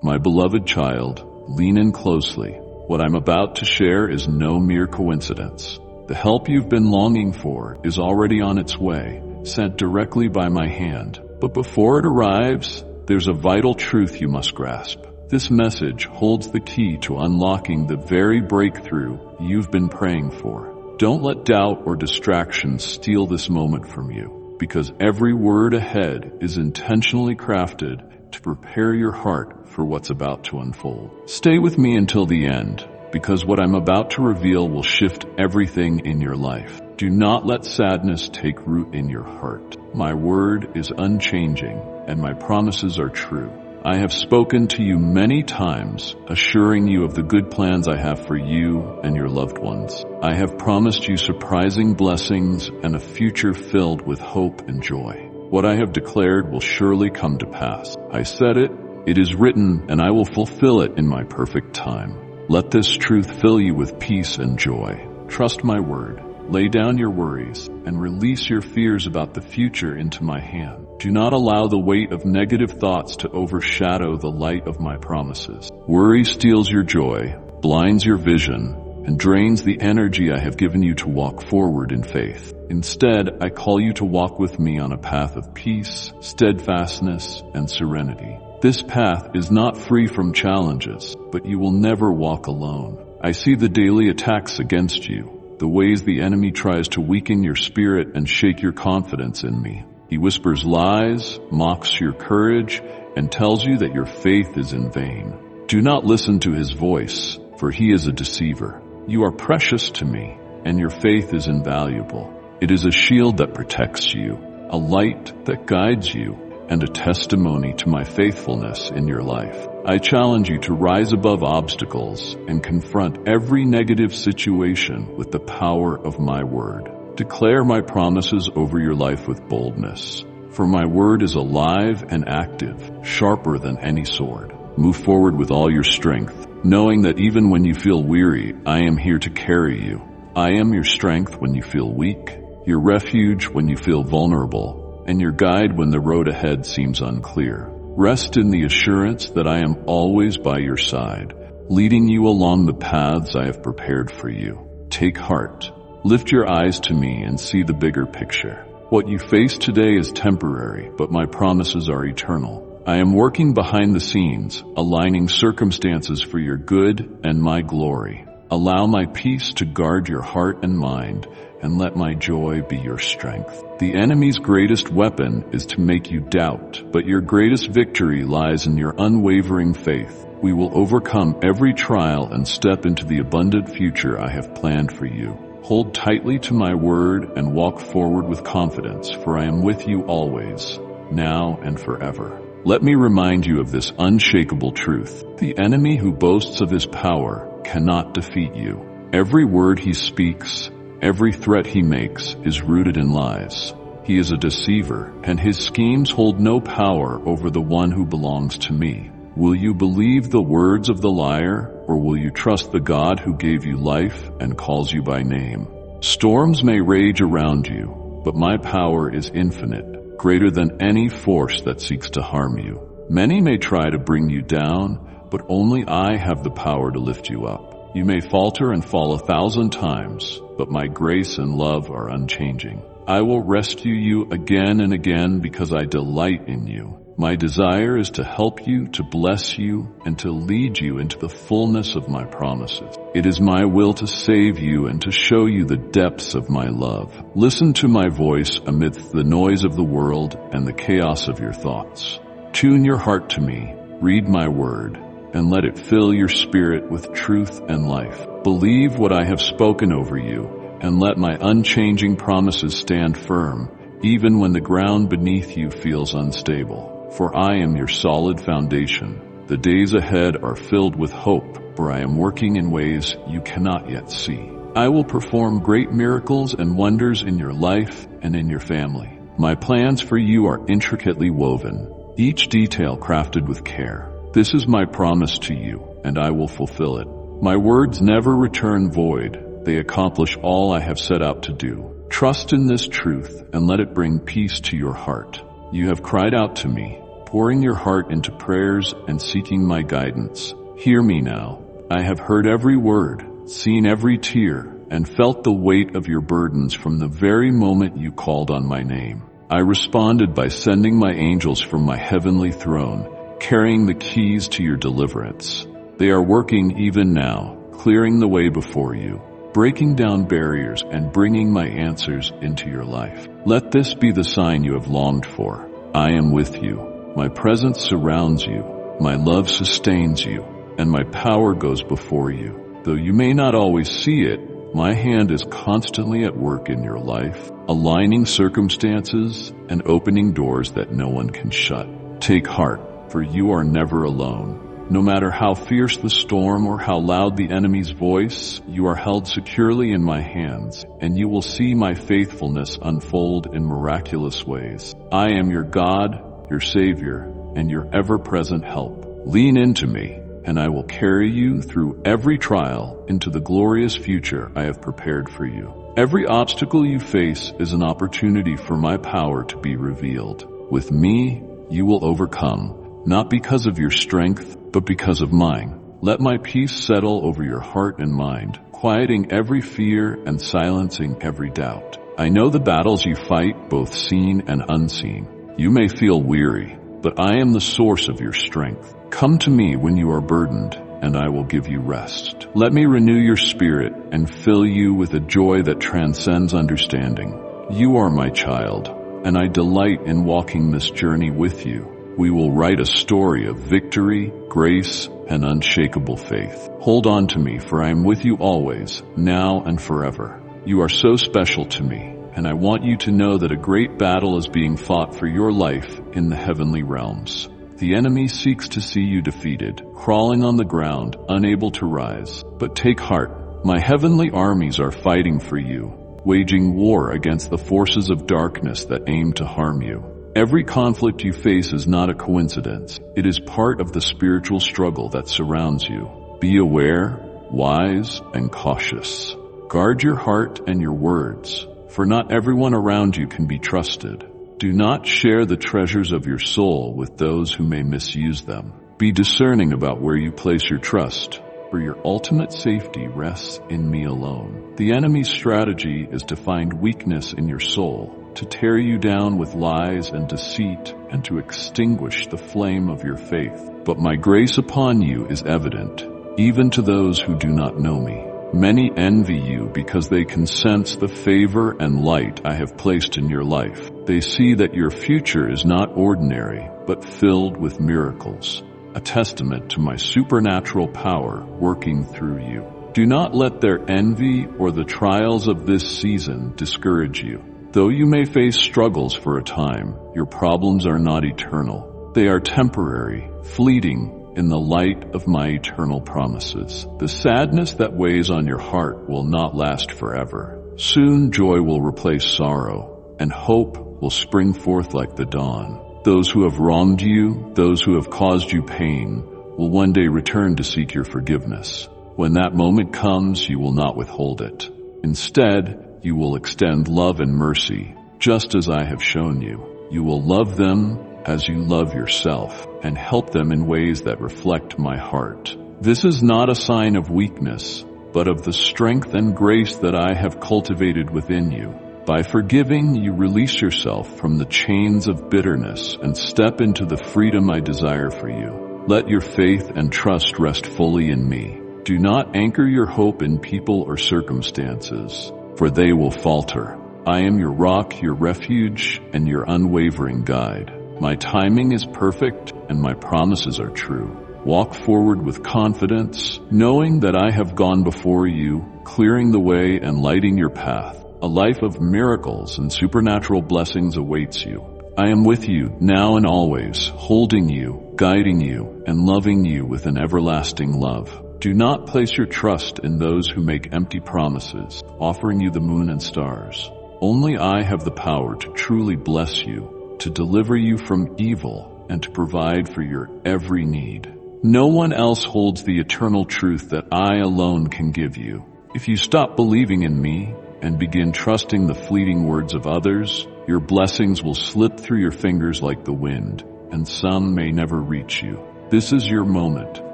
My beloved child, lean in closely. What I'm about to share is no mere coincidence. The help you've been longing for is already on its way, sent directly by my hand. But before it arrives, there's a vital truth you must grasp. This message holds the key to unlocking the very breakthrough you've been praying for. Don't let doubt or distractions steal this moment from you, because every word ahead is intentionally crafted to prepare your heart for what's about to unfold. Stay with me until the end, because what I'm about to reveal will shift everything in your life. Do not let sadness take root in your heart. My word is unchanging, and my promises are true. I have spoken to you many times, assuring you of the good plans I have for you and your loved ones. I have promised you surprising blessings and a future filled with hope and joy. What I have declared will surely come to pass. I said it, it is written, and I will fulfill it in my perfect time. Let this truth fill you with peace and joy. Trust my word. Lay down your worries and release your fears about the future into my hand. Do not allow the weight of negative thoughts to overshadow the light of my promises. Worry steals your joy, blinds your vision, and drains the energy I have given you to walk forward in faith. Instead, I call you to walk with me on a path of peace, steadfastness, and serenity. This path is not free from challenges, but you will never walk alone. I see the daily attacks against you, the ways the enemy tries to weaken your spirit and shake your confidence in me. He whispers lies, mocks your courage, and tells you that your faith is in vain. Do not listen to his voice, for he is a deceiver. You are precious to me, and your faith is invaluable. It is a shield that protects you, a light that guides you, and a testimony to my faithfulness in your life. I challenge you to rise above obstacles and confront every negative situation with the power of my word. Declare my promises over your life with boldness, for my word is alive and active, sharper than any sword. Move forward with all your strength, knowing that even when you feel weary, I am here to carry you. I am your strength when you feel weak, your refuge when you feel vulnerable, and your guide when the road ahead seems unclear. Rest in the assurance that I am always by your side, leading you along the paths I have prepared for you. Take heart. Lift your eyes to me and see the bigger picture. What you face today is temporary, but my promises are eternal. I am working behind the scenes, aligning circumstances for your good and my glory. Allow my peace to guard your heart and mind, and let my joy be your strength. The enemy's greatest weapon is to make you doubt, but your greatest victory lies in your unwavering faith. We will overcome every trial and step into the abundant future I have planned for you. Hold tightly to my word and walk forward with confidence, for I am with you always, now and forever. Let me remind you of this unshakable truth. The enemy who boasts of his power cannot defeat you. Every word he speaks, every threat he makes is rooted in lies. He is a deceiver, and his schemes hold no power over the one who belongs to me. Will you believe the words of the liar, or will you trust the God who gave you life and calls you by name? Storms may rage around you, but my power is infinite, greater than any force that seeks to harm you. Many may try to bring you down, but only I have the power to lift you up. You may falter and fall 1,000 times, but my grace and love are unchanging. I will rescue you again and again because I delight in you. My desire is to help you, to bless you, and to lead you into the fullness of my promises. It is my will to save you and to show you the depths of my love. Listen to my voice amidst the noise of the world and the chaos of your thoughts. Tune your heart to me, read my word, and let it fill your spirit with truth and life. Believe what I have spoken over you, and let my unchanging promises stand firm, even when the ground beneath you feels unstable. For I am your solid foundation. The days ahead are filled with hope, for I am working in ways you cannot yet see. I will perform great miracles and wonders in your life and in your family. My plans for you are intricately woven, each detail crafted with care. This is my promise to you, and I will fulfill it. My words never return void. They accomplish all I have set out to do. Trust in this truth and let it bring peace to your heart. You have cried out to me, pouring your heart into prayers and seeking my guidance. Hear me now. I have heard every word, seen every tear, and felt the weight of your burdens from the very moment you called on my name. I responded by sending my angels from my heavenly throne, carrying the keys to your deliverance. They are working even now, clearing the way before you, breaking down barriers and bringing my answers into your life. Let this be the sign you have longed for. I am with you. My presence surrounds you. My love sustains you, and my power goes before you. Though you may not always see it, my hand is constantly at work in your life, aligning circumstances and opening doors that no one can shut. Take heart, for you are never alone. No matter how fierce the storm or how loud the enemy's voice, you are held securely in my hands, and you will see my faithfulness unfold in miraculous ways. I am your God, your Savior, and your ever-present help. Lean into me, and I will carry you through every trial into the glorious future I have prepared for you. Every obstacle you face is an opportunity for my power to be revealed. With me, you will overcome, not because of your strength, but because of mine. Let my peace settle over your heart and mind, quieting every fear and silencing every doubt. I know the battles you fight, both seen and unseen. You may feel weary, but I am the source of your strength. Come to me when you are burdened, and I will give you rest. Let me renew your spirit and fill you with a joy that transcends understanding. You are my child, and I delight in walking this journey with you. We will write a story of victory, grace, and unshakable faith. Hold on to me, for I am with you always, now and forever. You are so special to me, and I want you to know that a great battle is being fought for your life in the heavenly realms. The enemy seeks to see you defeated, crawling on the ground, unable to rise. But take heart. My heavenly armies are fighting for you, waging war against the forces of darkness that aim to harm you. Every conflict you face is not a coincidence. It is part of the spiritual struggle that surrounds you. Be aware, wise, and cautious. Guard your heart and your words, for not everyone around you can be trusted. Do not share the treasures of your soul with those who may misuse them. Be discerning about where you place your trust, for your ultimate safety rests in me alone. The enemy's strategy is to find weakness in your soul, to tear you down with lies and deceit, and to extinguish the flame of your faith. But my grace upon you is evident, even to those who do not know me. Many envy you because they can sense the favor and light I have placed in your life. They see that your future is not ordinary, but filled with miracles, a testament to my supernatural power working through you. Do not let their envy or the trials of this season discourage you. Though you may face struggles for a time, your problems are not eternal. They are temporary, fleeting, in the light of my eternal promises. The sadness that weighs on your heart will not last forever. Soon joy will replace sorrow, and hope will spring forth like the dawn. Those who have wronged you, those who have caused you pain, will one day return to seek your forgiveness. When that moment comes, you will not withhold it. Instead, you will extend love and mercy, just as I have shown you. You will love them as you love yourself, and help them in ways that reflect my heart. This is not a sign of weakness, but of the strength and grace that I have cultivated within you. By forgiving, you release yourself from the chains of bitterness and step into the freedom I desire for you. Let your faith and trust rest fully in me. Do not anchor your hope in people or circumstances, for they will falter. I am your rock, your refuge, and your unwavering guide. My timing is perfect, and my promises are true. Walk forward with confidence, knowing that I have gone before you, clearing the way and lighting your path. A life of miracles and supernatural blessings awaits you. I am with you now and always, holding you, guiding you, and loving you with an everlasting love. Do not place your trust in those who make empty promises, offering you the moon and stars. Only I have the power to truly bless you, to deliver you from evil, and to provide for your every need. No one else holds the eternal truth that I alone can give you. If you stop believing in me and begin trusting the fleeting words of others, your blessings will slip through your fingers like the wind, and some may never reach you. This is your moment,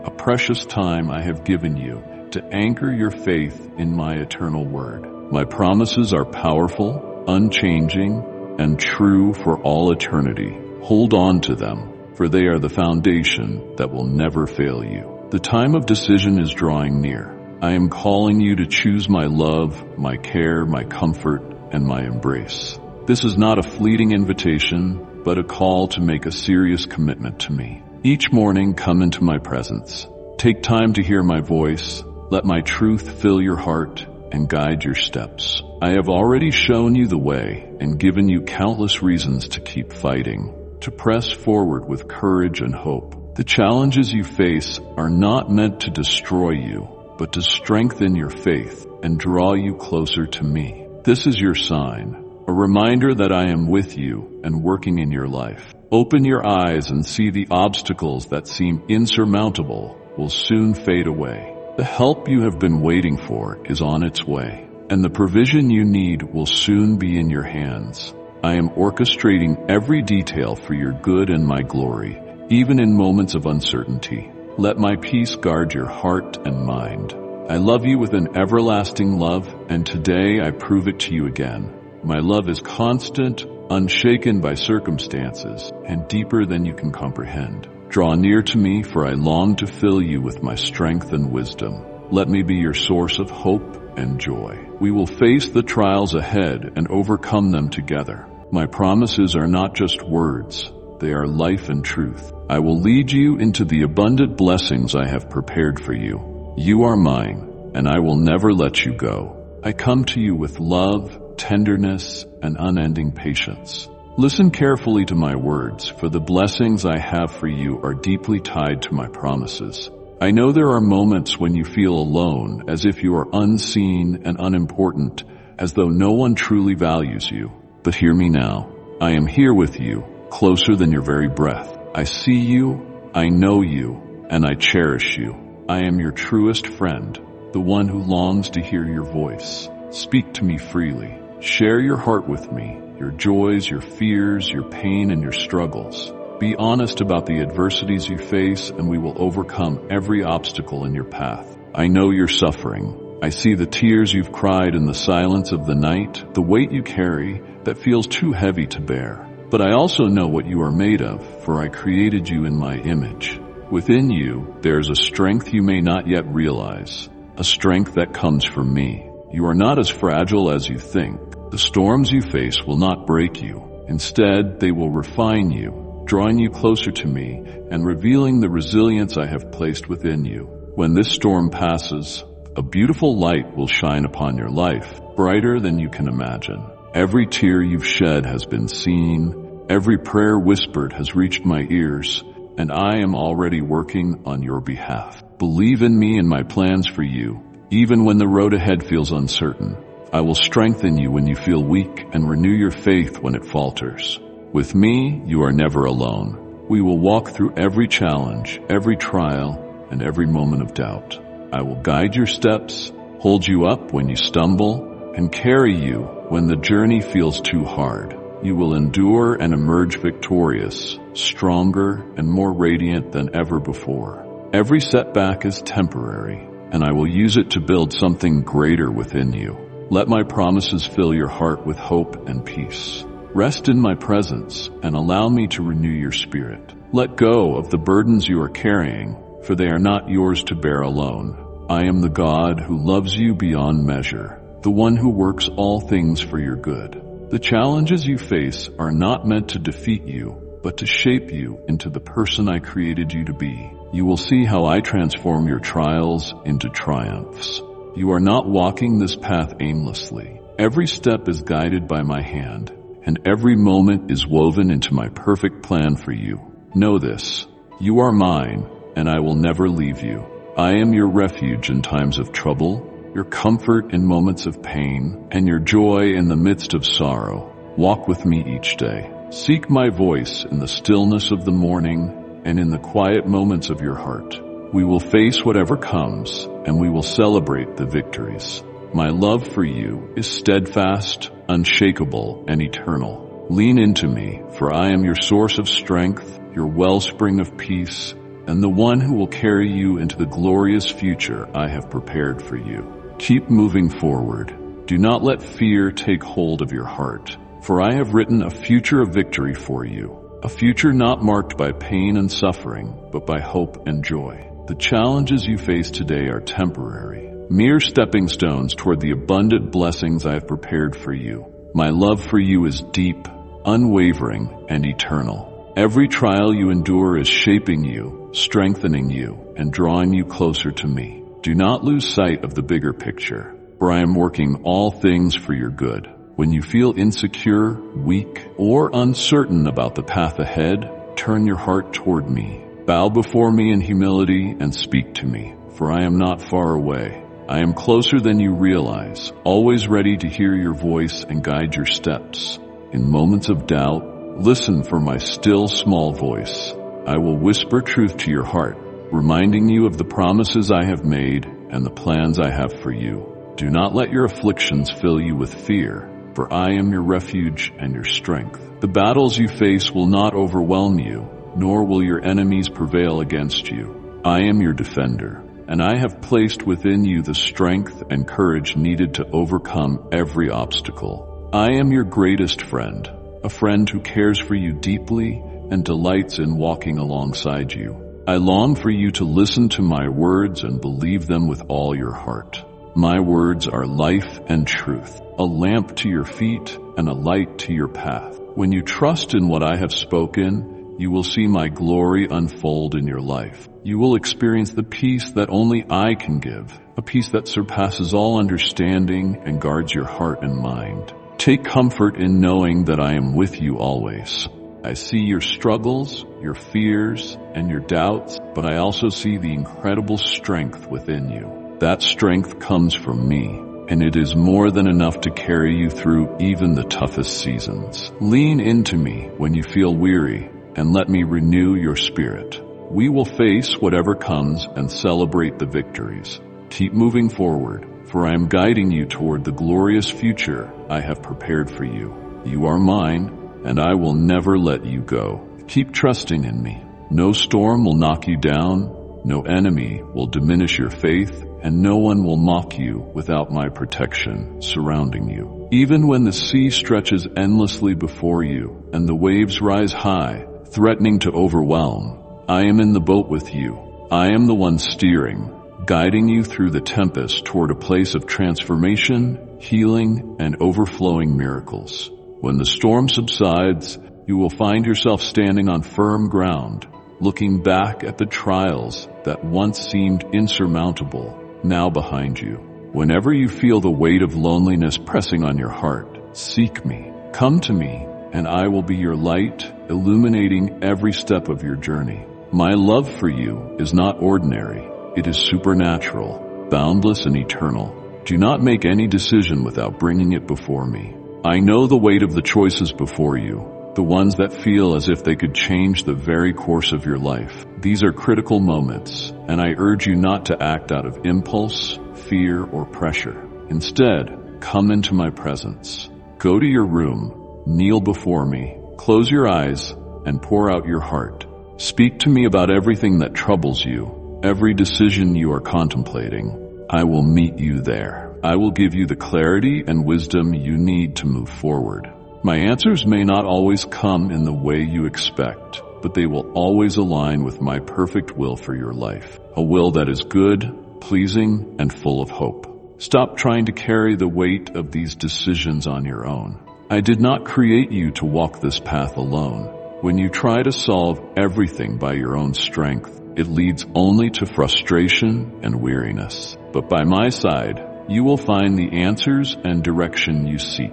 a precious time I have given you to anchor your faith in my eternal word. My promises are powerful, unchanging, and true for all eternity. Hold on to them, for they are the foundation that will never fail you. The time of decision is drawing near. I am calling you to choose my love, my care, my comfort, and my embrace. This is not a fleeting invitation, but a call to make a serious commitment to me. Each morning, come into my presence. Take time to hear my voice. Let my truth fill your heart and guide your steps. I have already shown you the way and given you countless reasons to keep fighting, to press forward with courage and hope. The challenges you face are not meant to destroy you, but to strengthen your faith and draw you closer to me. This is your sign, a reminder that I am with you and working in your life. Open your eyes and see the obstacles that seem insurmountable will soon fade away. The help you have been waiting for is on its way, and the provision you need will soon be in your hands. I am orchestrating every detail for your good and my glory, even in moments of uncertainty. Let my peace guard your heart and mind. I love you with an everlasting love, and today I prove it to you again. My love is constant, unshaken by circumstances, and deeper than you can comprehend. Draw near to me, for I long to fill you with my strength and wisdom. Let me be your source of hope and joy. We will face the trials ahead and overcome them together. My promises are not just words. They are life and truth. I will lead you into the abundant blessings I have prepared for you. You are mine, and I will never let you go. I come to you with love, tenderness, and unending patience. Listen carefully to my words, for the blessings I have for you are deeply tied to my promises. I know there are moments when you feel alone, as if you are unseen and unimportant, as though no one truly values you. But hear me now. I am here with you, closer than your very breath. I see you, I know you, and I cherish you. I am your truest friend, the one who longs to hear your voice. Speak to me freely. Share your heart with me, your joys, your fears, your pain, and your struggles. Be honest about the adversities you face, and we will overcome every obstacle in your path. I know you're suffering. I see the tears you've cried in the silence of the night, the weight you carry that feels too heavy to bear. But I also know what you are made of, for I created you in my image. Within you, there is a strength you may not yet realize, a strength that comes from me. You are not as fragile as you think. The storms you face will not break you. Instead, they will refine you, drawing you closer to me and revealing the resilience I have placed within you. When this storm passes, a beautiful light will shine upon your life, brighter than you can imagine. Every tear you've shed has been seen, every prayer whispered has reached my ears, and I am already working on your behalf. Believe in me and my plans for you, even when the road ahead feels uncertain. I will strengthen you when you feel weak and renew your faith when it falters. With me, you are never alone. We will walk through every challenge, every trial, and every moment of doubt. I will guide your steps, hold you up when you stumble, and carry you when the journey feels too hard. You will endure and emerge victorious, stronger and more radiant than ever before. Every setback is temporary, and I will use it to build something greater within you. Let my promises fill your heart with hope and peace. Rest in my presence and allow me to renew your spirit. Let go of the burdens you are carrying, for they are not yours to bear alone. I am the God who loves you beyond measure, the one who works all things for your good. The challenges you face are not meant to defeat you, but to shape you into the person I created you to be. You will see how I transform your trials into triumphs. You are not walking this path aimlessly. Every step is guided by my hand, and every moment is woven into my perfect plan for you. Know this, you are mine, and I will never leave you. I am your refuge in times of trouble, your comfort in moments of pain, and your joy in the midst of sorrow. Walk with me each day. Seek my voice in the stillness of the morning and in the quiet moments of your heart. We will face whatever comes, and we will celebrate the victories. My love for you is steadfast, unshakable, and eternal. Lean into me, for I am your source of strength, your wellspring of peace, and the one who will carry you into the glorious future I have prepared for you. Keep moving forward. Do not let fear take hold of your heart, for I have written a future of victory for you, a future not marked by pain and suffering, but by hope and joy. The challenges you face today are temporary, mere stepping stones toward the abundant blessings I have prepared for you. My love for you is deep, unwavering, and eternal. Every trial you endure is shaping you, strengthening you, and drawing you closer to me. Do not lose sight of the bigger picture, for I am working all things for your good. When you feel insecure, weak, or uncertain about the path ahead, turn your heart toward me. Bow before me in humility and speak to me, for I am not far away. I am closer than you realize, always ready to hear your voice and guide your steps. In moments of doubt, listen for my still small voice. I will whisper truth to your heart, reminding you of the promises I have made and the plans I have for you. Do not let your afflictions fill you with fear, for I am your refuge and your strength. The battles you face will not overwhelm you, nor will your enemies prevail against you. I am your defender, and I have placed within you the strength and courage needed to overcome every obstacle. I am your greatest friend, a friend who cares for you deeply and delights in walking alongside you. I long for you to listen to my words and believe them with all your heart. My words are life and truth, a lamp to your feet and a light to your path. When you trust in what I have spoken, you will see my glory unfold in your life. You will experience the peace that only I can give, a peace that surpasses all understanding and guards your heart and mind. Take comfort in knowing that I am with you always. I see your struggles, your fears, and your doubts, but I also see the incredible strength within you. That strength comes from me, and it is more than enough to carry you through even the toughest seasons. Lean into me when you feel weary, and let me renew your spirit. We will face whatever comes and celebrate the victories. Keep moving forward, for I am guiding you toward the glorious future I have prepared for you. You are mine, and I will never let you go. Keep trusting in me. No storm will knock you down, no enemy will diminish your faith, and no one will mock you without my protection surrounding you. Even when the sea stretches endlessly before you and the waves rise high, threatening to overwhelm, I am in the boat with you. I am the one steering, guiding you through the tempest toward a place of transformation, healing, and overflowing miracles. When the storm subsides, you will find yourself standing on firm ground, looking back at the trials that once seemed insurmountable, now behind you. Whenever you feel the weight of loneliness pressing on your heart, seek me. Come to me, and I will be your light, illuminating every step of your journey. My love for you is not ordinary. It is supernatural, boundless, and eternal. Do not make any decision without bringing it before me. I know the weight of the choices before you, the ones that feel as if they could change the very course of your life. These are critical moments, and I urge you not to act out of impulse, fear, or pressure. Instead, come into my presence. Go to your room, kneel before me, close your eyes, and pour out your heart. Speak to me about everything that troubles you, every decision you are contemplating. I will meet you there. I will give you the clarity and wisdom you need to move forward. My answers may not always come in the way you expect, but they will always align with my perfect will for your life. A will that is good, pleasing, and full of hope. Stop trying to carry the weight of these decisions on your own. I did not create you to walk this path alone. When you try to solve everything by your own strength, it leads only to frustration and weariness. But by my side, you will find the answers and direction you seek.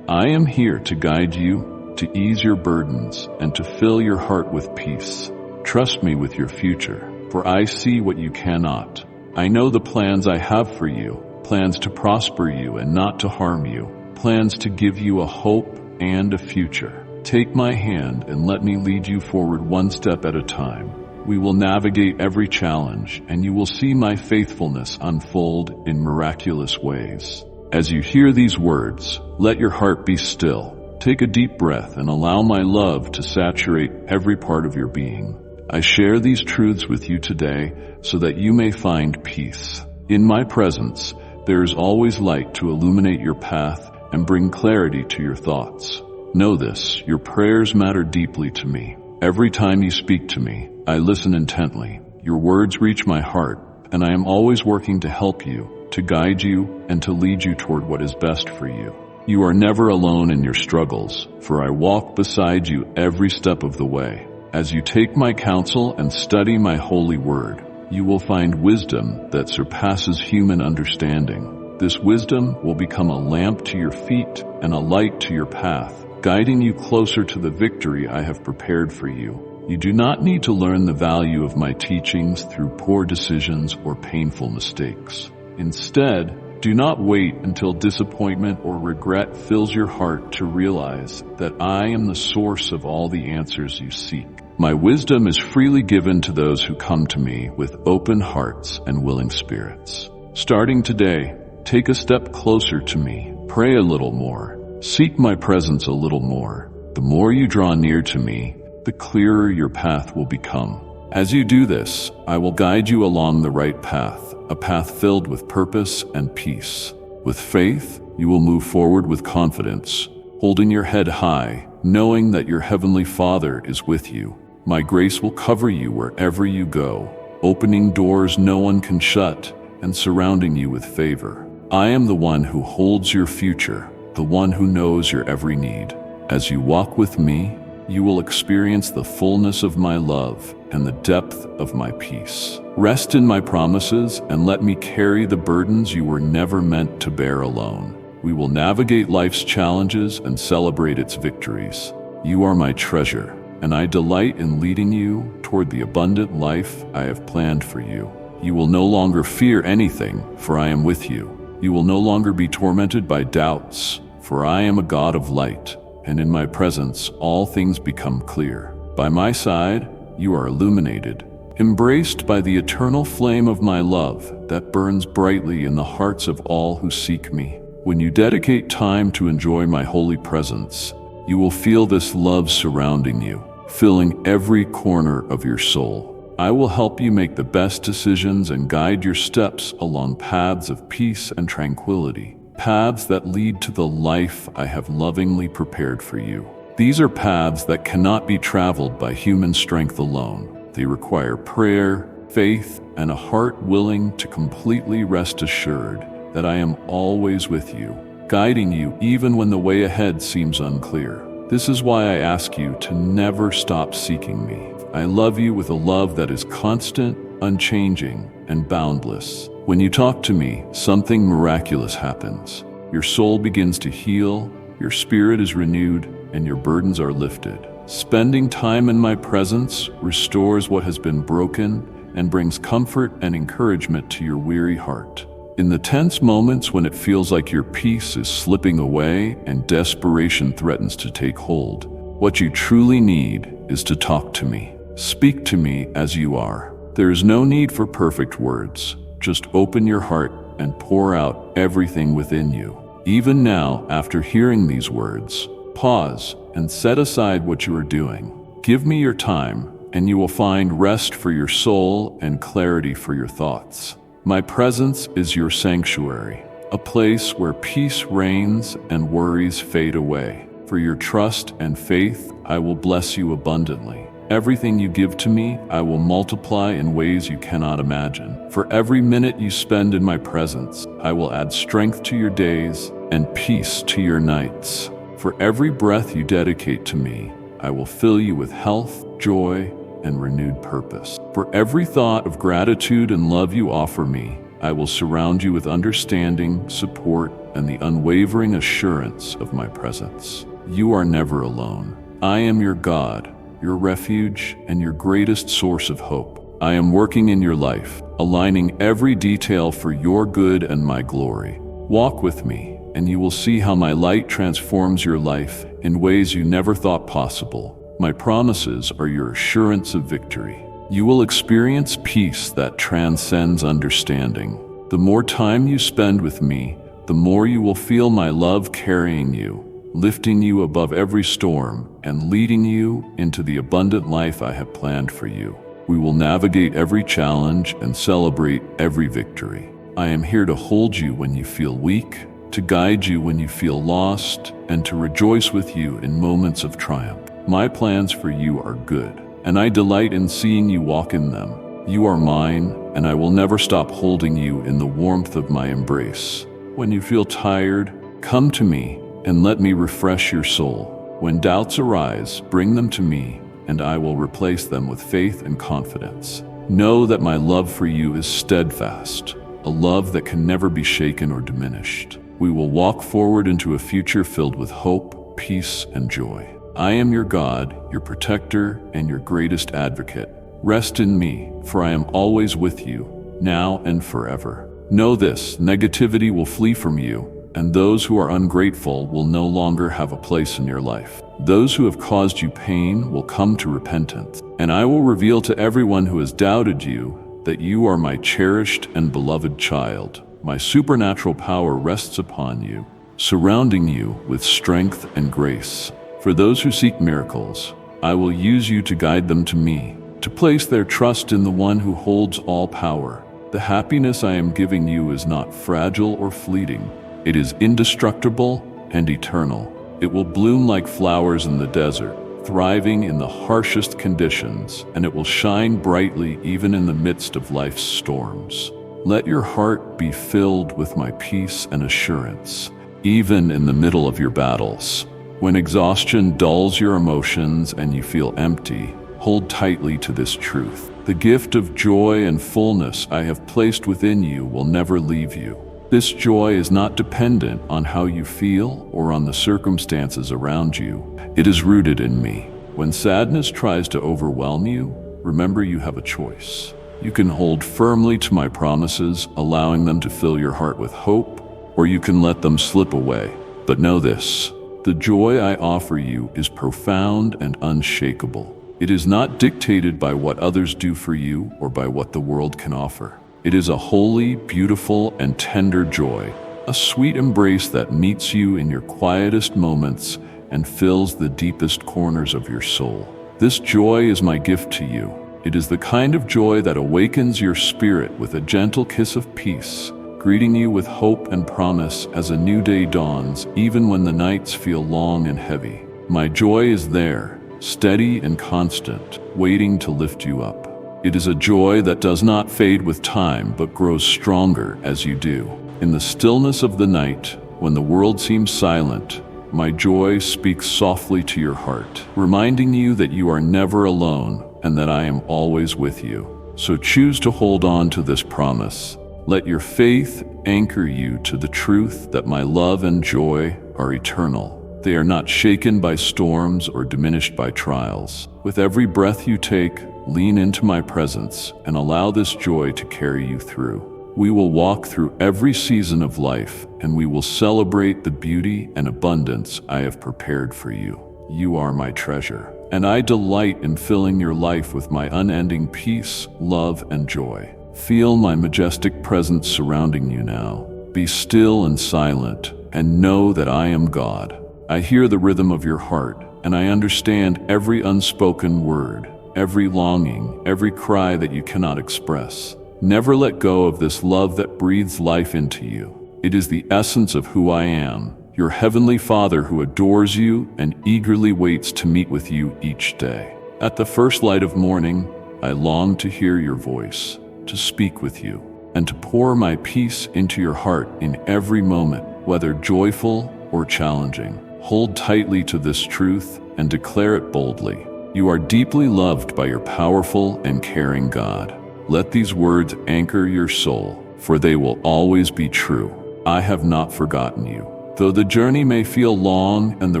I am here to guide you, to ease your burdens, and to fill your heart with peace. Trust me with your future, for I see what you cannot. I know the plans I have for you, plans to prosper you and not to harm you, plans to give you a hope and a future. Take my hand and let me lead you forward one step at a time. We will navigate every challenge, and you will see my faithfulness unfold in miraculous ways. As you hear these words, let your heart be still. Take a deep breath and allow my love to saturate every part of your being. I share these truths with you today so that you may find peace. In my presence, there is always light to illuminate your path and bring clarity to your thoughts. Know this, your prayers matter deeply to me. Every time you speak to me, I listen intently. Your words reach my heart, and I am always working to help you, to guide you, and to lead you toward what is best for you. You are never alone in your struggles, for I walk beside you every step of the way. As you take my counsel and study my holy word, you will find wisdom that surpasses human understanding. This wisdom will become a lamp to your feet and a light to your path, guiding you closer to the victory I have prepared for you. You do not need to learn the value of my teachings through poor decisions or painful mistakes. Instead, do not wait until disappointment or regret fills your heart to realize that I am the source of all the answers you seek. My wisdom is freely given to those who come to me with open hearts and willing spirits. Starting today, take a step closer to me. Pray a little more. Seek my presence a little more. The more you draw near to me, the clearer your path will become. As you do this, I will guide you along the right path, a path filled with purpose and peace. With faith, you will move forward with confidence, holding your head high, knowing that your Heavenly Father is with you. My grace will cover you wherever you go, opening doors no one can shut and surrounding you with favor. I am the one who holds your future, the one who knows your every need. As you walk with me, you will experience the fullness of my love and the depth of my peace. Rest in my promises and let me carry the burdens you were never meant to bear alone. We will navigate life's challenges and celebrate its victories. You are my treasure, and I delight in leading you toward the abundant life I have planned for you. You will no longer fear anything, for I am with you. You will no longer be tormented by doubts, for I am a God of light, and in my presence all things become clear. By my side, you are illuminated, embraced by the eternal flame of my love that burns brightly in the hearts of all who seek me. When you dedicate time to enjoy my holy presence, you will feel this love surrounding you, filling every corner of your soul. I will help you make the best decisions and guide your steps along paths of peace and tranquility, paths that lead to the life I have lovingly prepared for you. These are paths that cannot be traveled by human strength alone. They require prayer, faith, and a heart willing to completely rest assured that I am always with you, guiding you even when the way ahead seems unclear. This is why I ask you to never stop seeking me. I love you with a love that is constant, unchanging, and boundless. When you talk to me, something miraculous happens. Your soul begins to heal, your spirit is renewed, and your burdens are lifted. Spending time in my presence restores what has been broken and brings comfort and encouragement to your weary heart. In the tense moments when it feels like your peace is slipping away and desperation threatens to take hold, what you truly need is to talk to me. Speak to me as you are. There is no need for perfect words. Just open your heart and pour out everything within you. Even now, after hearing these words, pause and set aside what you are doing. Give me your time, and you will find rest for your soul and clarity for your thoughts. My presence is your sanctuary, a place where peace reigns and worries fade away. For your trust and faith, I will bless you abundantly. Everything you give to me, I will multiply in ways you cannot imagine. For every minute you spend in my presence, I will add strength to your days and peace to your nights. For every breath you dedicate to me, I will fill you with health, joy, and renewed purpose. For every thought of gratitude and love you offer me, I will surround you with understanding, support, and the unwavering assurance of my presence. You are never alone. I am your God, your refuge, and your greatest source of hope. I am working in your life, aligning every detail for your good and my glory. Walk with me, and you will see how my light transforms your life in ways you never thought possible. My promises are your assurance of victory. You will experience peace that transcends understanding. The more time you spend with me, the more you will feel my love carrying you, lifting you above every storm and leading you into the abundant life I have planned for you. We will navigate every challenge and celebrate every victory. I am here to hold you when you feel weak, to guide you when you feel lost, and to rejoice with you in moments of triumph. My plans for you are good, and I delight in seeing you walk in them. You are mine, and I will never stop holding you in the warmth of my embrace. When you feel tired, come to me and let me refresh your soul. When doubts arise, bring them to me, and I will replace them with faith and confidence. Know that my love for you is steadfast, a love that can never be shaken or diminished. We will walk forward into a future filled with hope, peace, and joy. I am your God, your protector, and your greatest advocate. Rest in me, for I am always with you, now and forever. Know this, negativity will flee from you, and those who are ungrateful will no longer have a place in your life. Those who have caused you pain will come to repentance, and I will reveal to everyone who has doubted you that you are my cherished and beloved child. My supernatural power rests upon you, surrounding you with strength and grace. For those who seek miracles, I will use you to guide them to me, to place their trust in the one who holds all power. The happiness I am giving you is not fragile or fleeting. It is indestructible and eternal. It will bloom like flowers in the desert, thriving in the harshest conditions, and it will shine brightly even in the midst of life's storms. Let your heart be filled with my peace and assurance, even in the middle of your battles. When exhaustion dulls your emotions and you feel empty, hold tightly to this truth. The gift of joy and fullness I have placed within you will never leave you. This joy is not dependent on how you feel or on the circumstances around you. It is rooted in me. When sadness tries to overwhelm you, remember you have a choice. You can hold firmly to my promises, allowing them to fill your heart with hope, or you can let them slip away. But know this, the joy I offer you is profound and unshakable. It is not dictated by what others do for you or by what the world can offer. It is a holy, beautiful, and tender joy, a sweet embrace that meets you in your quietest moments and fills the deepest corners of your soul. This joy is my gift to you. It is the kind of joy that awakens your spirit with a gentle kiss of peace, greeting you with hope and promise as a new day dawns, even when the nights feel long and heavy. My joy is there, steady and constant, waiting to lift you up. It is a joy that does not fade with time but grows stronger as you do. In the stillness of the night, when the world seems silent, my joy speaks softly to your heart, reminding you that you are never alone and that I am always with you. So choose to hold on to this promise. Let your faith anchor you to the truth that my love and joy are eternal. They are not shaken by storms or diminished by trials. With every breath you take, lean into my presence and allow this joy to carry you through. We will walk through every season of life, and we will celebrate the beauty and abundance I have prepared for you. You are my treasure, and I delight in filling your life with my unending peace, love, and joy. Feel my majestic presence surrounding you now. Be still and silent, and know that I am God. I hear the rhythm of your heart, and I understand every unspoken word, every longing, every cry that you cannot express. Never let go of this love that breathes life into you. It is the essence of who I am, your heavenly Father who adores you and eagerly waits to meet with you each day. At the first light of morning, I long to hear your voice, to speak with you, and to pour my peace into your heart in every moment, whether joyful or challenging. Hold tightly to this truth and declare it boldly. You are deeply loved by your powerful and caring God. Let these words anchor your soul, for they will always be true. I have not forgotten you. Though the journey may feel long and the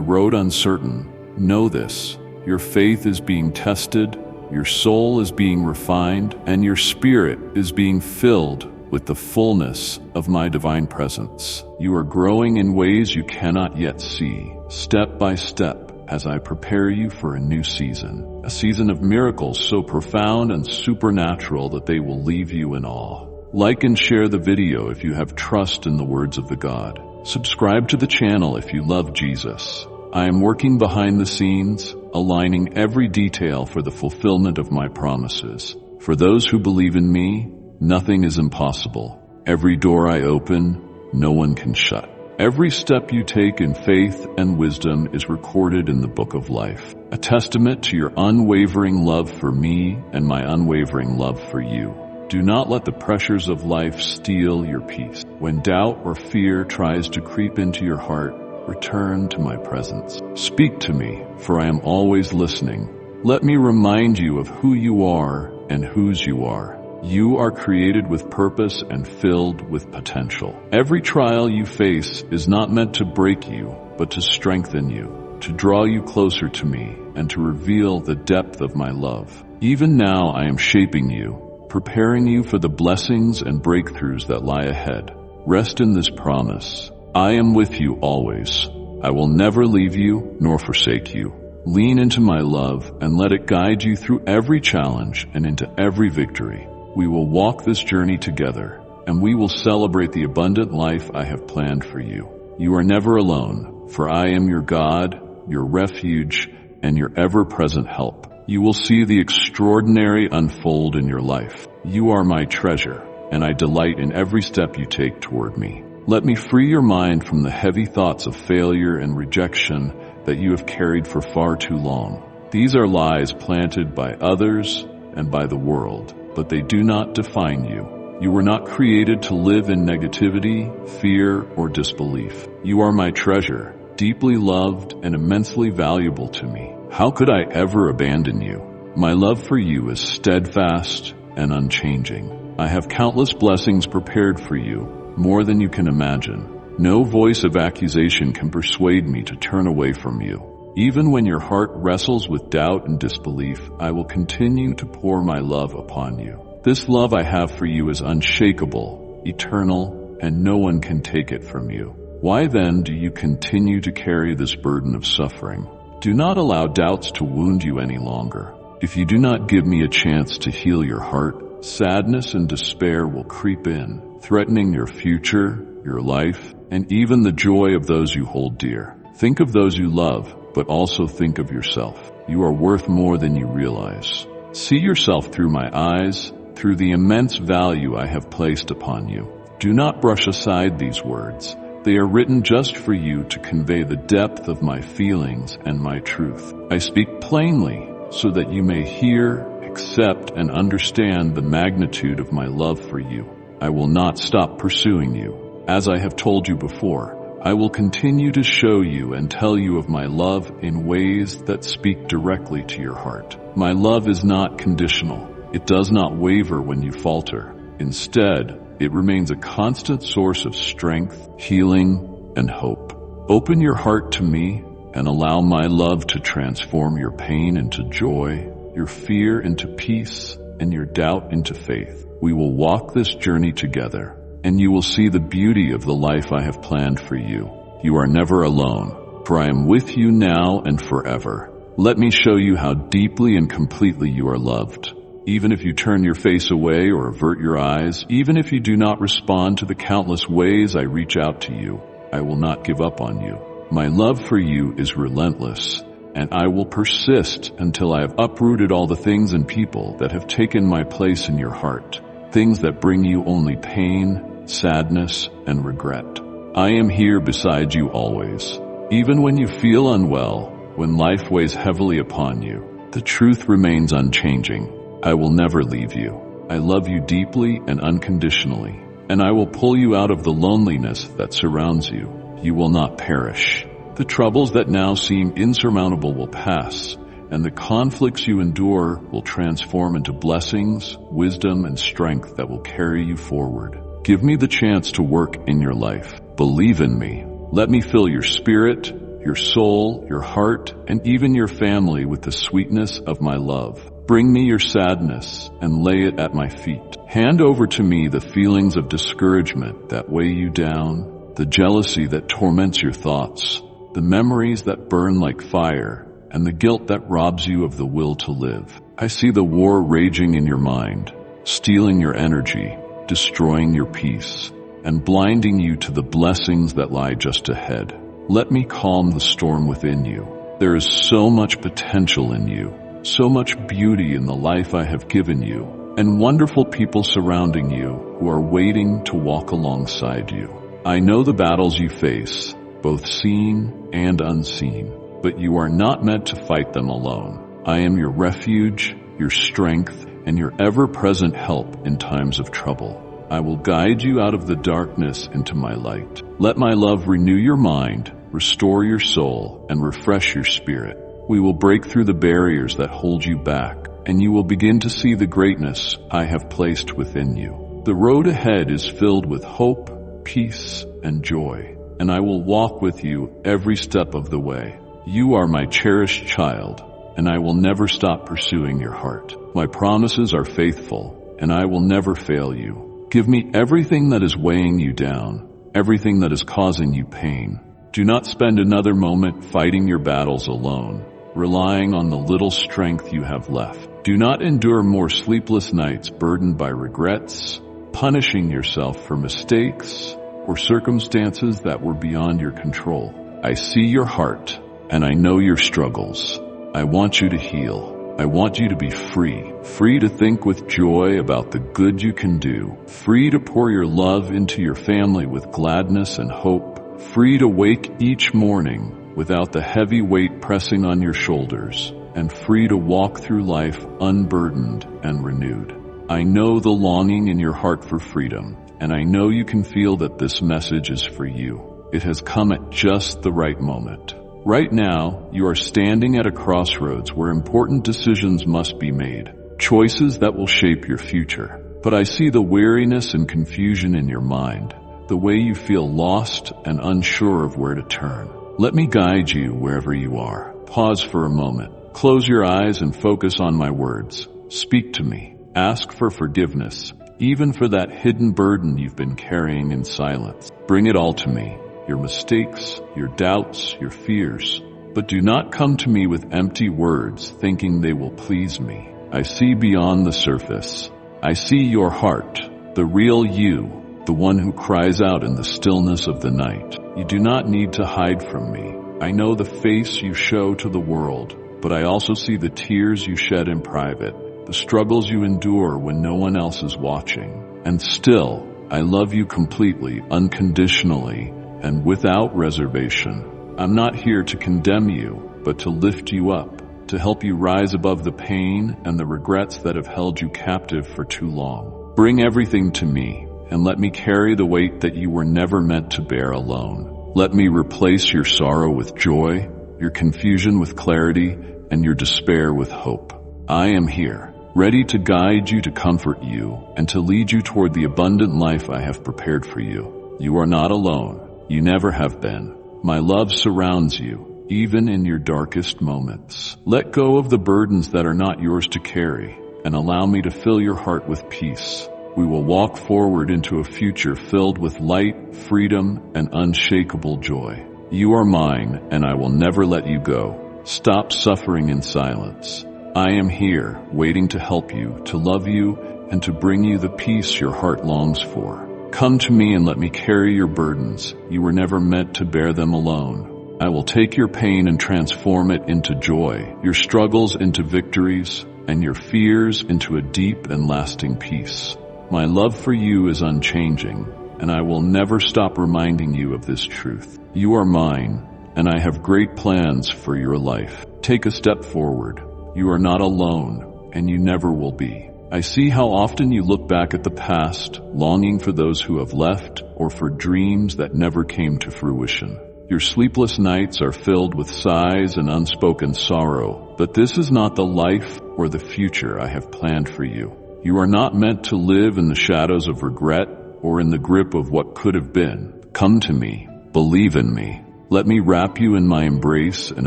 road uncertain, know this: your faith is being tested, your soul is being refined, and your spirit is being filled with the fullness of my divine presence. You are growing in ways you cannot yet see, step by step, as I prepare you for a new season, a season of miracles so profound and supernatural that they will leave you in awe. Like and share the video if you have trust in the words of the God. Subscribe to the channel if you love Jesus. I am working behind the scenes, aligning every detail for the fulfillment of my promises. For those who believe in me, nothing is impossible. Every door I open, no one can shut. Every step you take in faith and wisdom is recorded in the book of life, a testament to your unwavering love for me and my unwavering love for you. Do not let the pressures of life steal your peace. When doubt or fear tries to creep into your heart, return to my presence. Speak to me, for I am always listening. Let me remind you of who you are and whose you are. You are created with purpose and filled with potential. Every trial you face is not meant to break you, but to strengthen you, to draw you closer to me, and to reveal the depth of my love. Even now I am shaping you, preparing you for the blessings and breakthroughs that lie ahead. Rest in this promise. I am with you always. I will never leave you nor forsake you. Lean into my love and let it guide you through every challenge and into every victory. We will walk this journey together, and we will celebrate the abundant life I have planned for you. You are never alone, for I am your God, your refuge, and your ever-present help. You will see the extraordinary unfold in your life. You are my treasure, and I delight in every step you take toward me. Let me free your mind from the heavy thoughts of failure and rejection that you have carried for far too long. These are lies planted by others and by the world, but they do not define you. You were not created to live in negativity, fear, or disbelief. You are my treasure, deeply loved and immensely valuable to me. How could I ever abandon you? My love for you is steadfast and unchanging. I have countless blessings prepared for you, more than you can imagine. No voice of accusation can persuade me to turn away from you. Even when your heart wrestles with doubt and disbelief, I will continue to pour my love upon you. This love I have for you is unshakable, eternal, and no one can take it from you. Why then do you continue to carry this burden of suffering? Do not allow doubts to wound you any longer. If you do not give me a chance to heal your heart, sadness and despair will creep in, threatening your future, your life, and even the joy of those you hold dear. Think of those you love, but also think of yourself. You are worth more than you realize. See yourself through my eyes, through the immense value I have placed upon you. Do not brush aside these words. They are written just for you to convey the depth of my feelings and my truth. I speak plainly so that you may hear, accept, and understand the magnitude of my love for you. I will not stop pursuing you. As I have told you before, I will continue to show you and tell you of my love in ways that speak directly to your heart. My love is not conditional. It does not waver when you falter. Instead, it remains a constant source of strength, healing, and hope. Open your heart to me and allow my love to transform your pain into joy, your fear into peace, and your doubt into faith. We will walk this journey together, and you will see the beauty of the life I have planned for you. You are never alone, for I am with you now and forever. Let me show you how deeply and completely you are loved. Even if you turn your face away or avert your eyes, even if you do not respond to the countless ways I reach out to you, I will not give up on you. My love for you is relentless, and I will persist until I have uprooted all the things and people that have taken my place in your heart, things that bring you only pain, sadness, and regret. I am here beside you always. Even when you feel unwell, when life weighs heavily upon you, the truth remains unchanging. I will never leave you. I love you deeply and unconditionally, and I will pull you out of the loneliness that surrounds you. You will not perish. The troubles that now seem insurmountable will pass, and the conflicts you endure will transform into blessings, wisdom, and strength that will carry you forward. Give me the chance to work in your life. Believe in me. Let me fill your spirit, your soul, your heart, and even your family with the sweetness of my love. Bring me your sadness and lay it at my feet. Hand over to me the feelings of discouragement that weigh you down, the jealousy that torments your thoughts, the memories that burn like fire, and the guilt that robs you of the will to live. I see the war raging in your mind, stealing your energy, destroying your peace. and blinding you to the blessings that lie just ahead. Let me calm the storm within you. There is so much potential in you, so much beauty in the life I have given you, and wonderful people surrounding you who are waiting to walk alongside you. I know the battles you face, both seen and unseen, but you are not meant to fight them alone. I am your refuge, your strength, and your ever-present help in times of trouble. I will guide you out of the darkness into my light. Let my love renew your mind, restore your soul, and refresh your spirit. We will break through the barriers that hold you back, and you will begin to see the greatness I have placed within you. The road ahead is filled with hope, peace, and joy, and I will walk with you every step of the way. You are my cherished child, and I will never stop pursuing your heart. My promises are faithful, and I will never fail you. Give me everything that is weighing you down, everything that is causing you pain. Do not spend another moment fighting your battles alone, relying on the little strength you have left. Do not endure more sleepless nights burdened by regrets, punishing yourself for mistakes or circumstances that were beyond your control. I see your heart, and I know your struggles. I want you to heal. I want you to be free. Free to think with joy about the good you can do. Free to pour your love into your family with gladness and hope. Free to wake each morning without the heavy weight pressing on your shoulders. And free to walk through life unburdened and renewed. I know the longing in your heart for freedom, and I know you can feel that this message is for you. It has come at just the right moment. Right now, you are standing at a crossroads where important decisions must be made, choices that will shape your future. But I see the weariness and confusion in your mind, the way you feel lost and unsure of where to turn. Let me guide you wherever you are. Pause for a moment. Close your eyes and focus on my words. Speak to me. Ask for forgiveness, even for that hidden burden you've been carrying in silence. Bring it all to me. Your mistakes, your doubts, your fears. But do not come to me with empty words thinking they will please me. I see beyond the surface. I see your heart, the real you, the one who cries out in the stillness of the night. You do not need to hide from me. I know the face you show to the world, but I also see the tears you shed in private, the struggles you endure when no one else is watching. And still, I love you completely, unconditionally, and without reservation. I'm not here to condemn you, but to lift you up, to help you rise above the pain and the regrets that have held you captive for too long. Bring everything to me, and let me carry the weight that you were never meant to bear alone. Let me replace your sorrow with joy, your confusion with clarity, and your despair with hope. I am here, ready to guide you, to comfort you, and to lead you toward the abundant life I have prepared for you. You are not alone. You never have been. My love surrounds you, even in your darkest moments. Let go of the burdens that are not yours to carry, and allow me to fill your heart with peace. We will walk forward into a future filled with light, freedom, and unshakable joy. You are mine, and I will never let you go. Stop suffering in silence. I am here, waiting to help you, to love you, and to bring you the peace your heart longs for. Come to me and let me carry your burdens. You were never meant to bear them alone. I will take your pain and transform it into joy, your struggles into victories, and your fears into a deep and lasting peace. My love for you is unchanging, and I will never stop reminding you of this truth. You are mine, and I have great plans for your life. Take a step forward. You are not alone, and you never will be. I see how often you look back at the past, longing for those who have left or for dreams that never came to fruition. Your sleepless nights are filled with sighs and unspoken sorrow, but this is not the life or the future I have planned for you. You are not meant to live in the shadows of regret or in the grip of what could have been. Come to me. Believe in me. Let me wrap you in my embrace and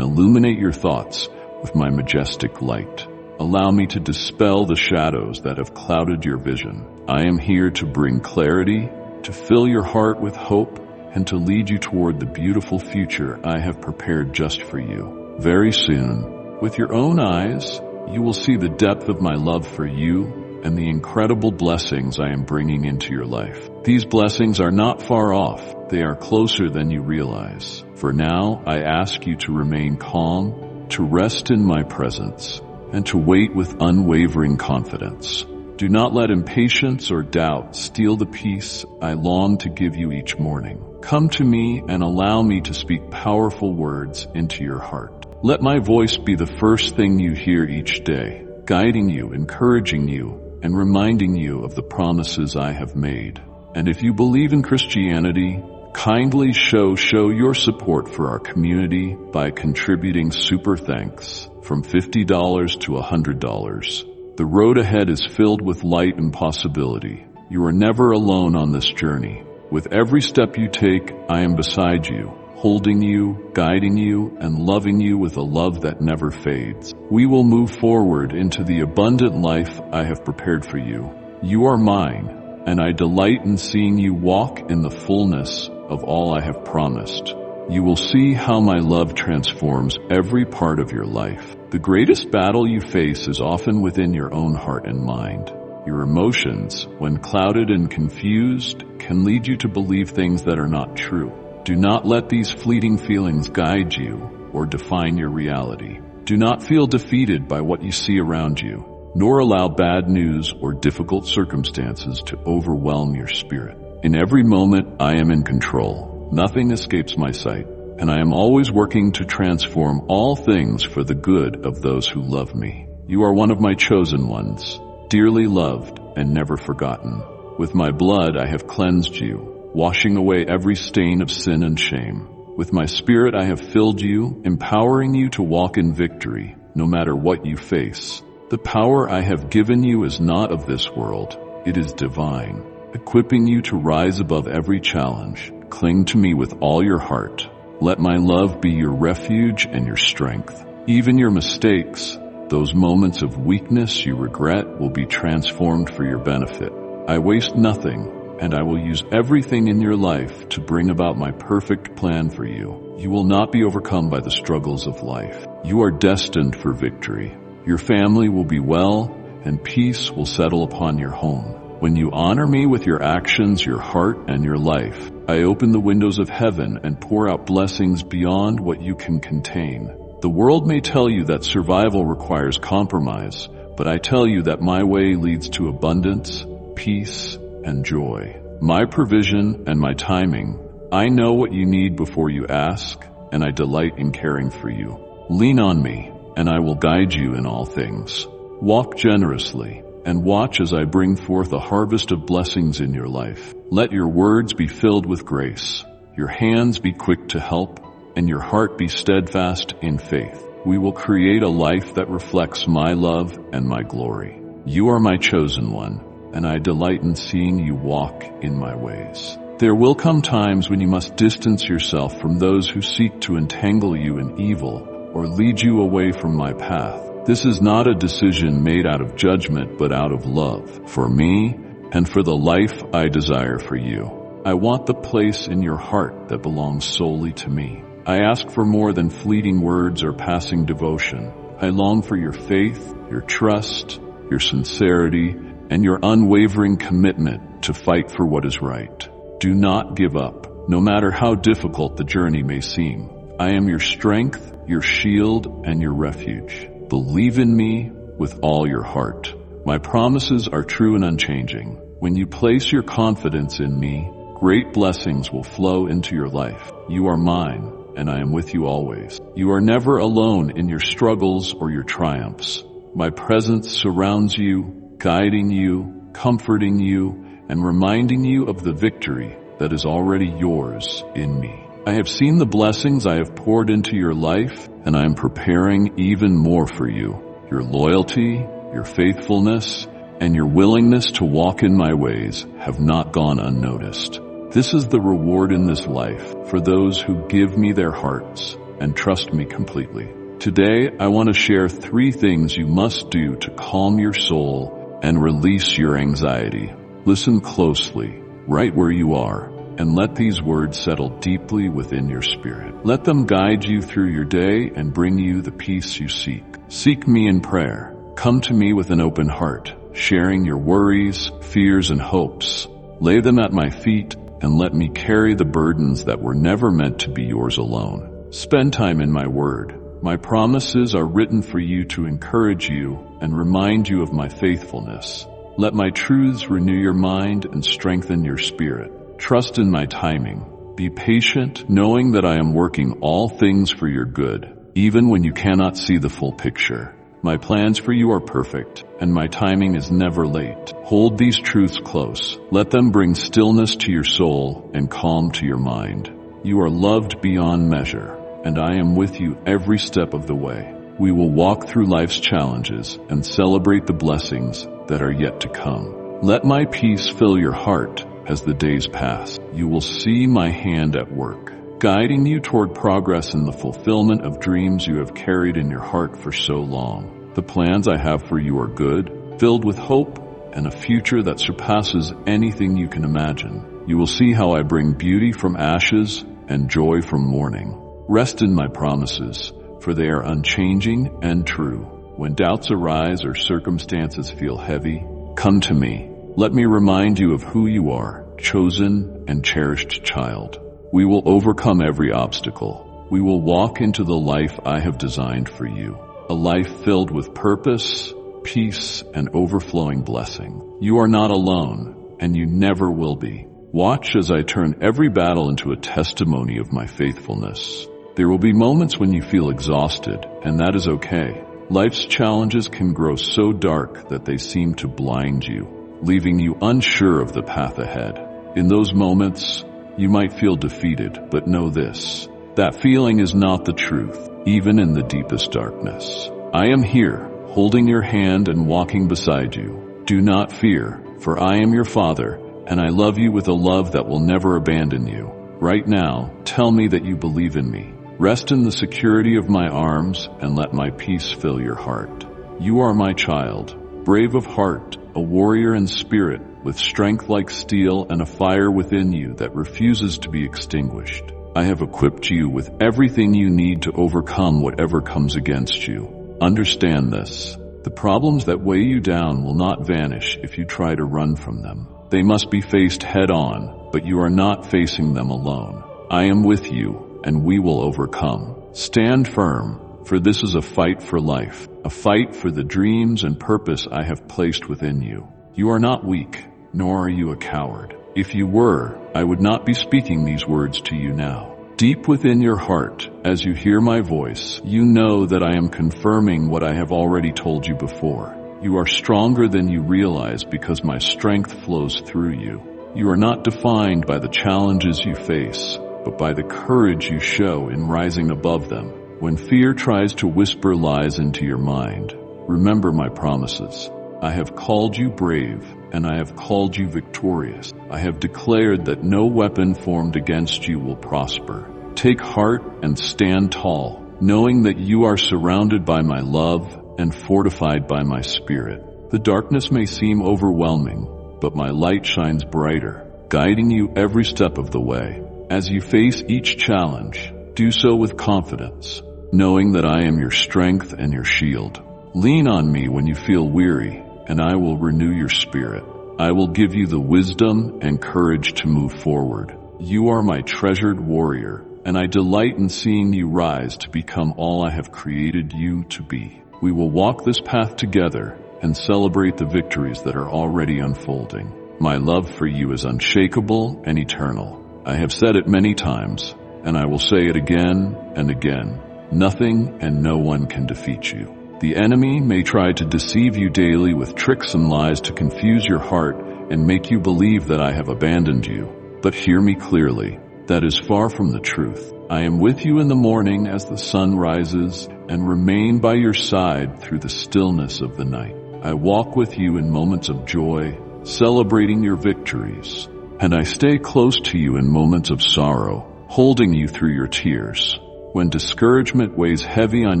illuminate your thoughts with my majestic light. Allow me to dispel the shadows that have clouded your vision. I am here to bring clarity, to fill your heart with hope, and to lead you toward the beautiful future I have prepared just for you. Very soon, with your own eyes, you will see the depth of my love for you and the incredible blessings I am bringing into your life. These blessings are not far off. They are closer than you realize. For now, I ask you to remain calm, to rest in my presence, and to wait with unwavering confidence. Do not let impatience or doubt steal the peace I long to give you each morning. Come to me and allow me to speak powerful words into your heart. Let my voice be the first thing you hear each day, guiding you, encouraging you, and reminding you of the promises I have made. And if you believe in Christianity, kindly show your support for our community by contributing super thanks from $50 to $100. The road ahead is filled with light and possibility. You are never alone on this journey. With every step you take, I am beside you, holding you, guiding you, and loving you with a love that never fades. We will move forward into the abundant life I have prepared for you. You are mine, and I delight in seeing you walk in the fullness of all I have promised. You will see how my love transforms every part of your life. The greatest battle you face is often within your own heart and mind. Your emotions, when clouded and confused, can lead you to believe things that are not true. Do not let these fleeting feelings guide you or define your reality. Do not feel defeated by what you see around you, nor allow bad news or difficult circumstances to overwhelm your spirit. In every moment, I am in control. Nothing escapes my sight, and I am always working to transform all things for the good of those who love me. You are one of my chosen ones, dearly loved and never forgotten. With my blood I have cleansed you, washing away every stain of sin and shame. With my spirit I have filled you, empowering you to walk in victory, no matter what you face. The power I have given you is not of this world, it is divine, equipping you to rise above every challenge. Cling to me with all your heart. Let my love be your refuge and your strength. Even your mistakes, those moments of weakness you regret, will be transformed for your benefit. I waste nothing, and I will use everything in your life to bring about my perfect plan for you. You will not be overcome by the struggles of life. You are destined for victory. Your family will be well, and peace will settle upon your home. When you honor me with your actions, your heart, and your life, I open the windows of heaven and pour out blessings beyond what you can contain. The world may tell you that survival requires compromise, but I tell you that my way leads to abundance, peace, and joy. My provision and my timing, I know what you need before you ask, and I delight in caring for you. Lean on me, and I will guide you in all things. Walk generously, and watch as I bring forth a harvest of blessings in your life. Let your words be filled with grace, your hands be quick to help, and your heart be steadfast in faith. We will create a life that reflects my love and my glory. You are my chosen one, and I delight in seeing you walk in my ways. There will come times when you must distance yourself from those who seek to entangle you in evil or lead you away from my path. This is not a decision made out of judgment, but out of love for me and for the life I desire for you. I want the place in your heart that belongs solely to me. I ask for more than fleeting words or passing devotion. I long for your faith, your trust, your sincerity, and your unwavering commitment to fight for what is right. Do not give up, no matter how difficult the journey may seem. I am your strength, your shield, and your refuge. Believe in me with all your heart. My promises are true and unchanging. When you place your confidence in me, great blessings will flow into your life. You are mine, and I am with you always. You are never alone in your struggles or your triumphs. My presence surrounds you, guiding you, comforting you, and reminding you of the victory that is already yours in me. I have seen the blessings I have poured into your life, and I am preparing even more for you. Your loyalty, your faithfulness, and your willingness to walk in my ways have not gone unnoticed. This is the reward in this life for those who give me their hearts and trust me completely. Today, I want to share 3 things you must do to calm your soul and release your anxiety. Listen closely, right where you are, and let these words settle deeply within your spirit. Let them guide you through your day and bring you the peace you seek. Seek me in prayer. Come to me with an open heart, sharing your worries, fears, and hopes. Lay them at my feet and let me carry the burdens that were never meant to be yours alone. Spend time in my word. My promises are written for you to encourage you and remind you of my faithfulness. Let my truths renew your mind and strengthen your spirit. Trust in my timing. Be patient, knowing that I am working all things for your good, even when you cannot see the full picture. My plans for you are perfect, and my timing is never late. Hold these truths close. Let them bring stillness to your soul and calm to your mind. You are loved beyond measure, and I am with you every step of the way. We will walk through life's challenges and celebrate the blessings that are yet to come. Let my peace fill your heart as the days pass. You will see my hand at work, guiding you toward progress in the fulfillment of dreams you have carried in your heart for so long. The plans I have for you are good, filled with hope and a future that surpasses anything you can imagine. You will see how I bring beauty from ashes and joy from mourning. Rest in my promises, for they are unchanging and true. When doubts arise or circumstances feel heavy, come to me. Let me remind you of who you are, chosen and cherished child. We will overcome every obstacle. We will walk into the life I have designed for you, a life filled with purpose, peace, and overflowing blessing. You are not alone, and you never will be. Watch as I turn every battle into a testimony of my faithfulness. There will be moments when you feel exhausted, and that is okay. Life's challenges can grow so dark that they seem to blind you, leaving you unsure of the path ahead. In those moments, you might feel defeated, but know this: that feeling is not the truth, even in the deepest darkness. I am here, holding your hand and walking beside you. Do not fear, for I am your Father, and I love you with a love that will never abandon you. Right now, tell me that you believe in me. Rest in the security of my arms and let my peace fill your heart. You are my child, brave of heart, a warrior in spirit, with strength like steel and a fire within you that refuses to be extinguished. I have equipped you with everything you need to overcome whatever comes against you. Understand this: the problems that weigh you down will not vanish if you try to run from them. They must be faced head on, but you are not facing them alone. I am with you, and we will overcome. Stand firm, for this is a fight for life, a fight for the dreams and purpose I have placed within you. You are not weak, nor are you a coward. If you were, I would not be speaking these words to you now. Deep within your heart, as you hear my voice, you know that I am confirming what I have already told you before. You are stronger than you realize because my strength flows through you. You are not defined by the challenges you face, but by the courage you show in rising above them. When fear tries to whisper lies into your mind, remember my promises. I have called you brave, and I have called you victorious. I have declared that no weapon formed against you will prosper. Take heart and stand tall, knowing that you are surrounded by my love and fortified by my spirit. The darkness may seem overwhelming, but my light shines brighter, guiding you every step of the way. As you face each challenge, do so with confidence, knowing that I am your strength and your shield. Lean on me when you feel weary, and I will renew your spirit. I will give you the wisdom and courage to move forward. You are my treasured warrior, and I delight in seeing you rise to become all I have created you to be. We will walk this path together and celebrate the victories that are already unfolding. My love for you is unshakable and eternal. I have said it many times, and I will say it again and again. Nothing and no one can defeat you. The enemy may try to deceive you daily with tricks and lies to confuse your heart and make you believe that I have abandoned you. But hear me clearly. That is far from the truth. I am with you in the morning as the sun rises and remain by your side through the stillness of the night. I walk with you in moments of joy, celebrating your victories. And I stay close to you in moments of sorrow, holding you through your tears. When discouragement weighs heavy on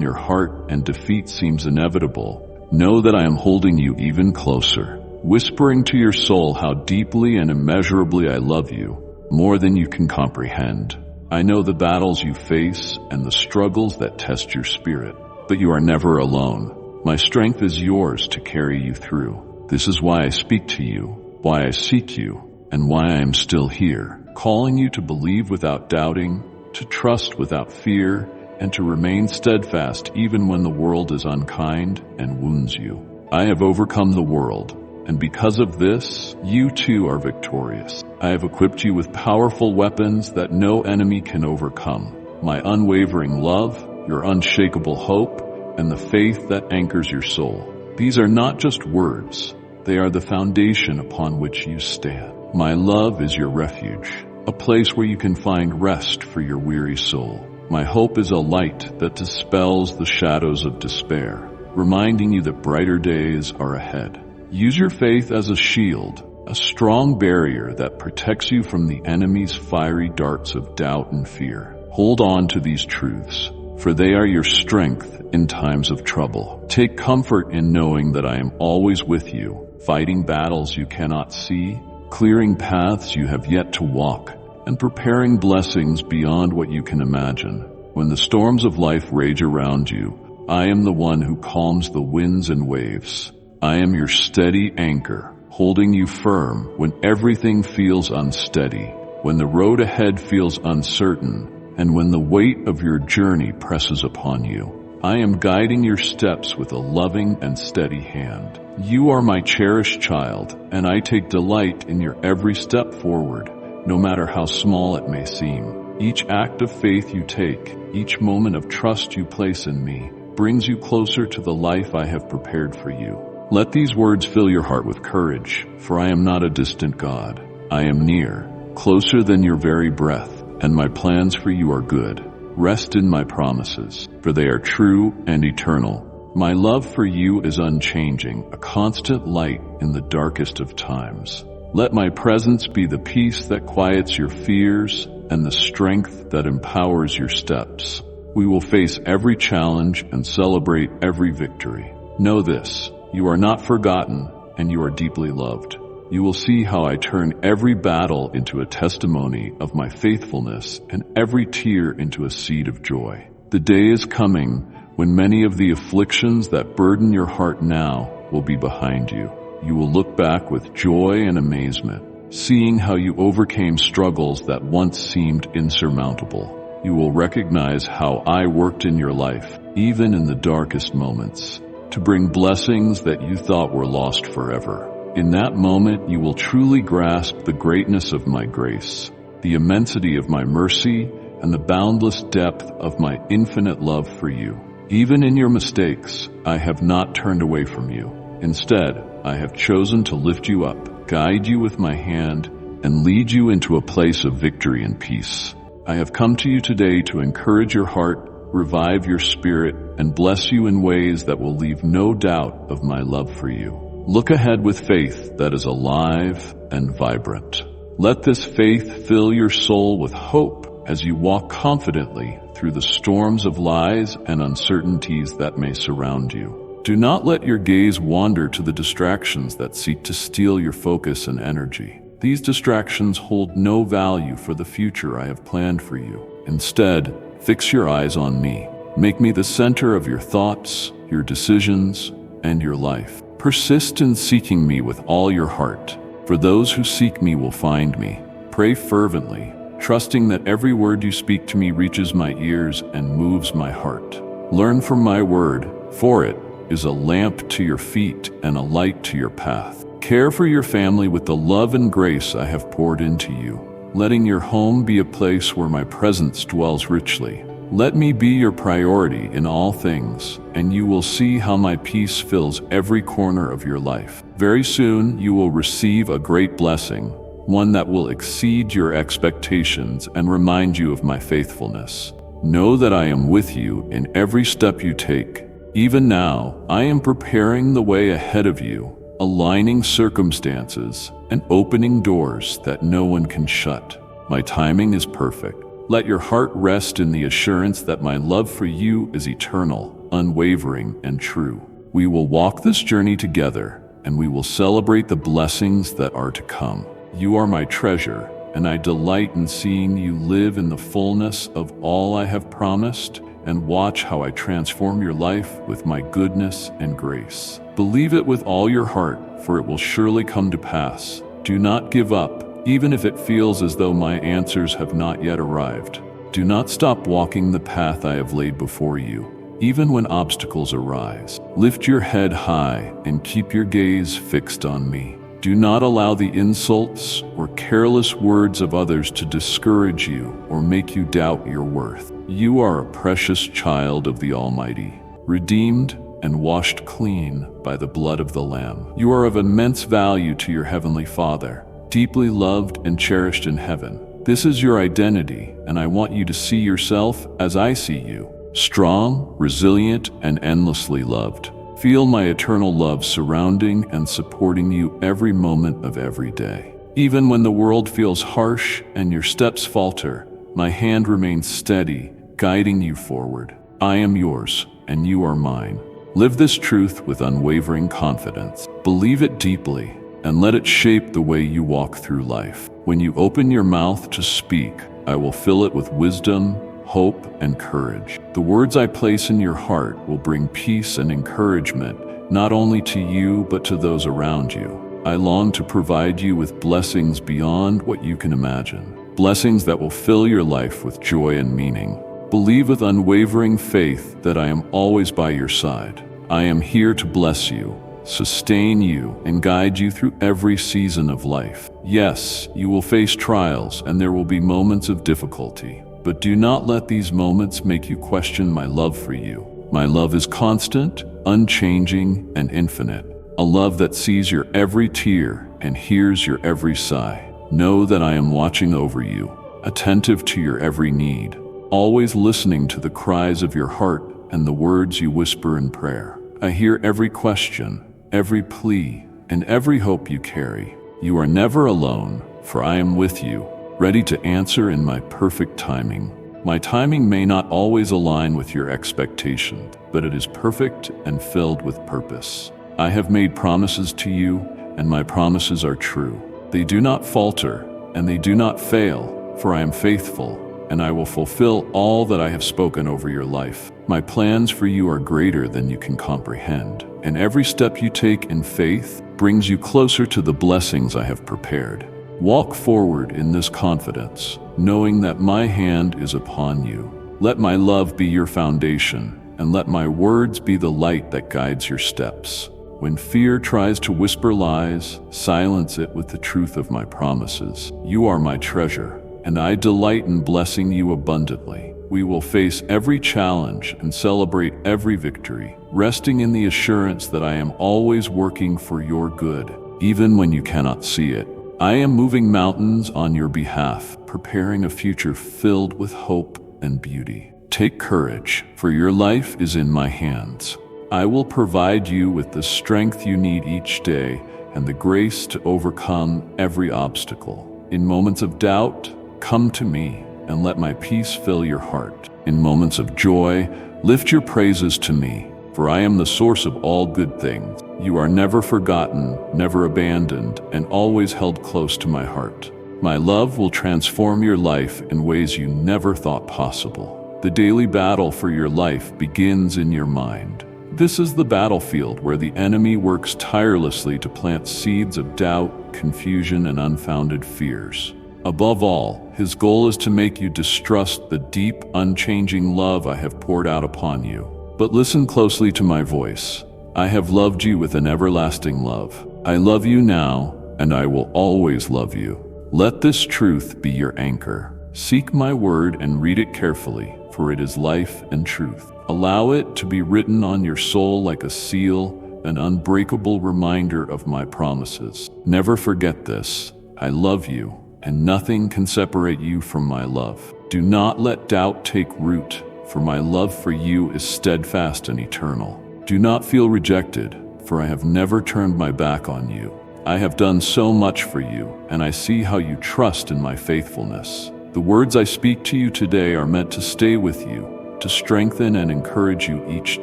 your heart and defeat seems inevitable, know that I am holding you even closer, whispering to your soul how deeply and immeasurably I love you, more than you can comprehend. I know the battles you face and the struggles that test your spirit, but you are never alone. My strength is yours to carry you through. This is why I speak to you, why I seek you, and why I am still here, calling you to believe without doubting, to trust without fear, and to remain steadfast even when the world is unkind and wounds you. I have overcome the world, and because of this, you too are victorious. I have equipped you with powerful weapons that no enemy can overcome. My unwavering love, your unshakable hope, and the faith that anchors your soul. These are not just words, they are the foundation upon which you stand. My love is your refuge, a place where you can find rest for your weary soul. My hope is a light that dispels the shadows of despair, reminding you that brighter days are ahead. Use your faith as a shield, a strong barrier that protects you from the enemy's fiery darts of doubt and fear. Hold on to these truths, for they are your strength in times of trouble. Take comfort in knowing that I am always with you, fighting battles you cannot see, clearing paths you have yet to walk, and preparing blessings beyond what you can imagine. When the storms of life rage around you, I am the one who calms the winds and waves. I am your steady anchor, holding you firm when everything feels unsteady, when the road ahead feels uncertain, and when the weight of your journey presses upon you. I am guiding your steps with a loving and steady hand. You are my cherished child, and I take delight in your every step forward, no matter how small it may seem. Each act of faith you take, each moment of trust you place in me, brings you closer to the life I have prepared for you. Let these words fill your heart with courage, for I am not a distant God. I am near, closer than your very breath, and my plans for you are good. Rest in my promises, for they are true and eternal. My love for you is unchanging, a constant light in the darkest of times. Let my presence be the peace that quiets your fears and the strength that empowers your steps. We will face every challenge and celebrate every victory. Know this, you are not forgotten and you are deeply loved. You will see how I turn every battle into a testimony of my faithfulness and every tear into a seed of joy. The day is coming when many of the afflictions that burden your heart now will be behind you. You will look back with joy and amazement, seeing how you overcame struggles that once seemed insurmountable. You will recognize how I worked in your life, even in the darkest moments, to bring blessings that you thought were lost forever. In that moment, you will truly grasp the greatness of my grace, the immensity of my mercy, and the boundless depth of my infinite love for you. Even in your mistakes, I have not turned away from you. Instead, I have chosen to lift you up, guide you with my hand, and lead you into a place of victory and peace. I have come to you today to encourage your heart, revive your spirit, and bless you in ways that will leave no doubt of my love for you. Look ahead with faith that is alive and vibrant. Let this faith fill your soul with hope as you walk confidently through the storms of lies and uncertainties that may surround you. Do not let your gaze wander to the distractions that seek to steal your focus and energy. These distractions hold no value for the future I have planned for you. Instead, fix your eyes on me. Make me the center of your thoughts, your decisions, and your life. Persist in seeking me with all your heart, for those who seek me will find me. Pray fervently, trusting that every word you speak to me reaches my ears and moves my heart. Learn from my word, for it is a lamp to your feet and a light to your path. Care for your family with the love and grace I have poured into you, letting your home be a place where my presence dwells richly. Let me be your priority in all things, and you will see how my peace fills every corner of your life. Very soon, you will receive a great blessing, one that will exceed your expectations and remind you of my faithfulness. Know that I am with you in every step you take. Even now, I am preparing the way ahead of you, aligning circumstances and opening doors that no one can shut. My timing is perfect. Let your heart rest in the assurance that my love for you is eternal, unwavering, and true. We will walk this journey together, and we will celebrate the blessings that are to come. You are my treasure, and I delight in seeing you live in the fullness of all I have promised and watch how I transform your life with my goodness and grace. Believe it with all your heart, for it will surely come to pass. Do not give up, even if it feels as though my answers have not yet arrived. Do not stop walking the path I have laid before you, even when obstacles arise. Lift your head high and keep your gaze fixed on me. Do not allow the insults or careless words of others to discourage you or make you doubt your worth. You are a precious child of the Almighty, redeemed and washed clean by the blood of the Lamb. You are of immense value to your Heavenly Father, deeply loved and cherished in heaven. This is your identity, and I want you to see yourself as I see you, strong, resilient, and endlessly loved. Feel my eternal love surrounding and supporting you every moment of every day. Even when the world feels harsh and your steps falter, my hand remains steady, guiding you forward. I am yours, and you are mine. Live this truth with unwavering confidence. Believe it deeply, and let it shape the way you walk through life. When you open your mouth to speak, I will fill it with wisdom, hope, and courage. The words I place in your heart will bring peace and encouragement, not only to you, but to those around you. I long to provide you with blessings beyond what you can imagine, blessings that will fill your life with joy and meaning. Believe with unwavering faith that I am always by your side. I am here to bless you, sustain you, and guide you through every season of life. Yes, you will face trials, and there will be moments of difficulty. But do not let these moments make you question my love for you. My love is constant, unchanging, and infinite. A love that sees your every tear and hears your every sigh. Know that I am watching over you, attentive to your every need, always listening to the cries of your heart and the words you whisper in prayer. I hear every question, every plea, and every hope you carry. You are never alone, for I am with you, ready to answer in my perfect timing. My timing may not always align with your expectations, but it is perfect and filled with purpose. I have made promises to you, and my promises are true. They do not falter, and they do not fail, for I am faithful, and I will fulfill all that I have spoken over your life. My plans for you are greater than you can comprehend, and every step you take in faith brings you closer to the blessings I have prepared. Walk forward in this confidence, knowing that my hand is upon you. Let my love be your foundation, and let my words be the light that guides your steps. When fear tries to whisper lies, silence it with the truth of my promises. You are my treasure, and I delight in blessing you abundantly. We will face every challenge and celebrate every victory, resting in the assurance that I am always working for your good, even when you cannot see it. I am moving mountains on your behalf, preparing a future filled with hope and beauty. Take courage, for your life is in my hands. I will provide you with the strength you need each day and the grace to overcome every obstacle. In moments of doubt, come to me and let my peace fill your heart. In moments of joy, lift your praises to me, for I am the source of all good things. You are never forgotten, never abandoned, and always held close to my heart. My love will transform your life in ways you never thought possible. The daily battle for your life begins in your mind. This is the battlefield where the enemy works tirelessly to plant seeds of doubt, confusion, and unfounded fears. Above all, his goal is to make you distrust the deep, unchanging love I have poured out upon you. But listen closely to my voice. I have loved you with an everlasting love. I love you now, and I will always love you. Let this truth be your anchor. Seek my word and read it carefully, for it is life and truth. Allow it to be written on your soul like a seal, an unbreakable reminder of my promises. Never forget this. I love you, and nothing can separate you from my love. Do not let doubt take root, for my love for you is steadfast and eternal. Do not feel rejected, for I have never turned my back on you. I have done so much for you, and I see how you trust in my faithfulness. The words I speak to you today are meant to stay with you, to strengthen and encourage you each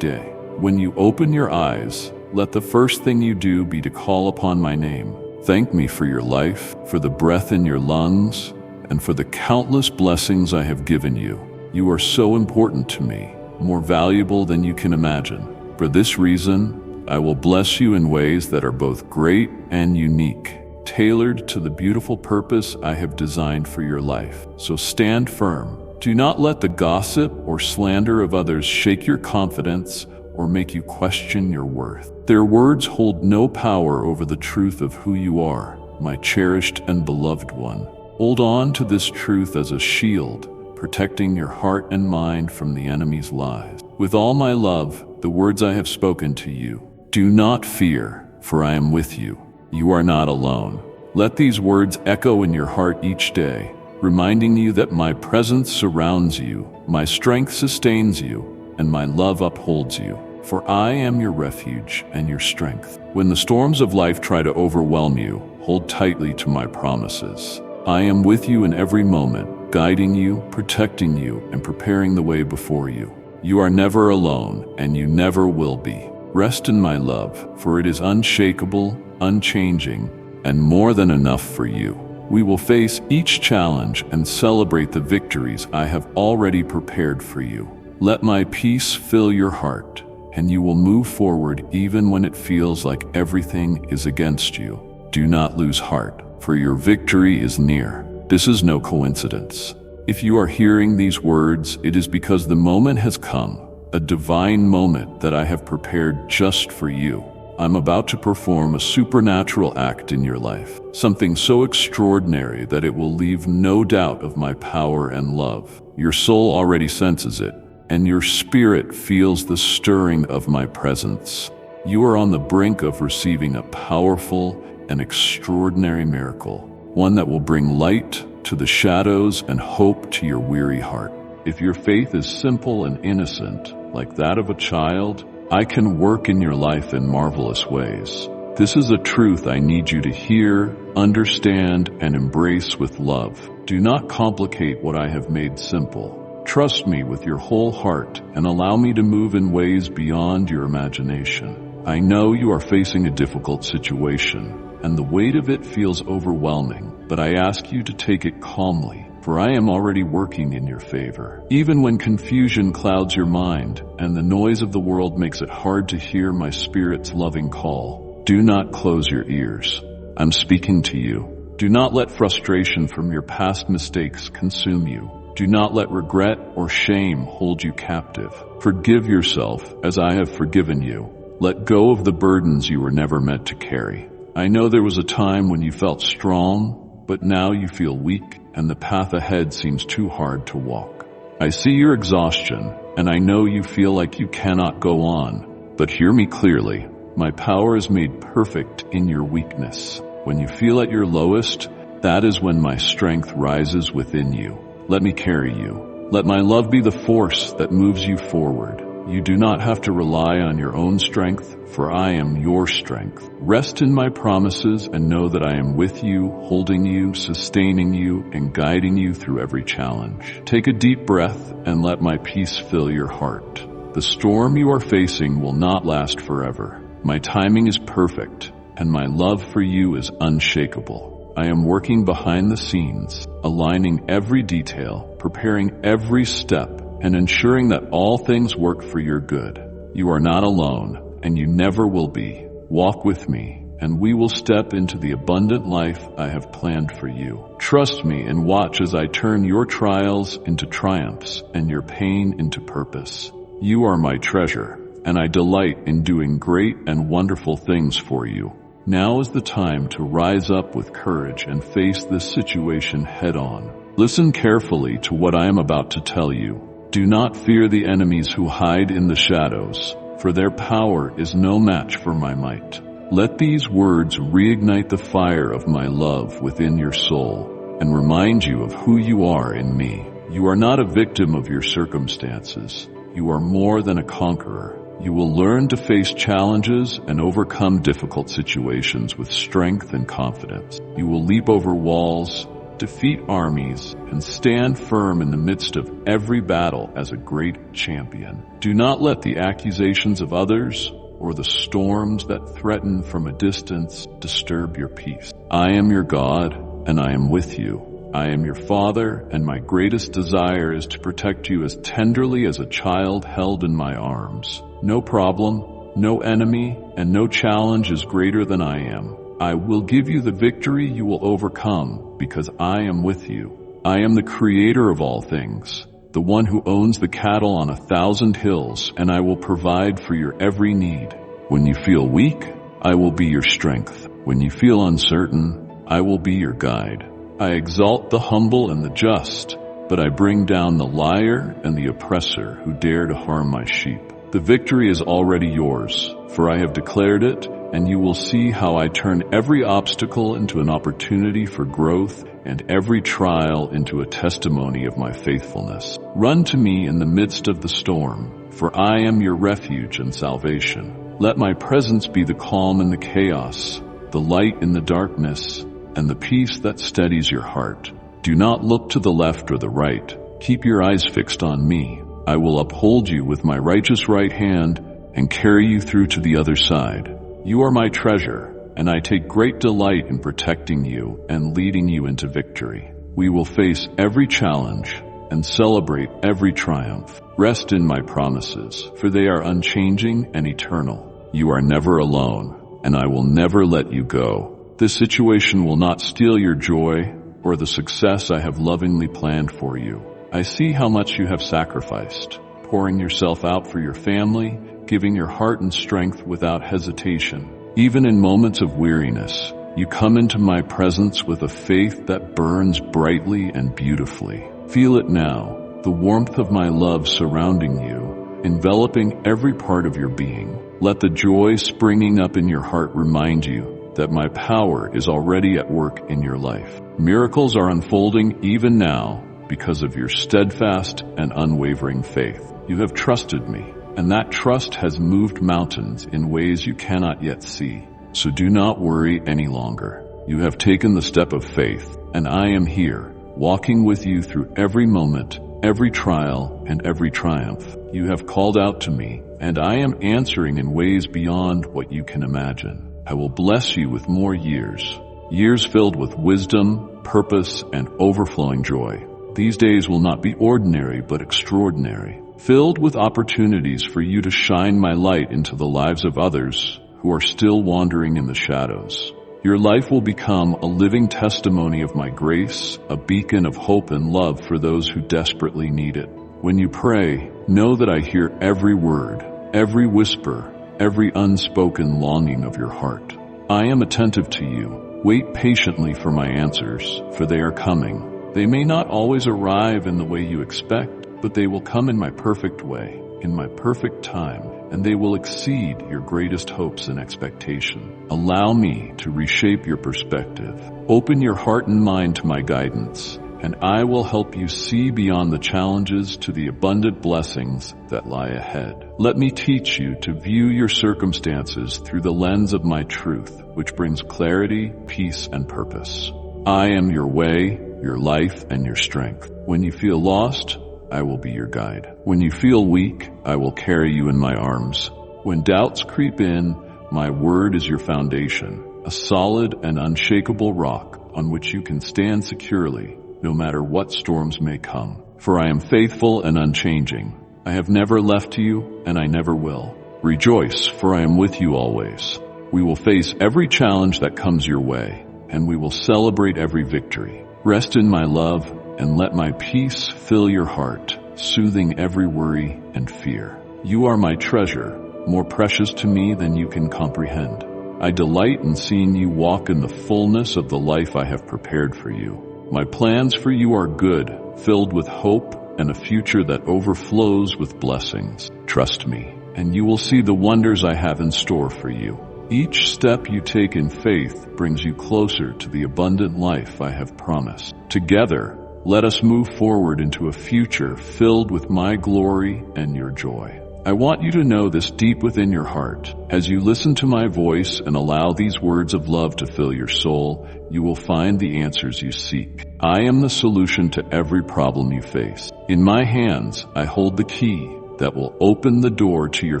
day. When you open your eyes, let the first thing you do be to call upon my name. Thank me for your life, for the breath in your lungs, and for the countless blessings I have given you. You are so important to me, more valuable than you can imagine. For this reason, I will bless you in ways that are both great and unique, tailored to the beautiful purpose I have designed for your life. So stand firm. Do not let the gossip or slander of others shake your confidence or make you question your worth. Their words hold no power over the truth of who you are, my cherished and beloved one. Hold on to this truth as a shield, protecting your heart and mind from the enemy's lies. With all my love, the words I have spoken to you. Do not fear, for I am with you. You are not alone. Let these words echo in your heart each day, reminding you that my presence surrounds you, my strength sustains you, and my love upholds you. For I am your refuge and your strength. When the storms of life try to overwhelm you, hold tightly to my promises. I am with you in every moment, guiding you, protecting you, and preparing the way before you. You are never alone, and you never will be. Rest in my love, for it is unshakable, unchanging, and more than enough for you. We will face each challenge and celebrate the victories I have already prepared for you. Let my peace fill your heart, and you will move forward even when it feels like everything is against you. Do not lose heart, for your victory is near. This is no coincidence. If you are hearing these words, it is because the moment has come, a divine moment that I have prepared just for you. I'm about to perform a supernatural act in your life, something so extraordinary that it will leave no doubt of my power and love. Your soul already senses it, and your spirit feels the stirring of my presence. You are on the brink of receiving a powerful and extraordinary miracle, one that will bring light to the shadows and hope to your weary heart. If your faith is simple and innocent, like that of a child, I can work in your life in marvelous ways. This is a truth I need you to hear, understand, and embrace with love. Do not complicate what I have made simple. Trust me with your whole heart and allow me to move in ways beyond your imagination. I know you are facing a difficult situation, and the weight of it feels overwhelming, but I ask you to take it calmly, for I am already working in your favor. Even when confusion clouds your mind and the noise of the world makes it hard to hear my Spirit's loving call, do not close your ears. I'm speaking to you. Do not let frustration from your past mistakes consume you. Do not let regret or shame hold you captive. Forgive yourself as I have forgiven you. Let go of the burdens you were never meant to carry. I know there was a time when you felt strong, but now you feel weak and the path ahead seems too hard to walk. I see your exhaustion, and I know you feel like you cannot go on. But hear me clearly. My power is made perfect in your weakness. When you feel at your lowest, that is when my strength rises within you. Let me carry you. Let my love be the force that moves you forward. You do not have to rely on your own strength, for I am your strength. Rest in my promises and know that I am with you, holding you, sustaining you, and guiding you through every challenge. Take a deep breath and let my peace fill your heart. The storm you are facing will not last forever. My timing is perfect, and my love for you is unshakable. I am working behind the scenes, aligning every detail, preparing every step, and ensuring that all things work for your good. You are not alone, and you never will be. Walk with me, and we will step into the abundant life I have planned for you. Trust me and watch as I turn your trials into triumphs and your pain into purpose. You are my treasure, and I delight in doing great and wonderful things for you. Now is the time to rise up with courage and face this situation head on. Listen carefully to what I am about to tell you. Do not fear the enemies who hide in the shadows, for their power is no match for my might. Let these words reignite the fire of my love within your soul and remind you of who you are in me. You are not a victim of your circumstances. You are more than a conqueror. You will learn to face challenges and overcome difficult situations with strength and confidence. You will leap over walls, defeat armies, and stand firm in the midst of every battle as a great champion. Do not let the accusations of others or the storms that threaten from a distance disturb your peace. I am your God, and I am with you. I am your father, and my greatest desire is to protect you as tenderly as a child held in my arms. No problem, no enemy, and no challenge is greater than I am. I will give you the victory you will overcome, because I am with you. I am the creator of all things, the one who owns the cattle on 1,000 hills, and I will provide for your every need. When you feel weak, I will be your strength. When you feel uncertain, I will be your guide. I exalt the humble and the just, but I bring down the liar and the oppressor who dare to harm my sheep. The victory is already yours, for I have declared it, and you will see how I turn every obstacle into an opportunity for growth and every trial into a testimony of my faithfulness. Run to me in the midst of the storm, for I am your refuge and salvation. Let my presence be the calm in the chaos, the light in the darkness, and the peace that steadies your heart. Do not look to the left or the right. Keep your eyes fixed on me. I will uphold you with my righteous right hand and carry you through to the other side. You are my treasure, and I take great delight in protecting you and leading you into victory. We will face every challenge and celebrate every triumph. Rest in my promises, for they are unchanging and eternal. You are never alone, and I will never let you go. This situation will not steal your joy or the success I have lovingly planned for you. I see how much you have sacrificed, pouring yourself out for your family, giving your heart and strength without hesitation. Even in moments of weariness, you come into my presence with a faith that burns brightly and beautifully. Feel it now, the warmth of my love surrounding you, enveloping every part of your being. Let the joy springing up in your heart remind you that my power is already at work in your life. Miracles are unfolding even now because of your steadfast and unwavering faith. You have trusted me, and that trust has moved mountains in ways you cannot yet see. So do not worry any longer. You have taken the step of faith, and I am here, walking with you through every moment, every trial, and every triumph. You have called out to me, and I am answering in ways beyond what you can imagine. I will bless you with more years, years filled with wisdom, purpose, and overflowing joy. These days will not be ordinary, but extraordinary, filled with opportunities for you to shine my light into the lives of others who are still wandering in the shadows. Your life will become a living testimony of my grace, a beacon of hope and love for those who desperately need it. When you pray, know that I hear every word, every whisper, every unspoken longing of your heart. I am attentive to you. Wait patiently for my answers, for they are coming. They may not always arrive in the way you expect, but they will come in my perfect way, in my perfect time, and they will exceed your greatest hopes and expectation. Allow me to reshape your perspective. Open your heart and mind to my guidance, and I will help you see beyond the challenges to the abundant blessings that lie ahead. Let me teach you to view your circumstances through the lens of my truth, which brings clarity, peace, and purpose. I am your way, your life, and your strength. When you feel lost, I will be your guide. When you feel weak, I will carry you in my arms. When doubts creep in, my word is your foundation, a solid and unshakable rock on which you can stand securely, no matter what storms may come. For I am faithful and unchanging. I have never left you, and I never will. Rejoice, for I am with you always. We will face every challenge that comes your way, and we will celebrate every victory. Rest in my love, and let my peace fill your heart, soothing every worry and fear. You are my treasure, more precious to me than you can comprehend. I delight in seeing you walk in the fullness of the life I have prepared for you. My plans for you are good, filled with hope and a future that overflows with blessings. Trust me, and you will see the wonders I have in store for you. Each step you take in faith brings you closer to the abundant life I have promised. Together, let us move forward into a future filled with my glory and your joy. I want you to know this deep within your heart. As you listen to my voice and allow these words of love to fill your soul, you will find the answers you seek. I am the solution to every problem you face. In my hands, I hold the key that will open the door to your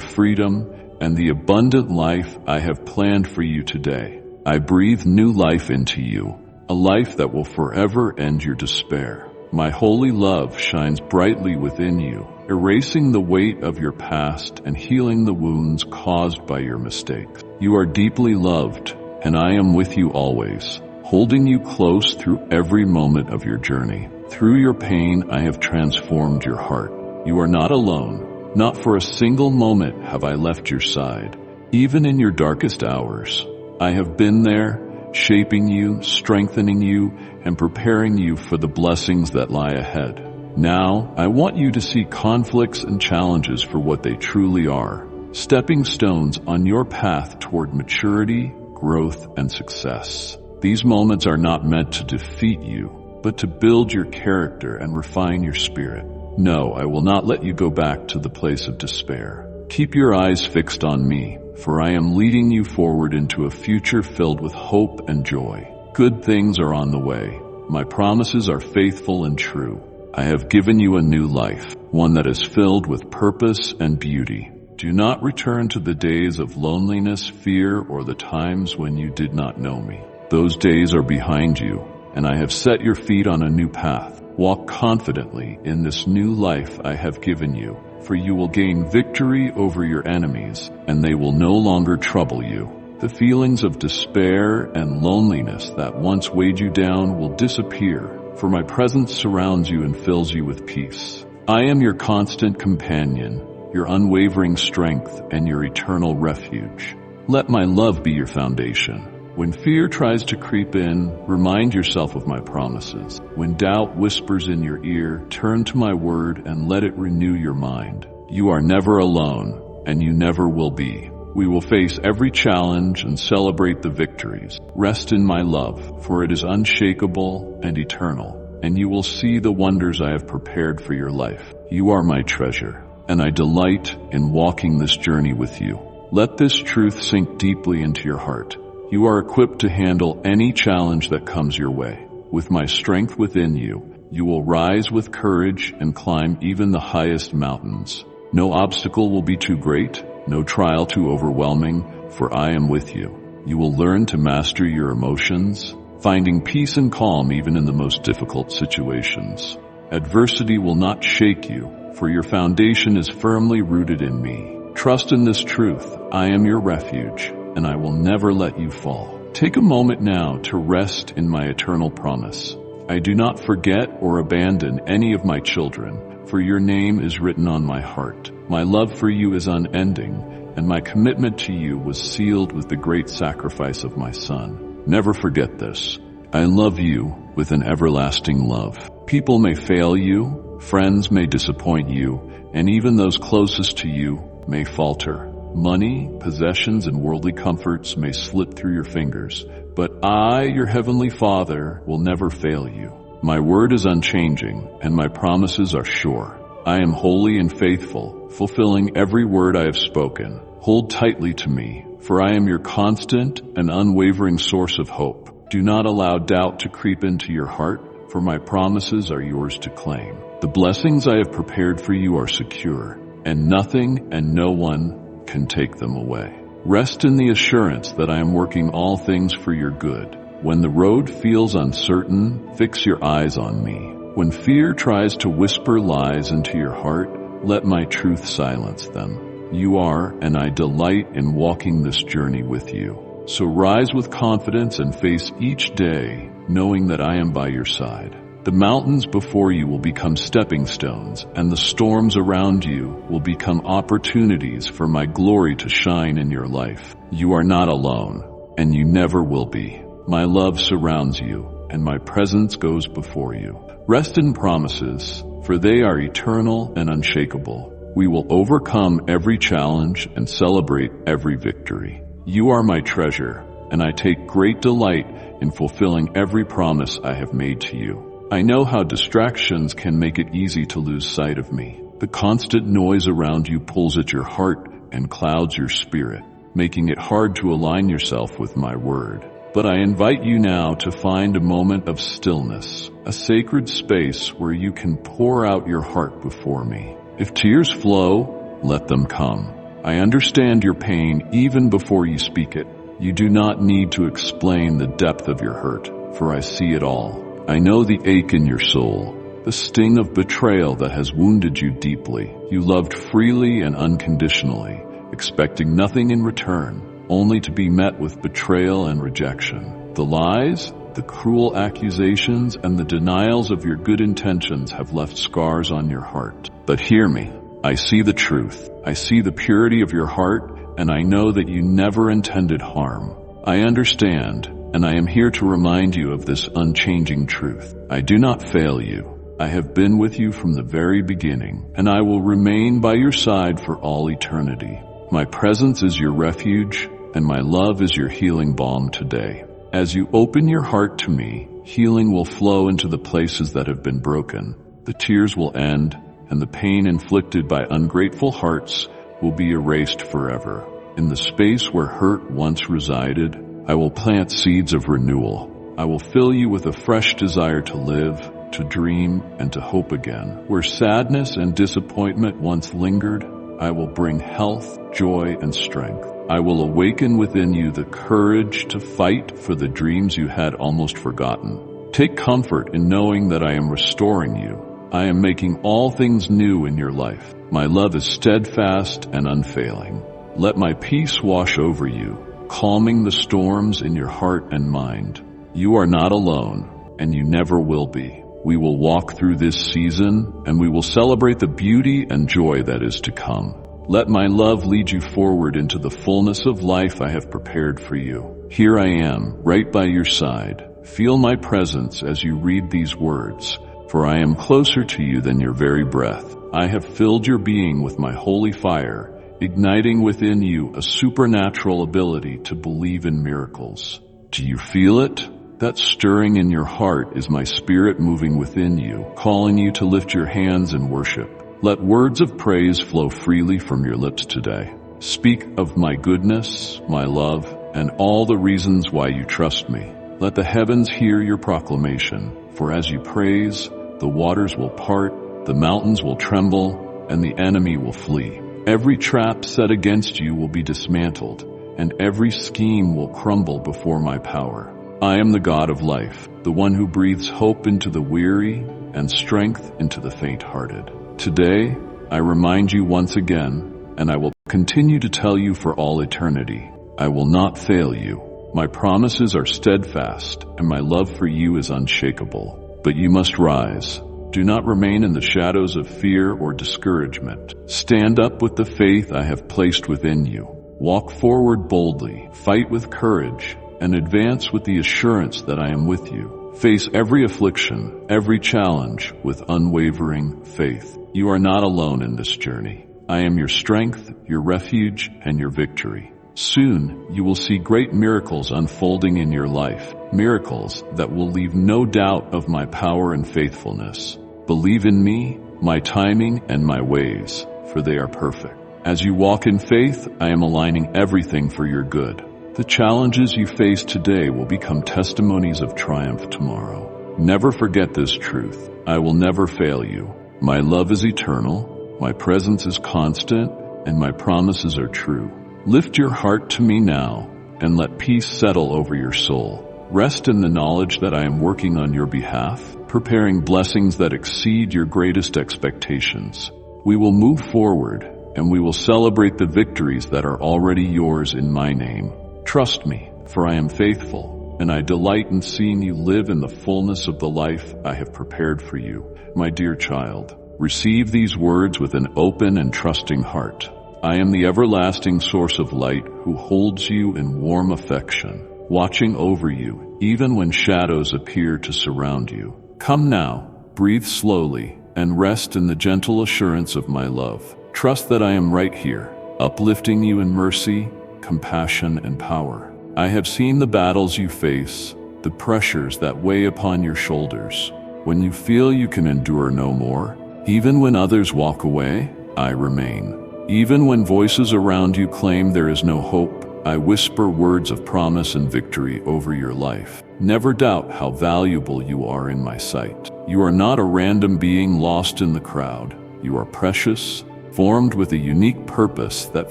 freedom and the abundant life I have planned for you today. I breathe new life into you, a life that will forever end your despair. My holy love shines brightly within you, erasing the weight of your past and healing the wounds caused by your mistakes. You are deeply loved, and I am with you always, holding you close through every moment of your journey. Through your pain, I have transformed your heart. You are not alone. Not for a single moment have I left your side. Even in your darkest hours, I have been there, shaping you, strengthening you, and preparing you for the blessings that lie ahead. Now, I want you to see conflicts and challenges for what they truly are, stepping stones on your path toward maturity, growth, and success. These moments are not meant to defeat you, but to build your character and refine your spirit. No, I will not let you go back to the place of despair. Keep your eyes fixed on me, for I am leading you forward into a future filled with hope and joy. Good things are on the way. My promises are faithful and true. I have given you a new life, one that is filled with purpose and beauty. Do not return to the days of loneliness, fear, or the times when you did not know me. Those days are behind you, and I have set your feet on a new path. Walk confidently in this new life I have given you, for you will gain victory over your enemies, and they will no longer trouble you. The feelings of despair and loneliness that once weighed you down will disappear, for my presence surrounds you and fills you with peace. I am your constant companion, your unwavering strength, and your eternal refuge. Let my love be your foundation. When fear tries to creep in, remind yourself of my promises. When doubt whispers in your ear, turn to my word and let it renew your mind. You are never alone, and you never will be. We will face every challenge and celebrate the victories. Rest in my love, for it is unshakable and eternal, and you will see the wonders I have prepared for your life. You are my treasure, and I delight in walking this journey with you. Let this truth sink deeply into your heart. You are equipped to handle any challenge that comes your way. With my strength within you, you will rise with courage and climb even the highest mountains. No obstacle will be too great, no trial too overwhelming, for I am with you. You will learn to master your emotions, finding peace and calm even in the most difficult situations. Adversity will not shake you, for your foundation is firmly rooted in me. Trust in this truth. I am your refuge, and I will never let you fall. Take a moment now to rest in my eternal promise. I do not forget or abandon any of my children, for your name is written on my heart. My love for you is unending, and my commitment to you was sealed with the great sacrifice of my Son. Never forget this. I love you with an everlasting love. People may fail you, friends may disappoint you, and even those closest to you may falter. Money, possessions, and worldly comforts may slip through your fingers, but I, your heavenly Father, will never fail you. My word is unchanging, and my promises are sure. I am holy and faithful, fulfilling every word I have spoken. Hold tightly to me, for I am your constant and unwavering source of hope. Do not allow doubt to creep into your heart, for my promises are yours to claim. The blessings I have prepared for you are secure, and nothing and no one can take them away. Rest in the assurance that I am working all things for your good. When the road feels uncertain, fix your eyes on me. When fear tries to whisper lies into your heart, let my truth silence them. You are, and I delight in walking this journey with you. So rise with confidence and face each day, knowing that I am by your side. The mountains before you will become stepping stones, and the storms around you will become opportunities for my glory to shine in your life. You are not alone, and you never will be. My love surrounds you, and my presence goes before you. Rest in promises, for they are eternal and unshakable. We will overcome every challenge and celebrate every victory. You are my treasure, and I take great delight in fulfilling every promise I have made to you. I know how distractions can make it easy to lose sight of me. The constant noise around you pulls at your heart and clouds your spirit, making it hard to align yourself with my word. But I invite you now to find a moment of stillness, a sacred space where you can pour out your heart before me. If tears flow, let them come. I understand your pain even before you speak it. You do not need to explain the depth of your hurt, for I see it all. I know the ache in your soul, the sting of betrayal that has wounded you deeply. You loved freely and unconditionally, expecting nothing in return, only to be met with betrayal and rejection. The lies, the cruel accusations, and the denials of your good intentions have left scars on your heart. But hear me. I see the truth. I see the purity of your heart, and I know that you never intended harm. I understand, and I am here to remind you of this unchanging truth. I do not fail you. I have been with you from the very beginning, and I will remain by your side for all eternity. My presence is your refuge, and my love is your healing balm today. As you open your heart to me, healing will flow into the places that have been broken. The tears will end, and the pain inflicted by ungrateful hearts will be erased forever. In the space where hurt once resided, I will plant seeds of renewal. I will fill you with a fresh desire to live, to dream, and to hope again. Where sadness and disappointment once lingered, I will bring health, joy, and strength. I will awaken within you the courage to fight for the dreams you had almost forgotten. Take comfort in knowing that I am restoring you. I am making all things new in your life. My love is steadfast and unfailing. Let my peace wash over you, calming the storms in your heart and mind. You are not alone, and you never will be. We will walk through this season, and we will celebrate the beauty and joy that is to come. Let my love lead you forward into the fullness of life I have prepared for you. Here I am, right by your side. Feel my presence as you read these words. For I am closer to you than your very breath. I have filled your being with my holy fire, igniting within you a supernatural ability to believe in miracles. Do you feel it? That stirring in your heart is my spirit moving within you, calling you to lift your hands in worship. Let words of praise flow freely from your lips today. Speak of my goodness, my love, and all the reasons why you trust me. Let the heavens hear your proclamation, for as you praise, the waters will part, the mountains will tremble, and the enemy will flee. Every trap set against you will be dismantled, and every scheme will crumble before my power. I am the God of life, the one who breathes hope into the weary and strength into the faint-hearted. Today, I remind you once again, and I will continue to tell you for all eternity, I will not fail you. My promises are steadfast, and my love for you is unshakable. But you must rise. Do not remain in the shadows of fear or discouragement. Stand up with the faith I have placed within you. Walk forward boldly, fight with courage, and advance with the assurance that I am with you. Face every affliction, every challenge with unwavering faith. You are not alone in this journey. I am your strength, your refuge, and your victory. Soon, you will see great miracles unfolding in your life, miracles that will leave no doubt of my power and faithfulness. Believe in me, my timing, and my ways, for they are perfect. As you walk in faith, I am aligning everything for your good. The challenges you face today will become testimonies of triumph tomorrow. Never forget this truth. I will never fail you. My love is eternal, my presence is constant, and my promises are true. Lift your heart to me now, and let peace settle over your soul. Rest in the knowledge that I am working on your behalf, preparing blessings that exceed your greatest expectations. We will move forward, and we will celebrate the victories that are already yours in my name. Trust me, for I am faithful, and I delight in seeing you live in the fullness of the life I have prepared for you. My dear child, receive these words with an open and trusting heart. I am the everlasting source of light who holds you in warm affection, watching over you even when shadows appear to surround you. Come now, breathe slowly, and rest in the gentle assurance of my love. Trust that I am right here, uplifting you in mercy, compassion, and power. I have seen the battles you face, the pressures that weigh upon your shoulders. When you feel you can endure no more, even when others walk away, I remain. Even when voices around you claim there is no hope, I whisper words of promise and victory over your life. Never doubt how valuable you are in my sight. You are not a random being lost in the crowd. You are precious, formed with a unique purpose that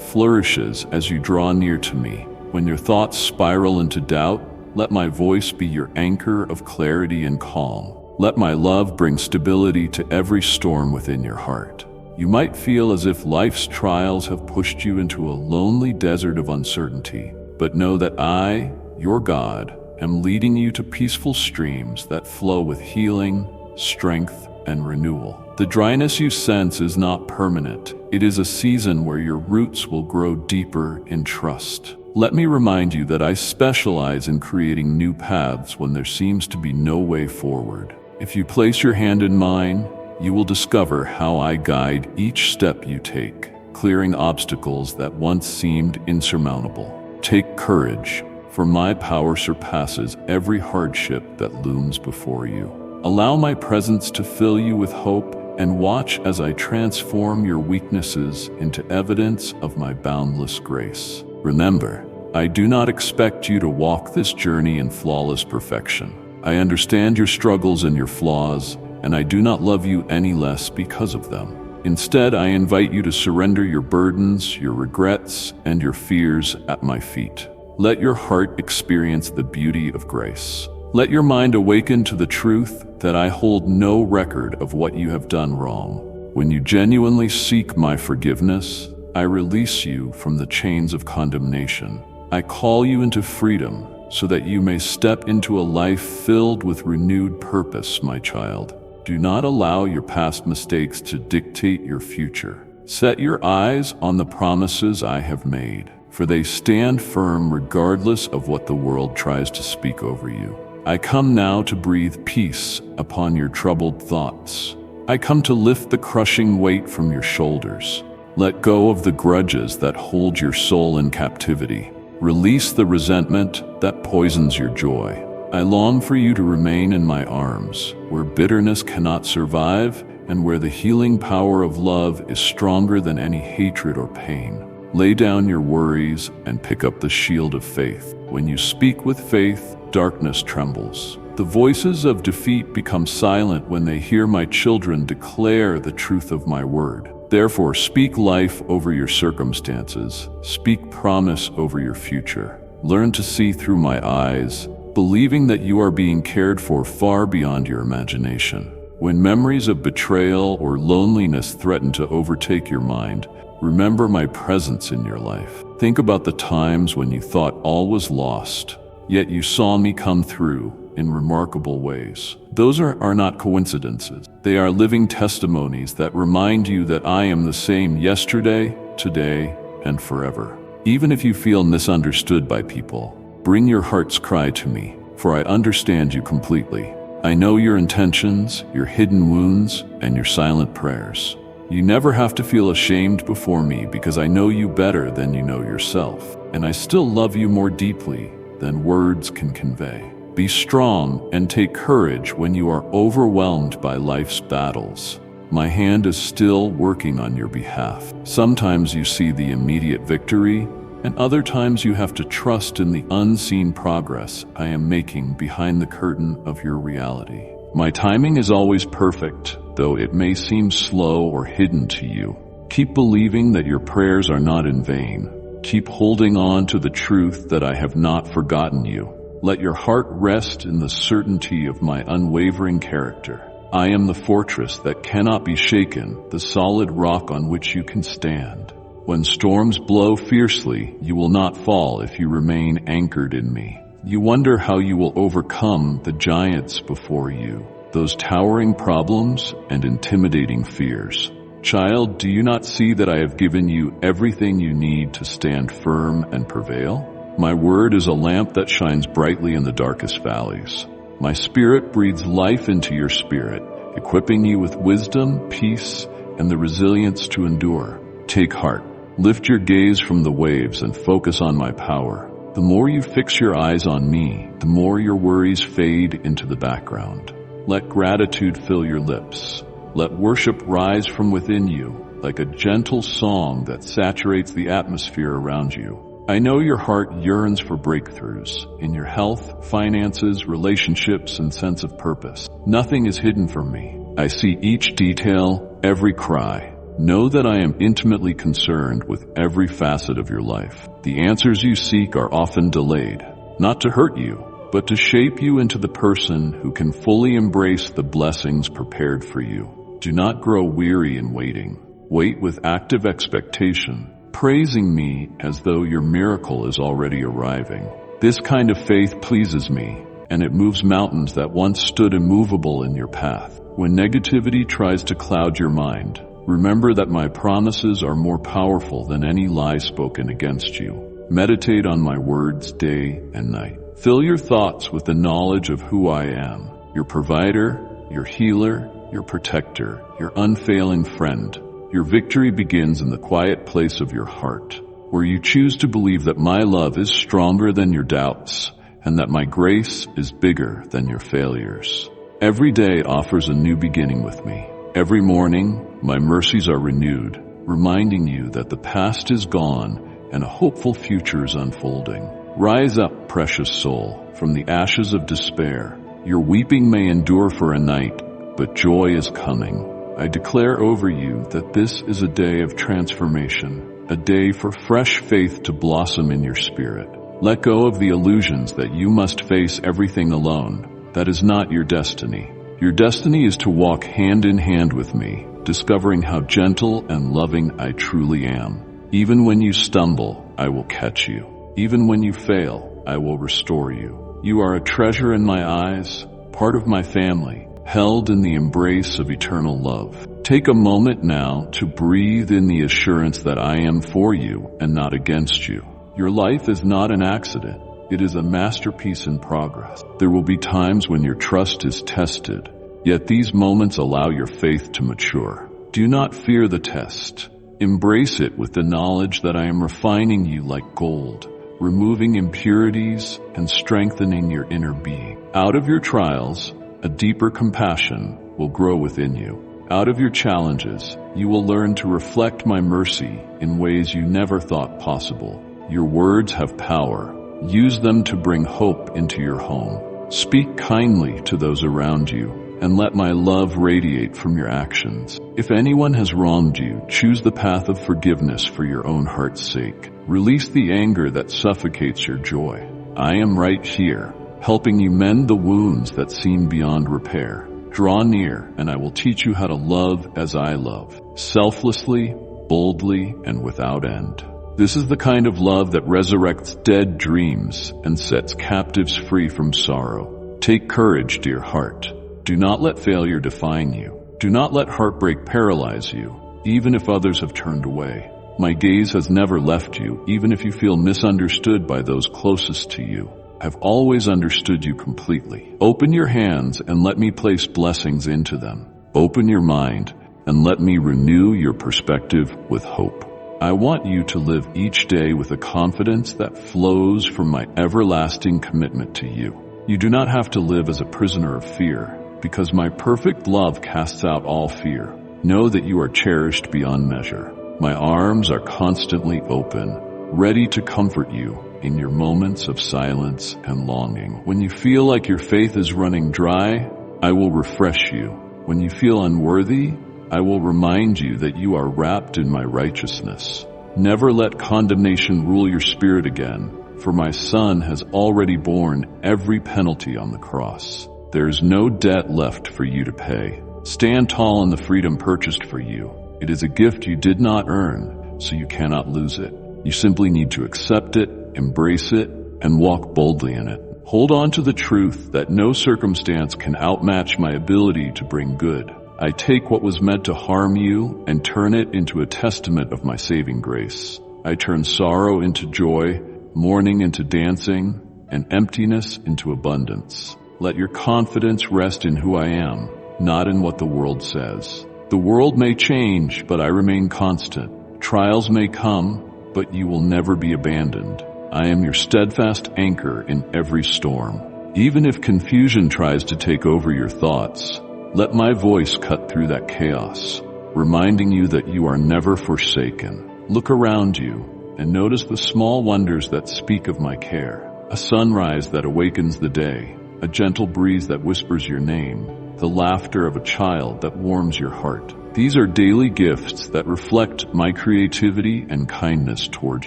flourishes as you draw near to me. When your thoughts spiral into doubt, Let my voice be your anchor of clarity and calm. Let my love bring stability to every storm within your heart. You might feel as if life's trials have pushed you into a lonely desert of uncertainty, but know that I, your God, am leading you to peaceful streams that flow with healing, strength, and renewal. The dryness you sense is not permanent. It is a season where your roots will grow deeper in trust. Let me remind you that I specialize in creating new paths when there seems to be no way forward. If you place your hand in mine, you will discover how I guide each step you take, clearing obstacles that once seemed insurmountable. Take courage, for my power surpasses every hardship that looms before you. Allow my presence to fill you with hope and watch as I transform your weaknesses into evidence of my boundless grace. Remember, I do not expect you to walk this journey in flawless perfection. I understand your struggles and your flaws, and I do not love you any less because of them. Instead, I invite you to surrender your burdens, your regrets, and your fears at my feet. Let your heart experience the beauty of grace. Let your mind awaken to the truth that I hold no record of what you have done wrong. When you genuinely seek my forgiveness, I release you from the chains of condemnation. I call you into freedom so that you may step into a life filled with renewed purpose, my child. Do not allow your past mistakes to dictate your future. Set your eyes on the promises I have made, for they stand firm regardless of what the world tries to speak over you. I come now to breathe peace upon your troubled thoughts. I come to lift the crushing weight from your shoulders. Let go of the grudges that hold your soul in captivity. Release the resentment that poisons your joy. I long for you to remain in my arms, where bitterness cannot survive and where the healing power of love is stronger than any hatred or pain. Lay down your worries and pick up the shield of faith. When you speak with faith, darkness trembles. The voices of defeat become silent when they hear my children declare the truth of my word. Therefore, speak life over your circumstances. Speak promise over your future. Learn to see through my eyes, believing that you are being cared for far beyond your imagination. When memories of betrayal or loneliness threaten to overtake your mind, remember my presence in your life. Think about the times when you thought all was lost, yet you saw me come through in remarkable ways. Those are not coincidences. They are living testimonies that remind you that I am the same yesterday, today, and forever. Even if you feel misunderstood by people, bring your heart's cry to me, for I understand you completely. I know your intentions, your hidden wounds, and your silent prayers. You never have to feel ashamed before me because I know you better than you know yourself, and I still love you more deeply than words can convey. Be strong and take courage when you are overwhelmed by life's battles. My hand is still working on your behalf. Sometimes you see the immediate victory, and other times you have to trust in the unseen progress I am making behind the curtain of your reality. My timing is always perfect, though it may seem slow or hidden to you. Keep believing that your prayers are not in vain. Keep holding on to the truth that I have not forgotten you. Let your heart rest in the certainty of my unwavering character. I am the fortress that cannot be shaken, the solid rock on which you can stand. When storms blow fiercely, you will not fall if you remain anchored in me. You wonder how you will overcome the giants before you, those towering problems and intimidating fears. Child, do you not see that I have given you everything you need to stand firm and prevail? My word is a lamp that shines brightly in the darkest valleys. My spirit breathes life into your spirit, equipping you with wisdom, peace, and the resilience to endure. Take heart. Lift your gaze from the waves and focus on my power. The more you fix your eyes on me, the more your worries fade into the background. Let gratitude fill your lips. Let worship rise from within you, like a gentle song that saturates the atmosphere around you. I know your heart yearns for breakthroughs in your health, finances, relationships, and sense of purpose. Nothing is hidden from me. I see each detail, every cry. Know that I am intimately concerned with every facet of your life. The answers you seek are often delayed, not to hurt you, but to shape you into the person who can fully embrace the blessings prepared for you. Do not grow weary in waiting. Wait with active expectation, praising me as though your miracle is already arriving. This kind of faith pleases me, and it moves mountains that once stood immovable in your path. When negativity tries to cloud your mind, remember that my promises are more powerful than any lie spoken against you. Meditate on my words day and night. Fill your thoughts with the knowledge of who I am, your provider, your healer, your protector, your unfailing friend. Your victory begins in the quiet place of your heart, where you choose to believe that my love is stronger than your doubts, and that my grace is bigger than your failures. Every day offers a new beginning with me. Every morning, my mercies are renewed, reminding you that the past is gone and a hopeful future is unfolding. Rise up, precious soul, from the ashes of despair. Your weeping may endure for a night, but joy is coming. I declare over you that this is a day of transformation, a day for fresh faith to blossom in your spirit. Let go of the illusions that you must face everything alone. That is not your destiny. Your destiny is to walk hand in hand with me, discovering how gentle and loving I truly am. Even when you stumble, I will catch you. Even when you fail, I will restore you. You are a treasure in my eyes, part of my family, held in the embrace of eternal love. Take a moment now to breathe in the assurance that I am for you and not against you. Your life is not an accident. It is a masterpiece in progress. There will be times when your trust is tested, yet these moments allow your faith to mature. Do not fear the test. Embrace it with the knowledge that I am refining you like gold, removing impurities and strengthening your inner being. Out of your trials, a deeper compassion will grow within you. Out of your challenges, you will learn to reflect my mercy in ways you never thought possible. Your words have power. Use them to bring hope into your home. Speak kindly to those around you, and let my love radiate from your actions. If anyone has wronged you, choose the path of forgiveness for your own heart's sake. Release the anger that suffocates your joy. I am right here, helping you mend the wounds that seem beyond repair. Draw near, and I will teach you how to love as I love, selflessly, boldly, and without end. This is the kind of love that resurrects dead dreams and sets captives free from sorrow. Take courage, dear heart. Do not let failure define you. Do not let heartbreak paralyze you, even if others have turned away. My gaze has never left you, even if you feel misunderstood by those closest to you. I've always understood you completely. Open your hands and let me place blessings into them. Open your mind and let me renew your perspective with hope. I want you to live each day with a confidence that flows from my everlasting commitment to you. You do not have to live as a prisoner of fear, because my perfect love casts out all fear. Know that you are cherished beyond measure. My arms are constantly open, ready to comfort you in your moments of silence and longing. When you feel like your faith is running dry, I will refresh you. When you feel unworthy, I will remind you that you are wrapped in my righteousness. Never let condemnation rule your spirit again, for my Son has already borne every penalty on the cross. There is no debt left for you to pay. Stand tall in the freedom purchased for you. It is a gift you did not earn, so you cannot lose it. You simply need to accept it, embrace it, and walk boldly in it. Hold on to the truth that no circumstance can outmatch my ability to bring good. I take what was meant to harm you and turn it into a testament of my saving grace. I turn sorrow into joy, mourning into dancing, and emptiness into abundance. Let your confidence rest in who I am, not in what the world says. The world may change, but I remain constant. Trials may come, but you will never be abandoned. I am your steadfast anchor in every storm. Even if confusion tries to take over your thoughts, let my voice cut through that chaos, reminding you that you are never forsaken. Look around you and notice the small wonders that speak of my care. A sunrise that awakens the day, a gentle breeze that whispers your name, the laughter of a child that warms your heart. These are daily gifts that reflect my creativity and kindness toward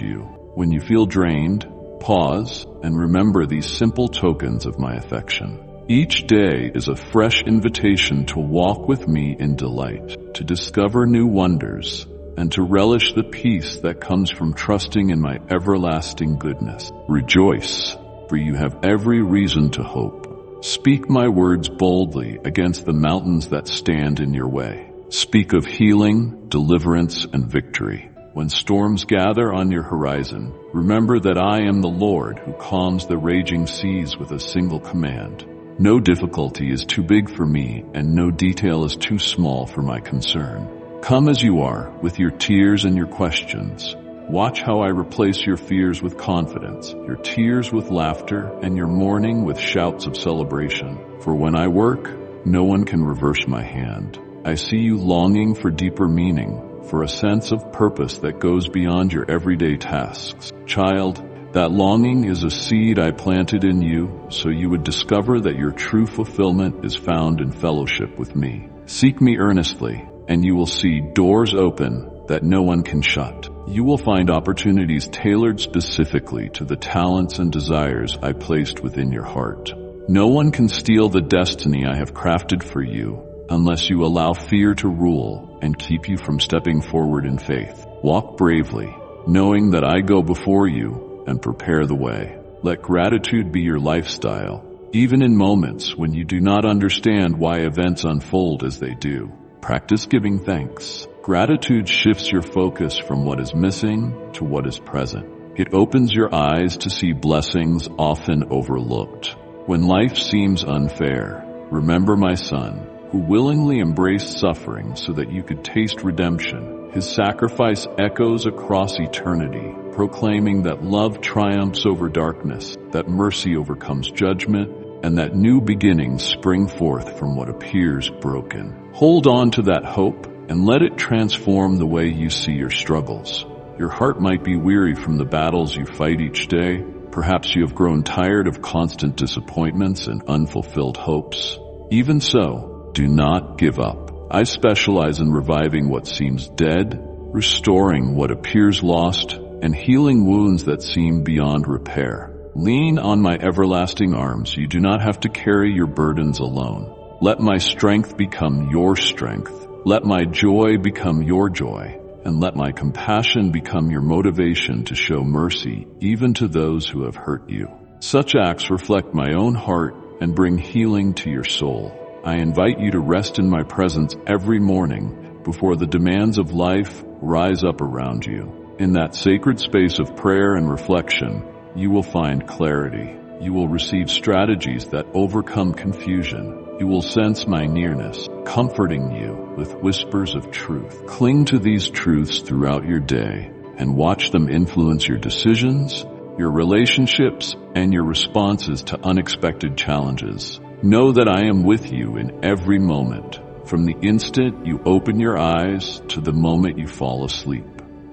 you. When you feel drained, Pause and remember these simple tokens of my affection. Each day is a fresh invitation to walk with me in delight, to discover new wonders, and to relish the peace that comes from trusting in my everlasting goodness. Rejoice, for you have every reason to hope. Speak my words boldly against the mountains that stand in your way. Speak of healing, deliverance, and victory. When storms gather on your horizon, remember that I am the Lord who calms the raging seas with a single command. No difficulty is too big for me, and no detail is too small for my concern. Come as you are, with your tears and your questions. Watch how I replace your fears with confidence, your tears with laughter, and your mourning with shouts of celebration. For when I work, no one can reverse my hand. I see you longing for deeper meaning, for a sense of purpose that goes beyond your everyday tasks. Child, that longing is a seed I planted in you, so you would discover that your true fulfillment is found in fellowship with me. Seek me earnestly, and you will see doors open that no one can shut. You will find opportunities tailored specifically to the talents and desires I placed within your heart. No one can steal the destiny I have crafted for you unless you allow fear to rule and keep you from stepping forward in faith. Walk bravely, knowing that I go before you and prepare the way. Let gratitude be your lifestyle, even in moments when you do not understand why events unfold as they do. Practice giving thanks. Gratitude shifts your focus from what is missing to what is present. It opens your eyes to see blessings often overlooked. When life seems unfair, remember my son, who willingly embraced suffering so that you could taste redemption. His sacrifice echoes across eternity, proclaiming that love triumphs over darkness, that mercy overcomes judgment, and that new beginnings spring forth from what appears broken. Hold on to that hope and let it transform the way you see your struggles. Your heart might be weary from the battles you fight each day. Perhaps you have grown tired of constant disappointments and unfulfilled hopes. Even so, do not give up. I specialize in reviving what seems dead, restoring what appears lost, and healing wounds that seem beyond repair. Lean on my everlasting arms. You do not have to carry your burdens alone. Let my strength become your strength. Let my joy become your joy. And let my compassion become your motivation to show mercy even to those who have hurt you. Such acts reflect my own heart and bring healing to your soul. I invite you to rest in my presence every morning before the demands of life rise up around you. In that sacred space of prayer and reflection, you will find clarity. You will receive strategies that overcome confusion. You will sense my nearness, comforting you with whispers of truth. Cling to these truths throughout your day and watch them influence your decisions, your relationships, and your responses to unexpected challenges. Know that I am with you in every moment, from the instant you open your eyes to the moment you fall asleep.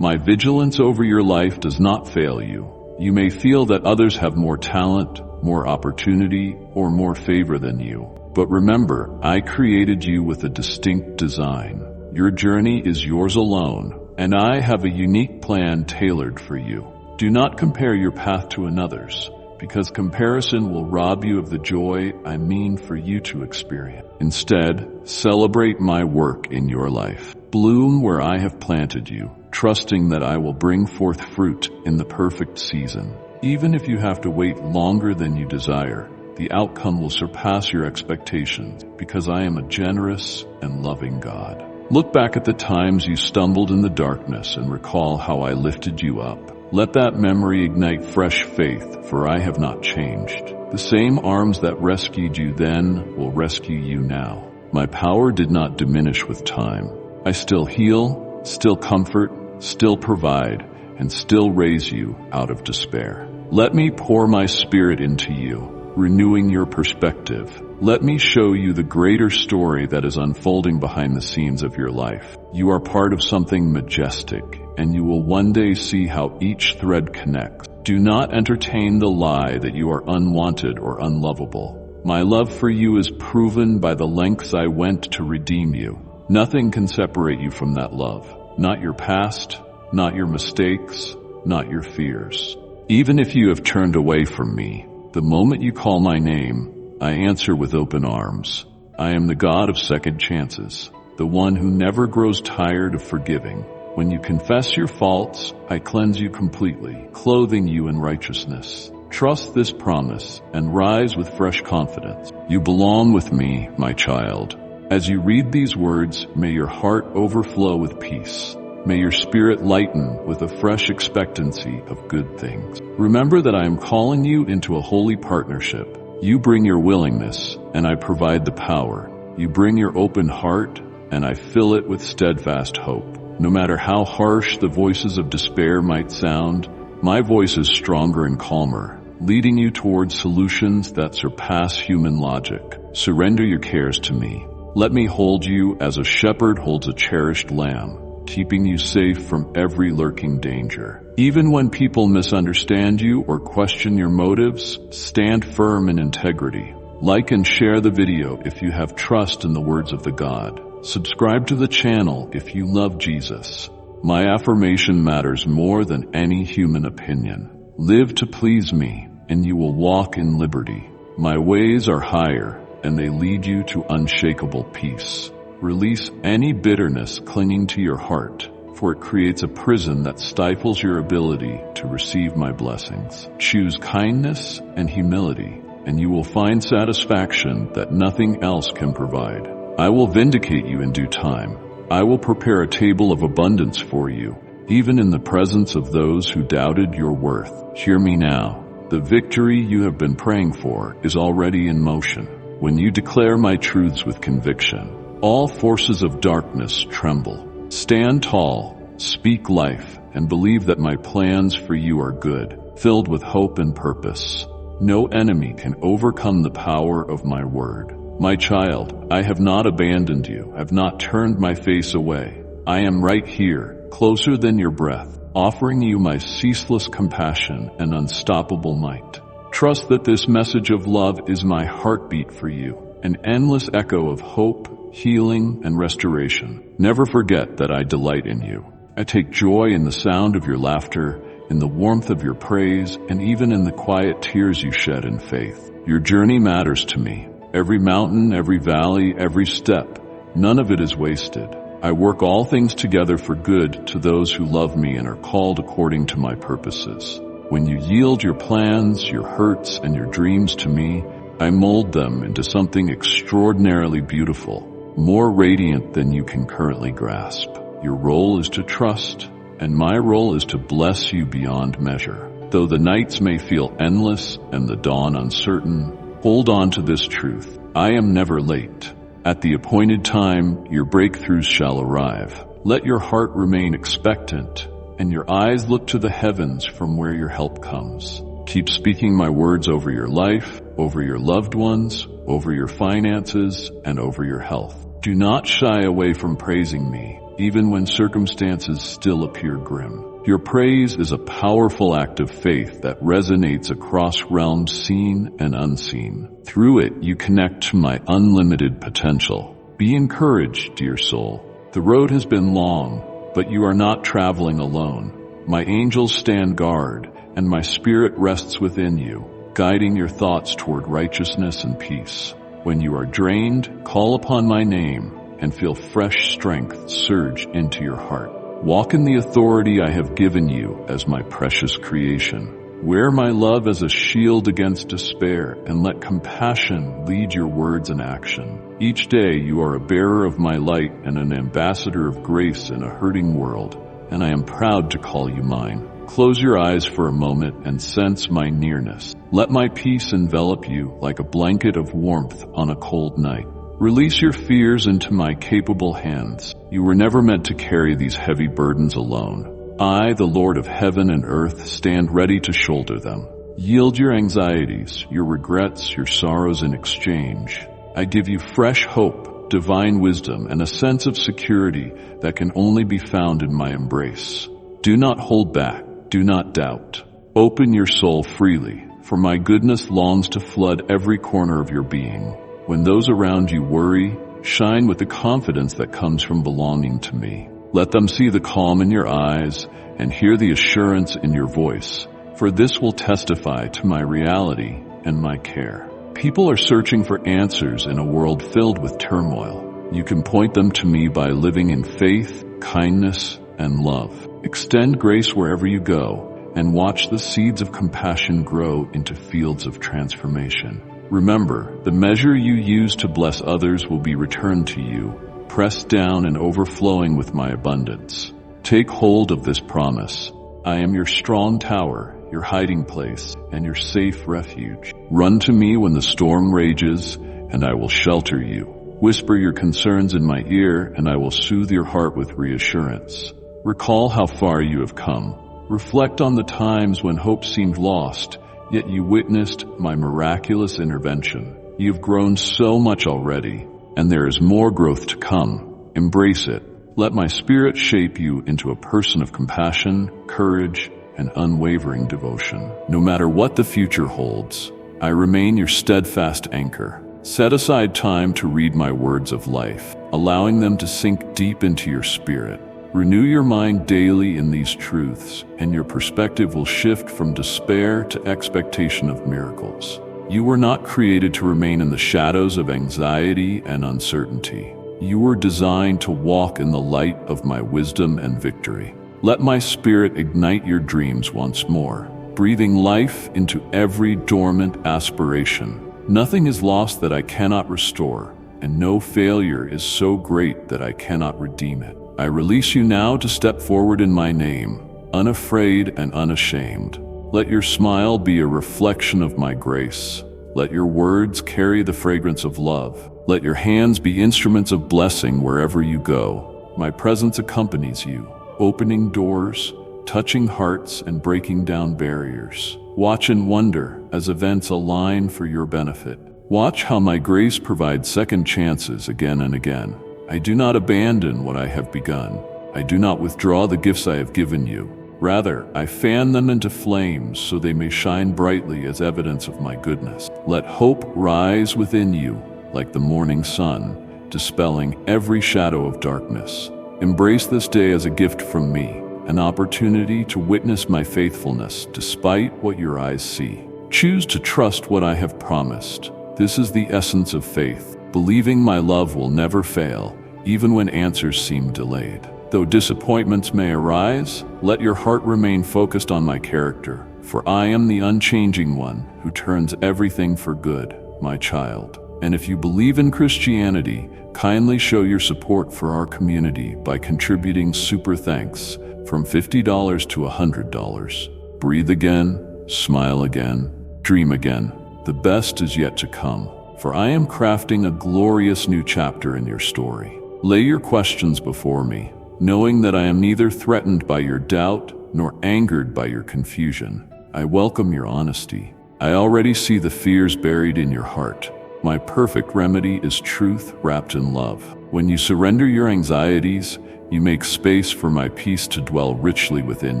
My vigilance over your life does not fail you. You may feel that others have more talent, more opportunity, or more favor than you. But remember, I created you with a distinct design. Your journey is yours alone, and I have a unique plan tailored for you. Do not compare your path to another's, because comparison will rob you of the joy I mean for you to experience. Instead, celebrate my work in your life. Bloom where I have planted you, trusting that I will bring forth fruit in the perfect season. Even if you have to wait longer than you desire, the outcome will surpass your expectations, because I am a generous and loving God. Look back at the times you stumbled in the darkness and recall how I lifted you up. Let that memory ignite fresh faith, for I have not changed. The same arms that rescued you then will rescue you now. My power did not diminish with time. I still heal, still comfort, still provide, and still raise you out of despair. Let me pour my spirit into you, renewing your perspective. Let me show you the greater story that is unfolding behind the scenes of your life. You are part of something majestic, and you will one day see how each thread connects. Do not entertain the lie that you are unwanted or unlovable. My love for you is proven by the lengths I went to redeem you. Nothing can separate you from that love. Not your past, not your mistakes, not your fears. Even if you have turned away from me, the moment you call my name, I answer with open arms. I am the God of second chances, the one who never grows tired of forgiving. When you confess your faults, I cleanse you completely, clothing you in righteousness. Trust this promise and rise with fresh confidence. You belong with me, my child. As you read these words, may your heart overflow with peace. May your spirit lighten with a fresh expectancy of good things. Remember that I am calling you into a holy partnership. You bring your willingness, and I provide the power. You bring your open heart, and I fill it with steadfast hope. No matter how harsh the voices of despair might sound, my voice is stronger and calmer, leading you towards solutions that surpass human logic. Surrender your cares to me. Let me hold you as a shepherd holds a cherished lamb, keeping you safe from every lurking danger. Even when people misunderstand you or question your motives, stand firm in integrity. Like and share the video if you have trust in the words of the God. Subscribe to the channel if you love Jesus. My affirmation matters more than any human opinion. Live to please me, and you will walk in liberty. My ways are higher, and they lead you to unshakable peace. Release any bitterness clinging to your heart, for it creates a prison that stifles your ability to receive my blessings. Choose kindness and humility, and you will find satisfaction that nothing else can provide. I will vindicate you in due time. I will prepare a table of abundance for you, even in the presence of those who doubted your worth. Hear me now. The victory you have been praying for is already in motion. When you declare my truths with conviction, all forces of darkness tremble. Stand tall, speak life, and believe that my plans for you are good, filled with hope and purpose. No enemy can overcome the power of my word. My child, I have not abandoned you, I have not turned my face away. I am right here, closer than your breath, offering you my ceaseless compassion and unstoppable might. Trust that this message of love is my heartbeat for you, an endless echo of hope, healing, and restoration. Never forget that I delight in you. I take joy in the sound of your laughter, in the warmth of your praise, and even in the quiet tears you shed in faith. Your journey matters to me. Every mountain, every valley, every step, none of it is wasted. I work all things together for good to those who love me and are called according to my purposes. When you yield your plans, your hurts, and your dreams to me, I mold them into something extraordinarily beautiful, more radiant than you can currently grasp. Your role is to trust, and my role is to bless you beyond measure. Though the nights may feel endless and the dawn uncertain, hold on to this truth. I am never late. At the appointed time, your breakthroughs shall arrive. Let your heart remain expectant, and your eyes look to the heavens from where your help comes. Keep speaking my words over your life, over your loved ones, over your finances, and over your health. Do not shy away from praising me, even when circumstances still appear grim. Your praise is a powerful act of faith that resonates across realms seen and unseen. Through it, you connect to my unlimited potential. Be encouraged, dear soul. The road has been long, but you are not traveling alone. My angels stand guard, and my spirit rests within you, guiding your thoughts toward righteousness and peace. When you are drained, call upon my name and feel fresh strength surge into your heart. Walk in the authority I have given you as my precious creation. Wear my love as a shield against despair, and let compassion lead your words and action. Each day you are a bearer of my light and an ambassador of grace in a hurting world, and I am proud to call you mine. Close your eyes for a moment and sense my nearness. Let my peace envelop you like a blanket of warmth on a cold night. Release your fears into my capable hands. You were never meant to carry these heavy burdens alone. I, the Lord of heaven and earth, stand ready to shoulder them. Yield your anxieties, your regrets, your sorrows in exchange. I give you fresh hope, divine wisdom, and a sense of security that can only be found in my embrace. Do not hold back. Do not doubt. Open your soul freely, for my goodness longs to flood every corner of your being. When those around you worry, shine with the confidence that comes from belonging to me. Let them see the calm in your eyes and hear the assurance in your voice, for this will testify to my reality and my care. People are searching for answers in a world filled with turmoil. You can point them to me by living in faith, kindness, and love. Extend grace wherever you go, and watch the seeds of compassion grow into fields of transformation. Remember, the measure you use to bless others will be returned to you, pressed down and overflowing with my abundance. Take hold of this promise. I am your strong tower, your hiding place, and your safe refuge. Run to me when the storm rages, and I will shelter you. Whisper your concerns in my ear, and I will soothe your heart with reassurance. Recall how far you have come. Reflect on the times when hope seemed lost, yet you witnessed my miraculous intervention. You've grown so much already, and there is more growth to come. Embrace it. Let my spirit shape you into a person of compassion, courage, and unwavering devotion. No matter what the future holds, I remain your steadfast anchor. Set aside time to read my words of life, allowing them to sink deep into your spirit. Renew your mind daily in these truths, and your perspective will shift from despair to expectation of miracles. You were not created to remain in the shadows of anxiety and uncertainty. You were designed to walk in the light of my wisdom and victory. Let my spirit ignite your dreams once more, breathing life into every dormant aspiration. Nothing is lost that I cannot restore, and no failure is so great that I cannot redeem it. I release you now to step forward in my name, unafraid and unashamed. Let your smile be a reflection of my grace. Let your words carry the fragrance of love. Let your hands be instruments of blessing wherever you go. My presence accompanies you, opening doors, touching hearts, and breaking down barriers. Watch and wonder as events align for your benefit. Watch how my grace provides second chances again and again. I do not abandon what I have begun. I do not withdraw the gifts I have given you. Rather, I fan them into flames so they may shine brightly as evidence of my goodness. Let hope rise within you like the morning sun, dispelling every shadow of darkness. Embrace this day as a gift from me, an opportunity to witness my faithfulness despite what your eyes see. Choose to trust what I have promised. This is the essence of faith, believing my love will never fail, even when answers seem delayed. Though disappointments may arise, let your heart remain focused on my character, for I am the unchanging one who turns everything for good, my child. And if you believe in Christianity, kindly show your support for our community by contributing super thanks from $50 to $100. Breathe again, smile again, dream again. The best is yet to come, for I am crafting a glorious new chapter in your story. Lay your questions before me, knowing that I am neither threatened by your doubt nor angered by your confusion. I welcome your honesty. I already see the fears buried in your heart. My perfect remedy is truth wrapped in love. When you surrender your anxieties, you make space for my peace to dwell richly within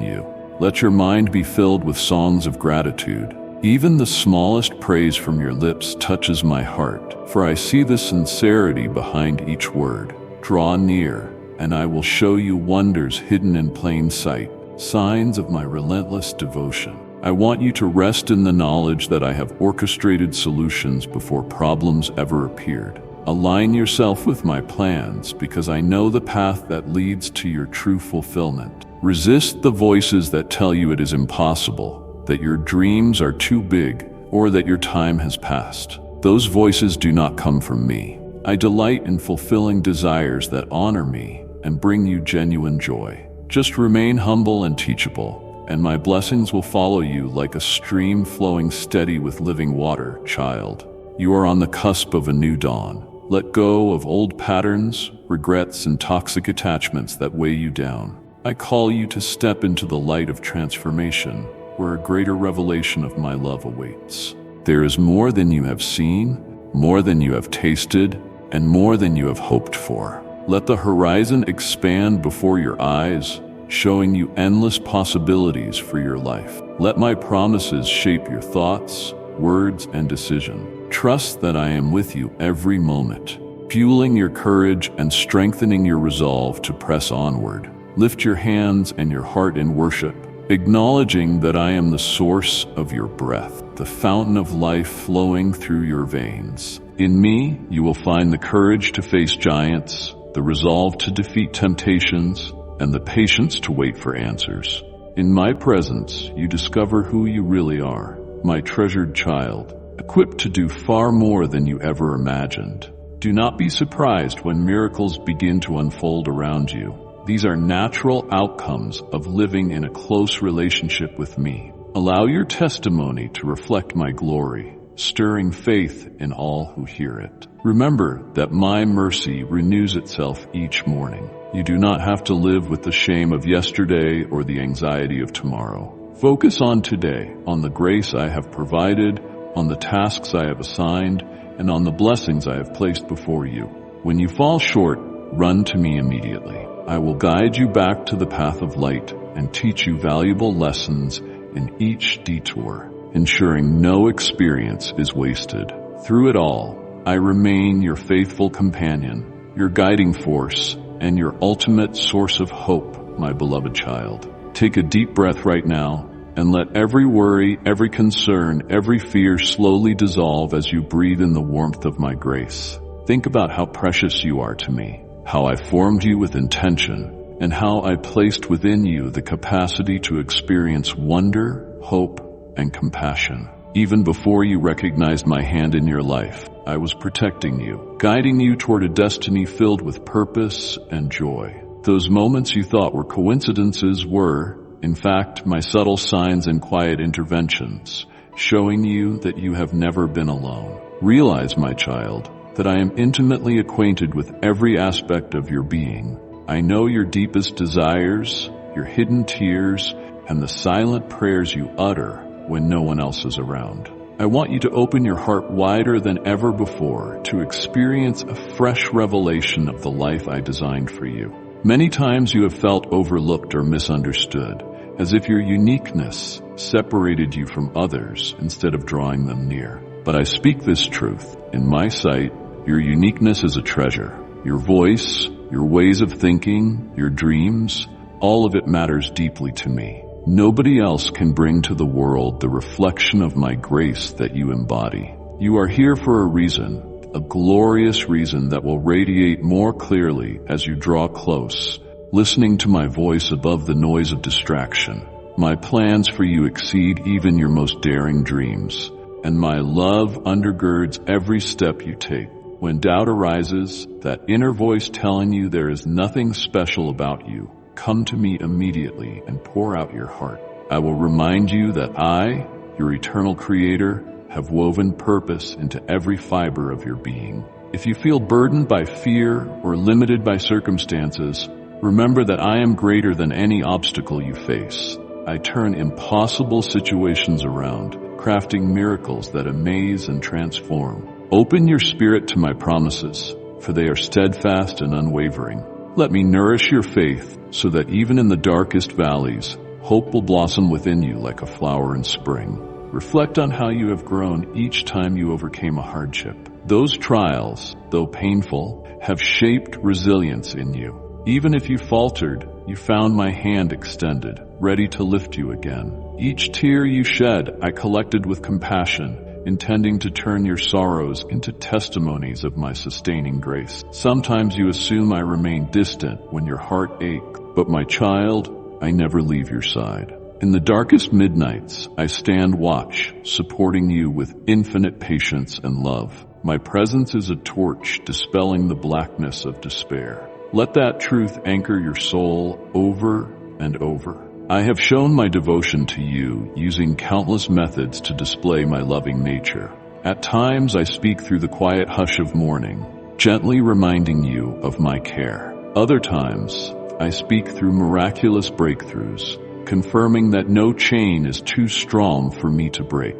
you. Let your mind be filled with songs of gratitude. Even the smallest praise from your lips touches my heart, for I see the sincerity behind each word. Draw near, and I will show you wonders hidden in plain sight, signs of my relentless devotion. I want you to rest in the knowledge that I have orchestrated solutions before problems ever appeared. Align yourself with my plans because I know the path that leads to your true fulfillment. Resist the voices that tell you it is impossible, that your dreams are too big, or that your time has passed. Those voices do not come from me. I delight in fulfilling desires that honor me and bring you genuine joy. Just remain humble and teachable, and my blessings will follow you like a stream flowing steady with living water, child. You are on the cusp of a new dawn. Let go of old patterns, regrets, and toxic attachments that weigh you down. I call you to step into the light of transformation, where a greater revelation of my love awaits. There is more than you have seen, more than you have tasted, and more than you have hoped for. Let the horizon expand before your eyes, showing you endless possibilities for your life. Let my promises shape your thoughts, words, and decision. Trust that I am with you every moment, fueling your courage and strengthening your resolve to press onward. Lift your hands and your heart in worship, acknowledging that I am the source of your breath, the fountain of life flowing through your veins. In me, you will find the courage to face giants, the resolve to defeat temptations, and the patience to wait for answers. In my presence, you discover who you really are, my treasured child, equipped to do far more than you ever imagined. Do not be surprised when miracles begin to unfold around you. These are natural outcomes of living in a close relationship with me. Allow your testimony to reflect my glory, stirring faith in all who hear it. Remember that my mercy renews itself each morning. You do not have to live with the shame of yesterday or the anxiety of tomorrow. Focus on today, on the grace I have provided, on the tasks I have assigned, and on the blessings I have placed before you. When you fall short, run to me immediately. I will guide you back to the path of light and teach you valuable lessons in each detour, ensuring no experience is wasted. Through it all, I remain your faithful companion, your guiding force, and your ultimate source of hope, my beloved child. Take a deep breath right now and let every worry, every concern, every fear slowly dissolve as you breathe in the warmth of my grace. Think about how precious you are to me, how I formed you with intention, and how I placed within you the capacity to experience wonder, hope, and compassion. Even before you recognized my hand in your life, I was protecting you, guiding you toward a destiny filled with purpose and joy. Those moments you thought were coincidences were, in fact, my subtle signs and quiet interventions, showing you that you have never been alone. Realize, my child, that I am intimately acquainted with every aspect of your being. I know your deepest desires, your hidden tears, and the silent prayers you utter when no one else is around. I want you to open your heart wider than ever before to experience a fresh revelation of the life I designed for you. Many times you have felt overlooked or misunderstood, as if your uniqueness separated you from others instead of drawing them near. But I speak this truth. In my sight, your uniqueness is a treasure. Your voice, your ways of thinking, your dreams, all of it matters deeply to me. Nobody else can bring to the world the reflection of my grace that you embody. You are here for a reason, a glorious reason that will radiate more clearly as you draw close, listening to my voice above the noise of distraction. My plans for you exceed even your most daring dreams, and my love undergirds every step you take. When doubt arises, that inner voice telling you there is nothing special about you, come to me immediately and pour out your heart. I will remind you that I, your eternal creator, have woven purpose into every fiber of your being. If you feel burdened by fear or limited by circumstances, remember that I am greater than any obstacle you face. I turn impossible situations around, crafting miracles that amaze and transform. Open your spirit to my promises, for they are steadfast and unwavering. Let me nourish your faith so that even in the darkest valleys, hope will blossom within you like a flower in spring. Reflect on how you have grown each time you overcame a hardship. Those trials, though painful, have shaped resilience in you. Even if you faltered, you found my hand extended, ready to lift you again. Each tear you shed, I collected with compassion, intending to turn your sorrows into testimonies of my sustaining grace. Sometimes you assume I remain distant when your heart aches, but my child, I never leave your side. In the darkest midnights, I stand watch, supporting you with infinite patience and love. My presence is a torch dispelling the blackness of despair. Let that truth anchor your soul over and over. I have shown my devotion to you using countless methods to display my loving nature. At times I speak through the quiet hush of morning, gently reminding you of my care. Other times I speak through miraculous breakthroughs, confirming that no chain is too strong for me to break.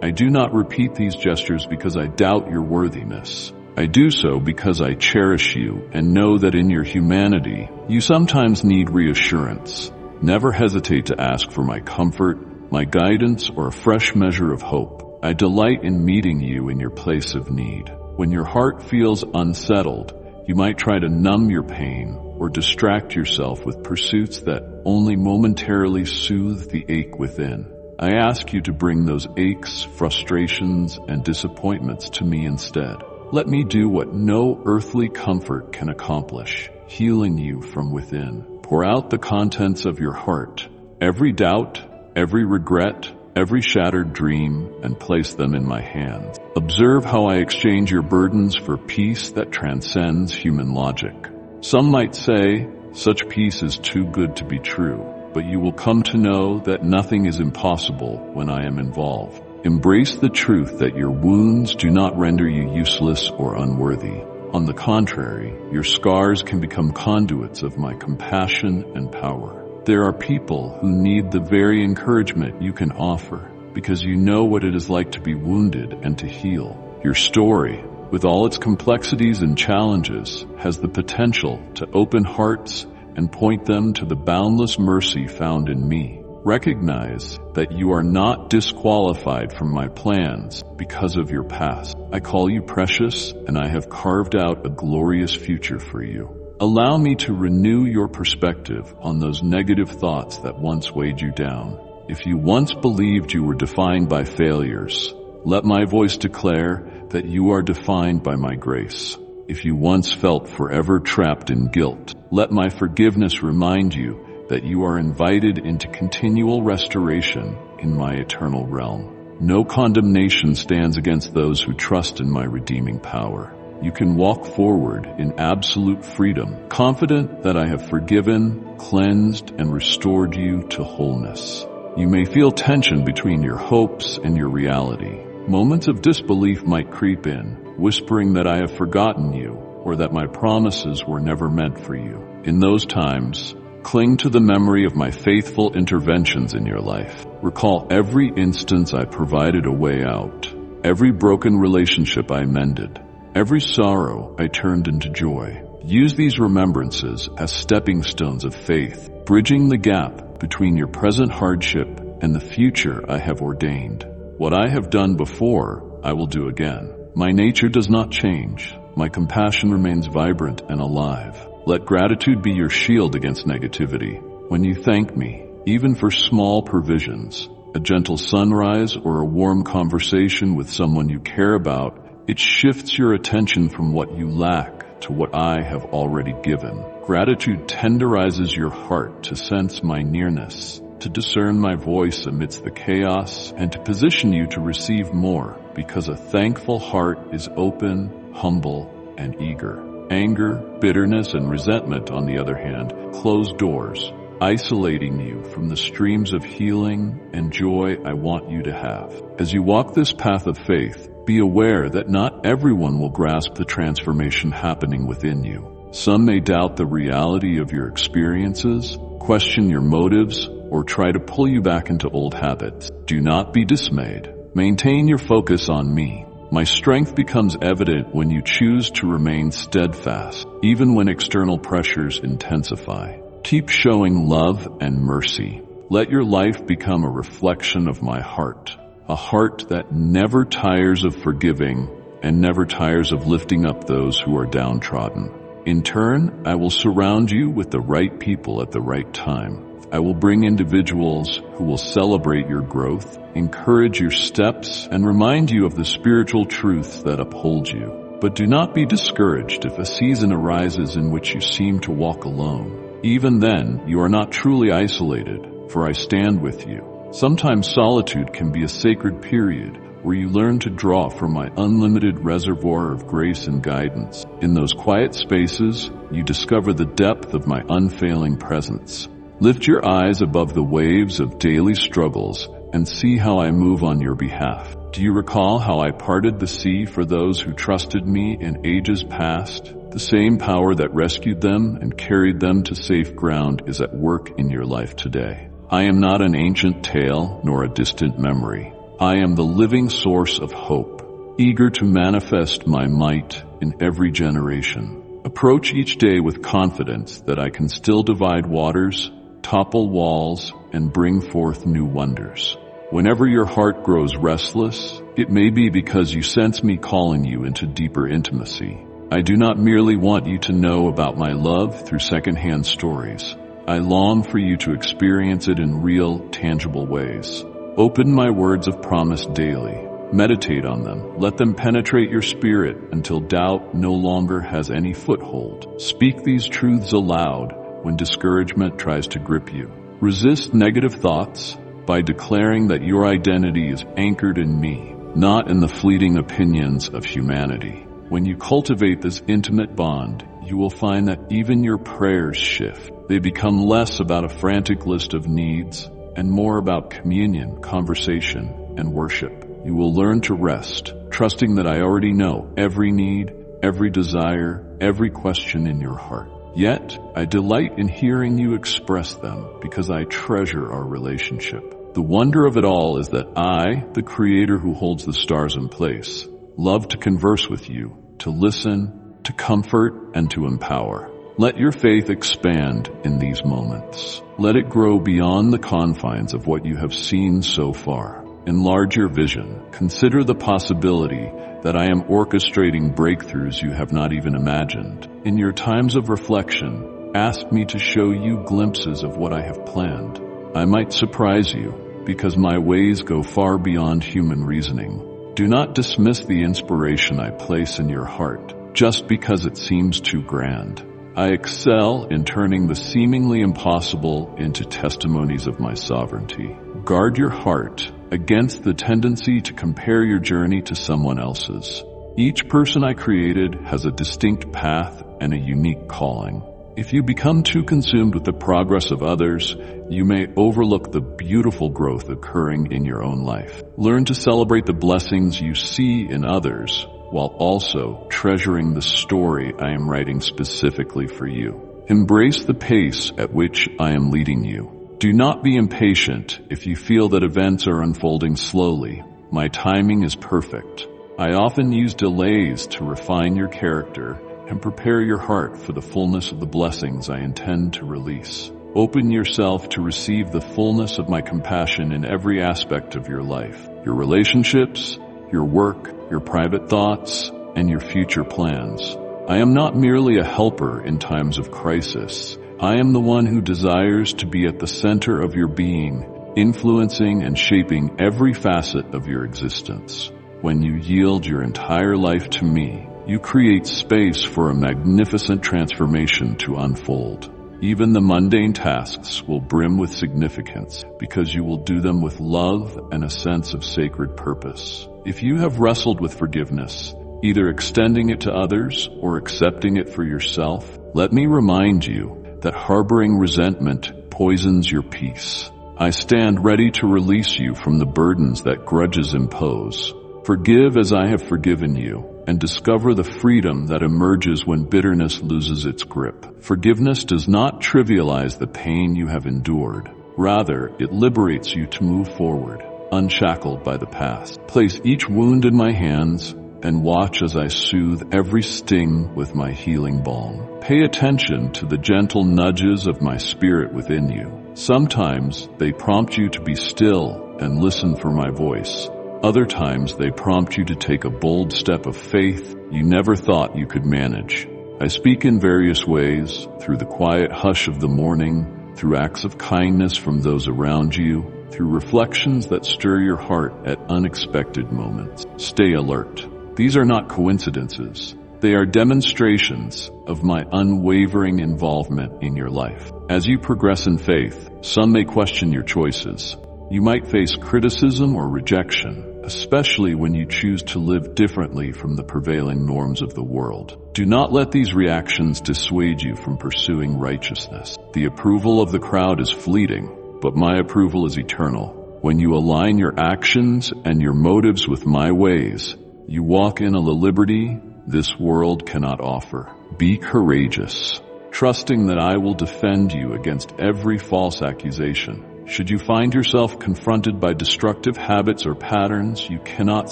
I do not repeat these gestures because I doubt your worthiness. I do so because I cherish you and know that in your humanity, you sometimes need reassurance. Never hesitate to ask for my comfort, my guidance, or a fresh measure of hope. I delight in meeting you in your place of need. When your heart feels unsettled, You might try to numb your pain or distract yourself with pursuits that only momentarily soothe the ache within. I ask you to bring those aches, frustrations, and disappointments to me instead. Let me do what no earthly comfort can accomplish, healing you from within. Pour out the contents of your heart, every doubt, every regret, every shattered dream, and place them in my hands. Observe how I exchange your burdens for peace that transcends human logic. Some might say, such peace is too good to be true, but you will come to know that nothing is impossible when I am involved. Embrace the truth that your wounds do not render you useless or unworthy. On the contrary, your scars can become conduits of my compassion and power. There are people who need the very encouragement you can offer, because you know what it is like to be wounded and to heal. Your story, with all its complexities and challenges, has the potential to open hearts and point them to the boundless mercy found in me. Recognize that you are not disqualified from my plans because of your past. I call you precious, and I have carved out a glorious future for you. Allow me to renew your perspective on those negative thoughts that once weighed you down. If you once believed you were defined by failures, let my voice declare that you are defined by my grace. If you once felt forever trapped in guilt, let my forgiveness remind you that you are invited into continual restoration in my eternal realm. No condemnation stands against those who trust in my redeeming power. You can walk forward in absolute freedom, confident that I have forgiven, cleansed, and restored you to wholeness. You may feel tension between your hopes and your reality. Moments of disbelief might creep in, whispering that I have forgotten you or that my promises were never meant for you. In those times, cling to the memory of my faithful interventions in your life. Recall every instance I provided a way out, every broken relationship I mended, every sorrow I turned into joy. Use these remembrances as stepping stones of faith, bridging the gap between your present hardship and the future I have ordained. What I have done before, I will do again. My nature does not change. My compassion remains vibrant and alive. Let gratitude be your shield against negativity. When you thank me, even for small provisions, a gentle sunrise or a warm conversation with someone you care about, it shifts your attention from what you lack to what I have already given. Gratitude tenderizes your heart to sense my nearness, to discern my voice amidst the chaos, and to position you to receive more, because a thankful heart is open, humble, and eager. Anger, bitterness, and resentment, on the other hand, close doors, isolating you from the streams of healing and joy I want you to have. As you walk this path of faith, be aware that not everyone will grasp the transformation happening within you. Some may doubt the reality of your experiences, question your motives, or try to pull you back into old habits. Do not be dismayed. Maintain your focus on me. My strength becomes evident when you choose to remain steadfast, even when external pressures intensify. Keep showing love and mercy. Let your life become a reflection of my heart, a heart that never tires of forgiving and never tires of lifting up those who are downtrodden. In turn, I will surround you with the right people at the right time. I will bring individuals who will celebrate your growth, encourage your steps, and remind you of the spiritual truths that uphold you. But do not be discouraged if a season arises in which you seem to walk alone. Even then, you are not truly isolated, for I stand with you. Sometimes solitude can be a sacred period where you learn to draw from my unlimited reservoir of grace and guidance. In those quiet spaces, you discover the depth of my unfailing presence. Lift your eyes above the waves of daily struggles and see how I move on your behalf. Do you recall how I parted the sea for those who trusted me in ages past? The same power that rescued them and carried them to safe ground is at work in your life today. I am not an ancient tale nor a distant memory. I am the living source of hope, eager to manifest my might in every generation. Approach each day with confidence that I can still divide waters, topple walls, and bring forth new wonders. Whenever your heart grows restless, it may be because you sense me calling you into deeper intimacy. I do not merely want you to know about my love through secondhand stories. I long for you to experience it in real, tangible ways. Open my words of promise daily. Meditate on them. Let them penetrate your spirit until doubt no longer has any foothold. Speak these truths aloud when discouragement tries to grip you. Resist negative thoughts by declaring that your identity is anchored in me, not in the fleeting opinions of humanity. When you cultivate this intimate bond, you will find that even your prayers shift. They become less about a frantic list of needs and more about communion, conversation, and worship. You will learn to rest, trusting that I already know every need, every desire, every question in your heart. Yet, I delight in hearing you express them because I treasure our relationship. The wonder of it all is that I, the Creator who holds the stars in place, love to converse with you, to listen, to comfort, and to empower. Let your faith expand in these moments. Let it grow beyond the confines of what you have seen so far. Enlarge your vision. Consider the possibility that I am orchestrating breakthroughs you have not even imagined. In your times of reflection, ask me to show you glimpses of what I have planned. I might surprise you because my ways go far beyond human reasoning. Do not dismiss the inspiration I place in your heart just because it seems too grand. I excel in turning the seemingly impossible into testimonies of my sovereignty. Guard your heart against the tendency to compare your journey to someone else's. Each person I created has a distinct path and a unique calling. If you become too consumed with the progress of others, you may overlook the beautiful growth occurring in your own life. Learn to celebrate the blessings you see in others, while also treasuring the story I am writing specifically for you. Embrace the pace at which I am leading you. Do not be impatient if you feel that events are unfolding slowly. My timing is perfect. I often use delays to refine your character and prepare your heart for the fullness of the blessings I intend to release. Open yourself to receive the fullness of my compassion in every aspect of your life, your relationships, your work, your private thoughts, and your future plans. I am not merely a helper in times of crisis. I am the one who desires to be at the center of your being, influencing and shaping every facet of your existence. When you yield your entire life to me, you create space for a magnificent transformation to unfold. Even the mundane tasks will brim with significance because you will do them with love and a sense of sacred purpose. If you have wrestled with forgiveness, either extending it to others or accepting it for yourself, let me remind you that harboring resentment poisons your peace. I stand ready to release you from the burdens that grudges impose. Forgive as I have forgiven you, and discover the freedom that emerges when bitterness loses its grip. Forgiveness does not trivialize the pain you have endured. Rather, it liberates you to move forward, unshackled by the past. Place each wound in my hands and watch as I soothe every sting with my healing balm. Pay attention to the gentle nudges of my spirit within you. Sometimes they prompt you to be still and listen for my voice. Other times they prompt you to take a bold step of faith you never thought you could manage. I speak in various ways, through the quiet hush of the morning, through acts of kindness from those around you, through reflections that stir your heart at unexpected moments. Stay alert. These are not coincidences. They are demonstrations of my unwavering involvement in your life. As you progress in faith, some may question your choices. You might face criticism or rejection, especially when you choose to live differently from the prevailing norms of the world. Do not let these reactions dissuade you from pursuing righteousness. The approval of the crowd is fleeting, but my approval is eternal. When you align your actions and your motives with my ways, you walk in a liberty this world cannot offer. Be courageous, trusting that I will defend you against every false accusation. Should you find yourself confronted by destructive habits or patterns you cannot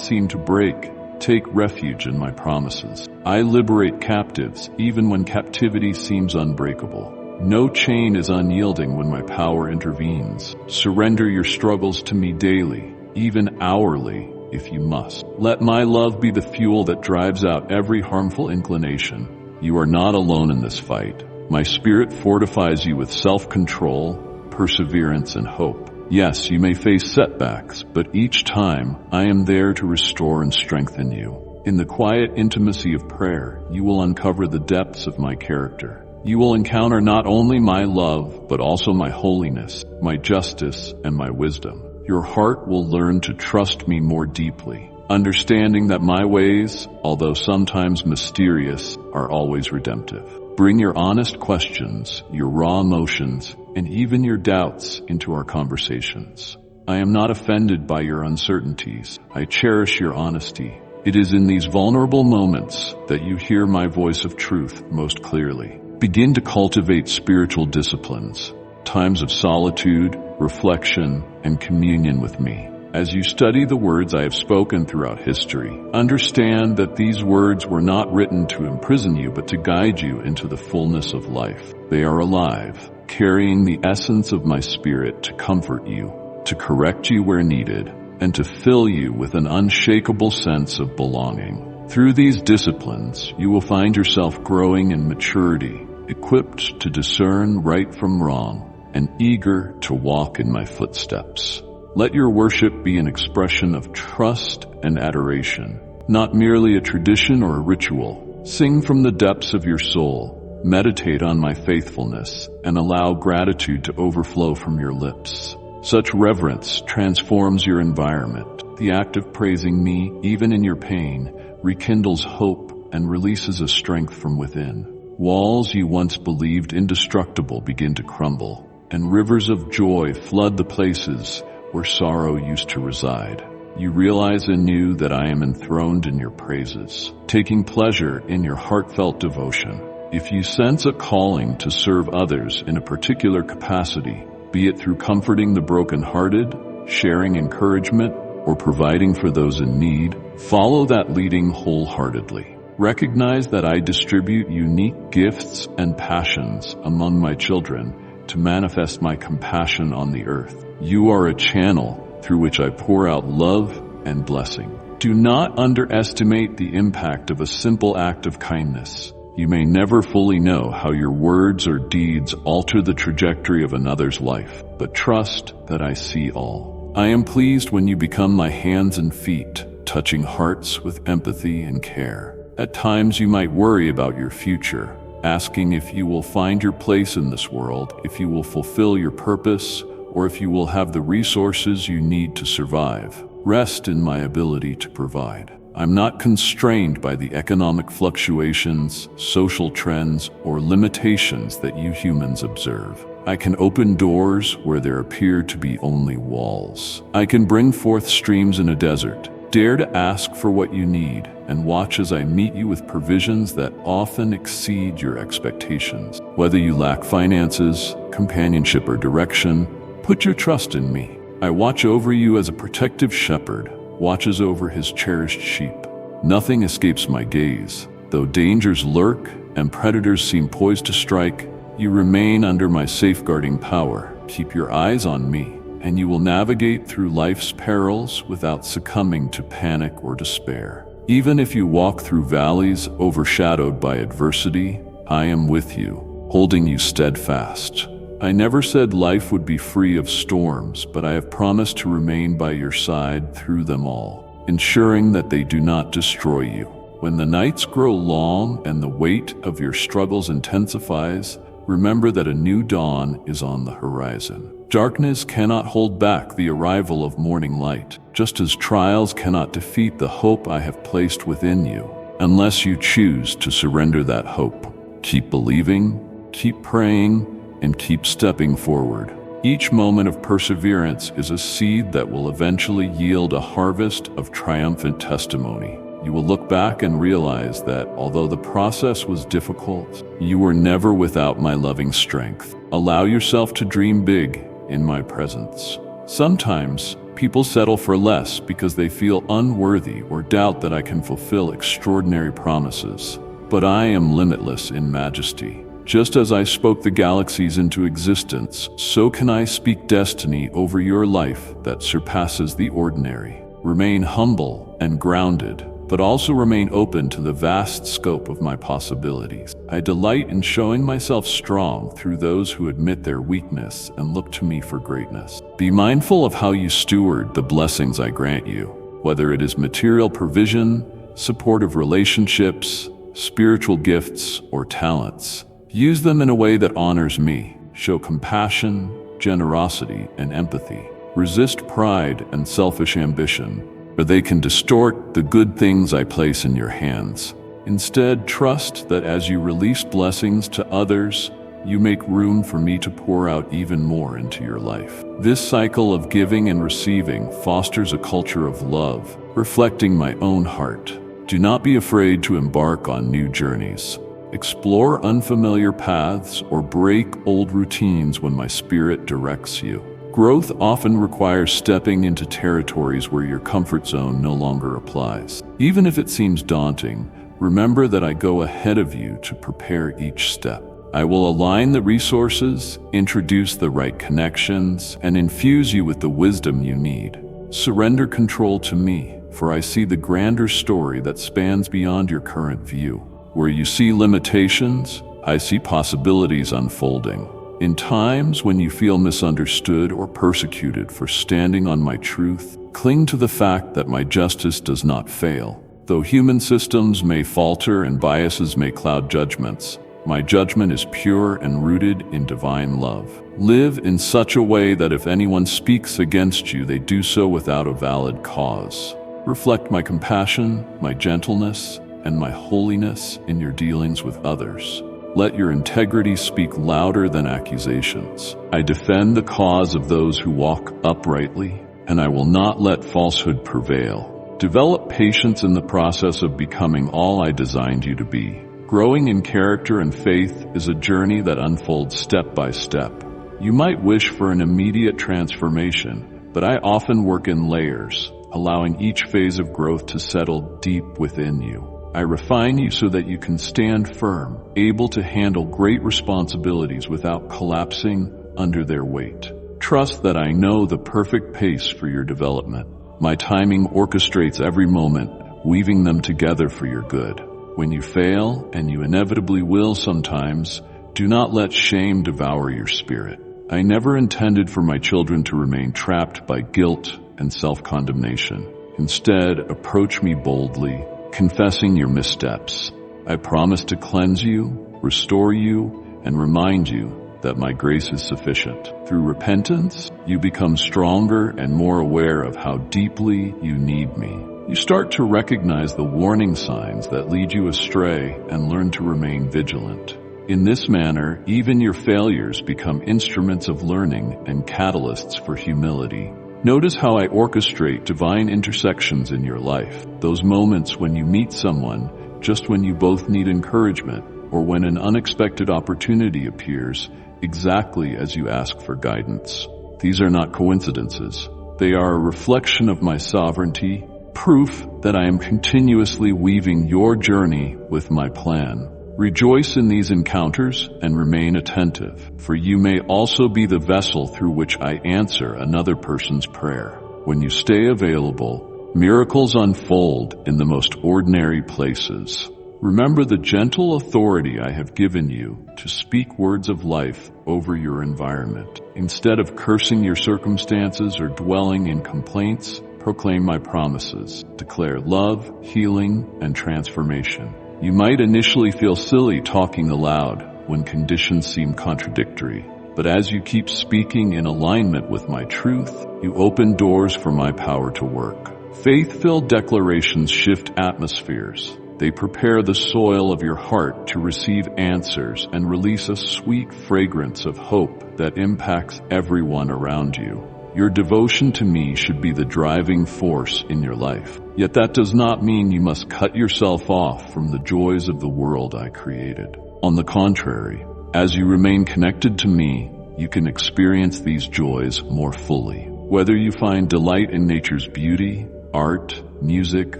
seem to break, take refuge in my promises. I liberate captives even when captivity seems unbreakable. No chain is unyielding when my power intervenes. Surrender your struggles to me daily, even hourly, if you must. Let my love be the fuel that drives out every harmful inclination. You are not alone in this fight. My spirit fortifies you with self-control, perseverance, and hope. Yes, you may face setbacks, but each time I am there to restore and strengthen you. In the quiet intimacy of prayer, you will uncover the depths of my character. You will encounter not only my love, but also my holiness, my justice, and my wisdom. Your heart will learn to trust me more deeply, understanding that my ways, although sometimes mysterious, are always redemptive. Bring your honest questions, your raw emotions, and even your doubts into our conversations. I am not offended by your uncertainties. I cherish your honesty. It is in these vulnerable moments that you hear my voice of truth most clearly. Begin to cultivate spiritual disciplines, times of solitude, reflection, and communion with me. As you study the words I have spoken throughout history, understand that these words were not written to imprison you, but to guide you into the fullness of life. They are alive, carrying the essence of my spirit to comfort you, to correct you where needed, and to fill you with an unshakable sense of belonging. Through these disciplines, you will find yourself growing in maturity, equipped to discern right from wrong, and eager to walk in my footsteps. Let your worship be an expression of trust and adoration, not merely a tradition or a ritual. Sing from the depths of your soul, meditate on my faithfulness, and allow gratitude to overflow from your lips. Such reverence transforms your environment. The act of praising me, even in your pain, rekindles hope and releases a strength from within. Walls you once believed indestructible begin to crumble, and rivers of joy flood the places where sorrow used to reside. You realize anew that I am enthroned in your praises, taking pleasure in your heartfelt devotion. If you sense a calling to serve others in a particular capacity, be it through comforting the brokenhearted, sharing encouragement, or providing for those in need, follow that leading wholeheartedly. Recognize that I distribute unique gifts and passions among my children to manifest my compassion on the earth. You are a channel through which I pour out love and blessing. Do not underestimate the impact of a simple act of kindness. You may never fully know how your words or deeds alter the trajectory of another's life, but trust that I see all. I am pleased when you become my hands and feet, touching hearts with empathy and care. At times you might worry about your future, asking if you will find your place in this world, if you will fulfill your purpose, or if you will have the resources you need to survive. Rest in my ability to provide. I'm not constrained by the economic fluctuations, social trends, or limitations that you humans observe. I can open doors where there appear to be only walls. I can bring forth streams in a desert. Dare to ask for what you need, and watch as I meet you with provisions that often exceed your expectations. Whether you lack finances, companionship, or direction, put your trust in me. I watch over you as a protective shepherd watches over his cherished sheep. Nothing escapes my gaze. Though dangers lurk and predators seem poised to strike, you remain under my safeguarding power. Keep your eyes on me, and you will navigate through life's perils without succumbing to panic or despair. Even if you walk through valleys overshadowed by adversity, I am with you, holding you steadfast. I never said life would be free of storms, but I have promised to remain by your side through them all, ensuring that they do not destroy you. When the nights grow long and the weight of your struggles intensifies, remember that a new dawn is on the horizon. Darkness cannot hold back the arrival of morning light, just as trials cannot defeat the hope I have placed within you, unless you choose to surrender that hope. Keep believing, keep praying, and keep stepping forward. Each moment of perseverance is a seed that will eventually yield a harvest of triumphant testimony. You will look back and realize that although the process was difficult, you were never without my loving strength. Allow yourself to dream big in my presence. Sometimes people settle for less because they feel unworthy or doubt that I can fulfill extraordinary promises. But I am limitless in majesty. Just as I spoke the galaxies into existence, so can I speak destiny over your life that surpasses the ordinary. remain humble and grounded, but also remain open to the vast scope of my possibilities. I delight in showing myself strong through those who admit their weakness and look to me for greatness. Be mindful of how you steward the blessings I grant you, whether it is material provision, supportive relationships, spiritual gifts, or talents. Use them in a way that honors me. Show compassion, generosity, and empathy. Resist pride and selfish ambition, or they can distort the good things I place in your hands. Instead, trust that as you release blessings to others, you make room for me to pour out even more into your life. This cycle of giving and receiving fosters a culture of love, reflecting my own heart. Do not be afraid to embark on new journeys. Explore unfamiliar paths or break old routines when my spirit directs you. Growth often requires stepping into territories where your comfort zone no longer applies. Even if it seems daunting, remember that I go ahead of you to prepare each step. I will align the resources, introduce the right connections, and infuse you with the wisdom you need. Surrender control to me, for I see the grander story that spans beyond your current view. Where you see limitations, I see possibilities unfolding. In times when you feel misunderstood or persecuted for standing on my truth, cling to the fact that my justice does not fail. Though human systems may falter and biases may cloud judgments, my judgment is pure and rooted in divine love. Live in such a way that if anyone speaks against you, they do so without a valid cause. Reflect my compassion, my gentleness, and my holiness in your dealings with others. Let your integrity speak louder than accusations. I defend the cause of those who walk uprightly, and I will not let falsehood prevail. Develop patience in the process of becoming all I designed you to be. Growing in character and faith is a journey that unfolds step by step. You might wish for an immediate transformation, but I often work in layers, allowing each phase of growth to settle deep within you. I refine you so that you can stand firm, able to handle great responsibilities without collapsing under their weight. Trust that I know the perfect pace for your development. My timing orchestrates every moment, weaving them together for your good. When you fail, and you inevitably will sometimes, do not let shame devour your spirit. I never intended for my children to remain trapped by guilt and self-condemnation. Instead, approach me boldly, confessing your missteps. I promise to cleanse you, restore you, and remind you that my grace is sufficient. Through repentance, you become stronger and more aware of how deeply you need me. You start to recognize the warning signs that lead you astray and learn to remain vigilant. In this manner, even your failures become instruments of learning and catalysts for humility. Notice how I orchestrate divine intersections in your life, those moments when you meet someone just when you both need encouragement, or when an unexpected opportunity appears exactly as you ask for guidance. These are not coincidences. They are a reflection of my sovereignty, proof that I am continuously weaving your journey with my plan. Rejoice in these encounters and remain attentive, for you may also be the vessel through which I answer another person's prayer. When you stay available, miracles unfold in the most ordinary places. Remember the gentle authority I have given you to speak words of life over your environment. Instead of cursing your circumstances or dwelling in complaints, proclaim my promises. Declare love, healing, and transformation. You might initially feel silly talking aloud when conditions seem contradictory, but as you keep speaking in alignment with my truth, you open doors for my power to work. Faith-filled declarations shift atmospheres. They prepare the soil of your heart to receive answers and release a sweet fragrance of hope that impacts everyone around you. Your devotion to me should be the driving force in your life. Yet that does not mean you must cut yourself off from the joys of the world I created. On the contrary, as you remain connected to me, you can experience these joys more fully. Whether you find delight in nature's beauty, art, music,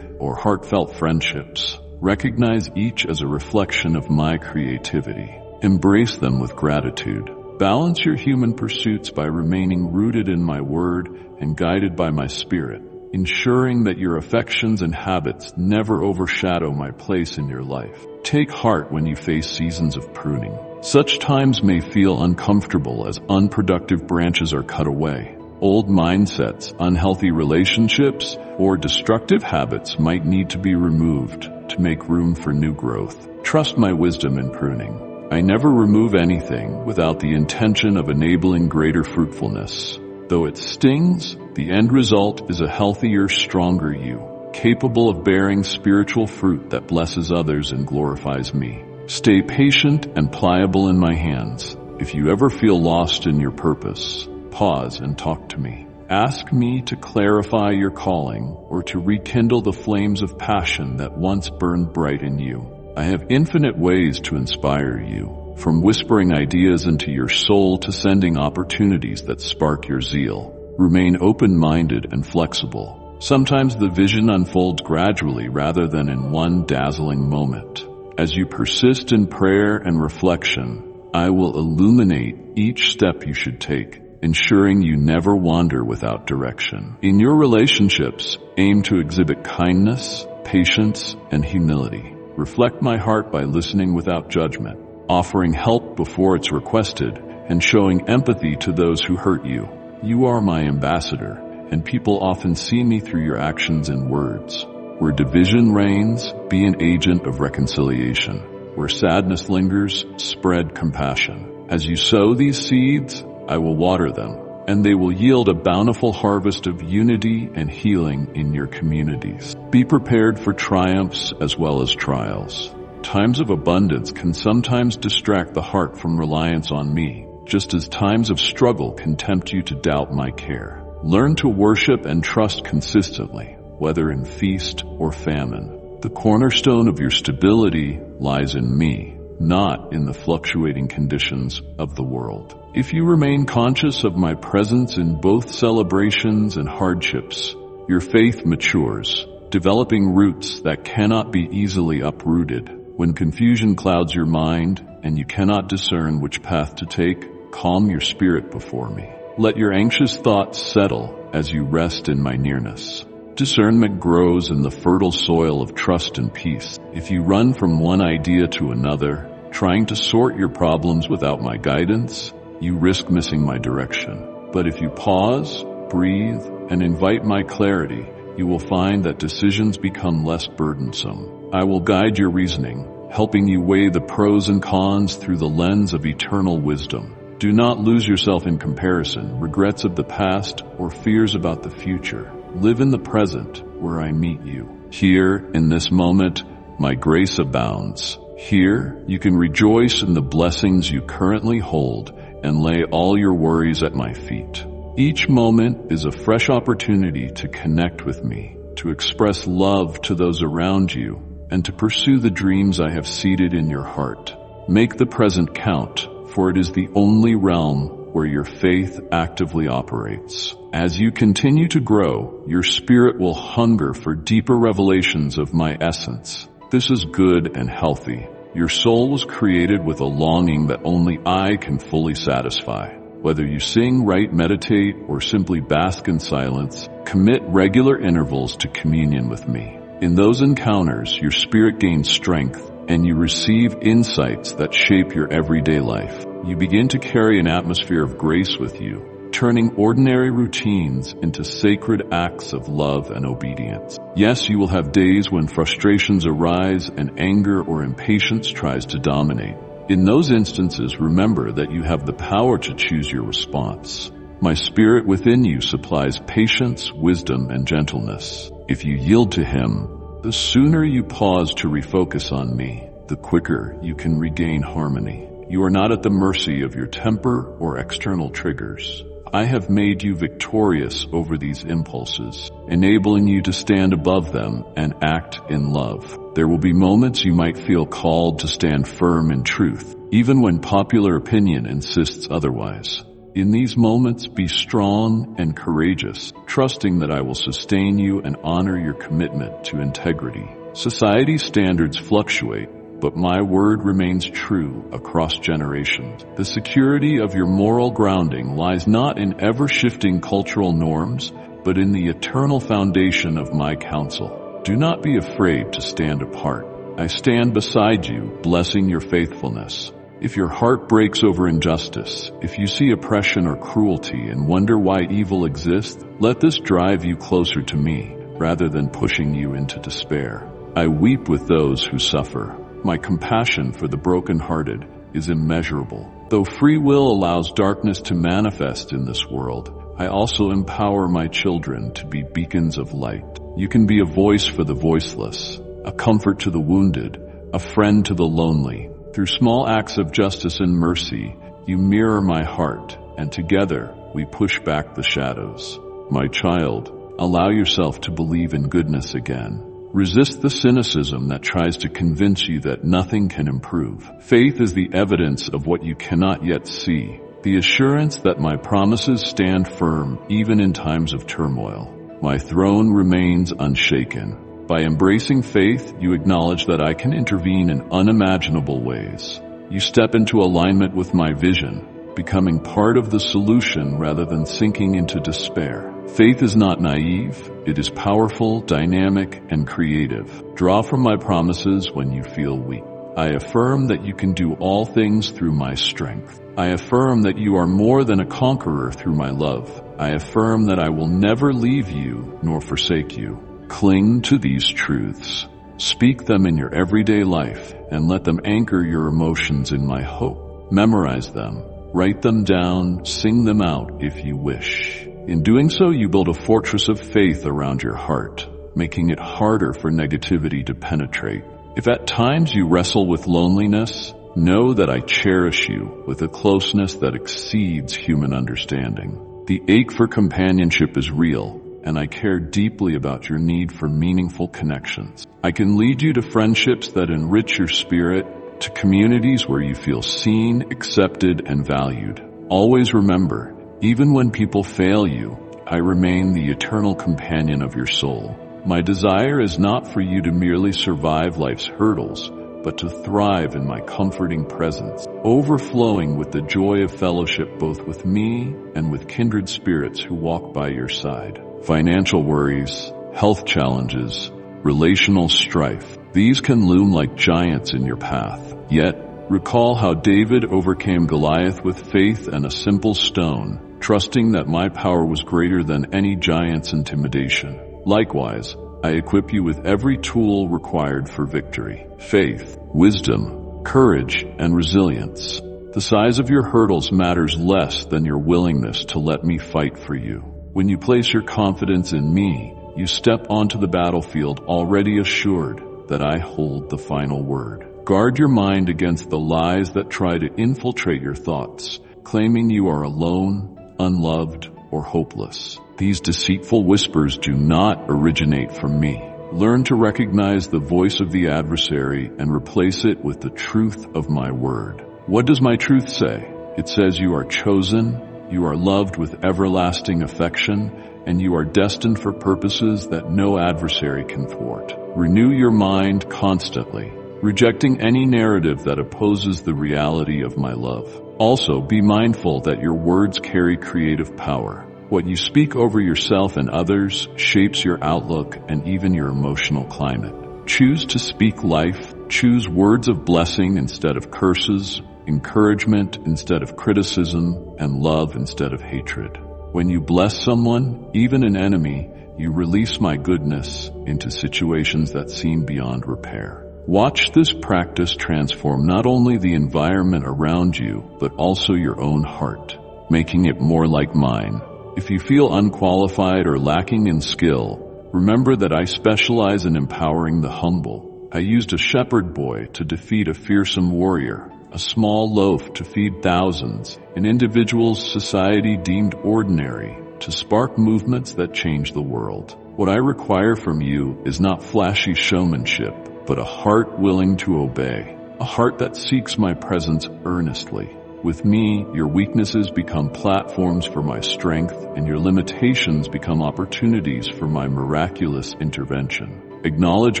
or heartfelt friendships, recognize each as a reflection of my creativity. Embrace them with gratitude. Balance your human pursuits by remaining rooted in my word and guided by my spirit. ensuring that your affections and habits never overshadow my place in your life. Take heart when you face seasons of pruning. Such times may feel uncomfortable as unproductive branches are cut away. Old mindsets, unhealthy relationships, or destructive habits might need to be removed to make room for new growth. Trust my wisdom in pruning. I never remove anything without the intention of enabling greater fruitfulness. Though it stings, the end result is a healthier, stronger you, capable of bearing spiritual fruit that blesses others and glorifies me. Stay patient and pliable in my hands. If you ever feel lost in your purpose, pause and talk to me. Ask me to clarify your calling or to rekindle the flames of passion that once burned bright in you. I have infinite ways to inspire you, from whispering ideas into your soul to sending opportunities that spark your zeal. Remain open-minded and flexible. Sometimes the vision unfolds gradually rather than in one dazzling moment. As you persist in prayer and reflection, I will illuminate each step you should take, ensuring you never wander without direction. In your relationships, aim to exhibit kindness, patience, and humility. Reflect my heart by listening without judgment, offering help before it's requested, and showing empathy to those who hurt you. You are my ambassador, and people often see me through your actions and words. Where division reigns, be an agent of reconciliation. Where sadness lingers, spread compassion. As you sow these seeds, I will water them, and they will yield a bountiful harvest of unity and healing in your communities. Be prepared for triumphs as well as trials. Times of abundance can sometimes distract the heart from reliance on me, just as times of struggle can tempt you to doubt my care. Learn to worship and trust consistently, whether in feast or famine. The cornerstone of your stability lies in me, not in the fluctuating conditions of the world. If you remain conscious of my presence in both celebrations and hardships, your faith matures, developing roots that cannot be easily uprooted. When confusion clouds your mind and you cannot discern which path to take, calm your spirit before me. Let your anxious thoughts settle as you rest in my nearness. Discernment grows in the fertile soil of trust and peace. If you run from one idea to another, trying to sort your problems without my guidance, you risk missing my direction. But if you pause, breathe, and invite my clarity, you will find that decisions become less burdensome. I will guide your reasoning, helping you weigh the pros and cons through the lens of eternal wisdom. Do not lose yourself in comparison, regrets of the past, or fears about the future. Live in the present, where I meet you. Here, in this moment, my grace abounds. Here, you can rejoice in the blessings you currently hold and lay all your worries at my feet. Each moment is a fresh opportunity to connect with me, to express love to those around you, and to pursue the dreams I have seeded in your heart. Make the present count, for it is the only realm where your faith actively operates. As you continue to grow, your spirit will hunger for deeper revelations of my essence. This is good and healthy. Your soul was created with a longing that only I can fully satisfy. Whether you sing, write, meditate, or simply bask in silence, commit regular intervals to communion with me. In those encounters, your spirit gains strength, and you receive insights that shape your everyday life. You begin to carry an atmosphere of grace with you, turning ordinary routines into sacred acts of love and obedience. Yes, you will have days when frustrations arise and anger or impatience tries to dominate. In those instances, remember that you have the power to choose your response. My spirit within you supplies patience, wisdom, and gentleness. If you yield to him, the sooner you pause to refocus on me, the quicker you can regain harmony. You are not at the mercy of your temper or external triggers. I have made you victorious over these impulses, enabling you to stand above them and act in love. There will be moments you might feel called to stand firm in truth, even when popular opinion insists otherwise. In these moments, be strong and courageous, trusting that I will sustain you and honor your commitment to integrity. Society's standards fluctuate, but my word remains true across generations. The security of your moral grounding lies not in ever-shifting cultural norms, but in the eternal foundation of my counsel. Do not be afraid to stand apart. I stand beside you, blessing your faithfulness. If your heart breaks over injustice, if you see oppression or cruelty and wonder why evil exists, let this drive you closer to me, rather than pushing you into despair. I weep with those who suffer. My compassion for the brokenhearted is immeasurable. Though free will allows darkness to manifest in this world, I also empower my children to be beacons of light. You can be a voice for the voiceless, a comfort to the wounded, a friend to the lonely. Through small acts of justice and mercy, you mirror my heart, and together we push back the shadows. My child, allow yourself to believe in goodness again. Resist the cynicism that tries to convince you that nothing can improve. Faith is the evidence of what you cannot yet see, the assurance that my promises stand firm even in times of turmoil. My throne remains unshaken. By embracing faith, you acknowledge that I can intervene in unimaginable ways. You step into alignment with my vision, becoming part of the solution rather than sinking into despair. Faith is not naive, it is powerful, dynamic, and creative. Draw from my promises when you feel weak. I affirm that you can do all things through my strength. I affirm that you are more than a conqueror through my love. I affirm that I will never leave you nor forsake you. Cling to these truths. Speak them in your everyday life and let them anchor your emotions in my hope. Memorize them. Write them down, sing them out if you wish. In doing so, you build a fortress of faith around your heart, making it harder for negativity to penetrate. If at times you wrestle with loneliness, know that I cherish you with a closeness that exceeds human understanding. The ache for companionship is real, and I care deeply about your need for meaningful connections. I can lead you to friendships that enrich your spirit, to communities where you feel seen, accepted, and valued. Always remember, even when people fail you, I remain the eternal companion of your soul. My desire is not for you to merely survive life's hurdles, but to thrive in my comforting presence, overflowing with the joy of fellowship both with me and with kindred spirits who walk by your side. Financial worries, health challenges, relational strife, these can loom like giants in your path. Yet, recall how David overcame Goliath with faith and a simple stone, trusting that my power was greater than any giant's intimidation. Likewise, I equip you with every tool required for victory: faith, wisdom, courage, and resilience. The size of your hurdles matters less than your willingness to let me fight for you. When you place your confidence in me, you step onto the battlefield already assured that I hold the final word. Guard your mind against the lies that try to infiltrate your thoughts, claiming you are alone, unloved, or hopeless. These deceitful whispers do not originate from me. Learn to recognize the voice of the adversary and replace it with the truth of my word. What does my truth say? It says you are chosen, you are loved with everlasting affection, and you are destined for purposes that no adversary can thwart. Renew your mind constantly, rejecting any narrative that opposes the reality of my love. Also, be mindful that your words carry creative power. What you speak over yourself and others shapes your outlook and even your emotional climate. Choose to speak life, choose words of blessing instead of curses, encouragement instead of criticism, and love instead of hatred. When you bless someone, even an enemy, you release my goodness into situations that seem beyond repair. Watch this practice transform not only the environment around you, but also your own heart, making it more like mine. If you feel unqualified or lacking in skill, remember that I specialize in empowering the humble. I used a shepherd boy to defeat a fearsome warrior, a small loaf to feed thousands, an individual's society deemed ordinary to spark movements that change the world. What I require from you is not flashy showmanship, but a heart willing to obey, a heart that seeks my presence earnestly. With me, your weaknesses become platforms for my strength, and your limitations become opportunities for my miraculous intervention. Acknowledge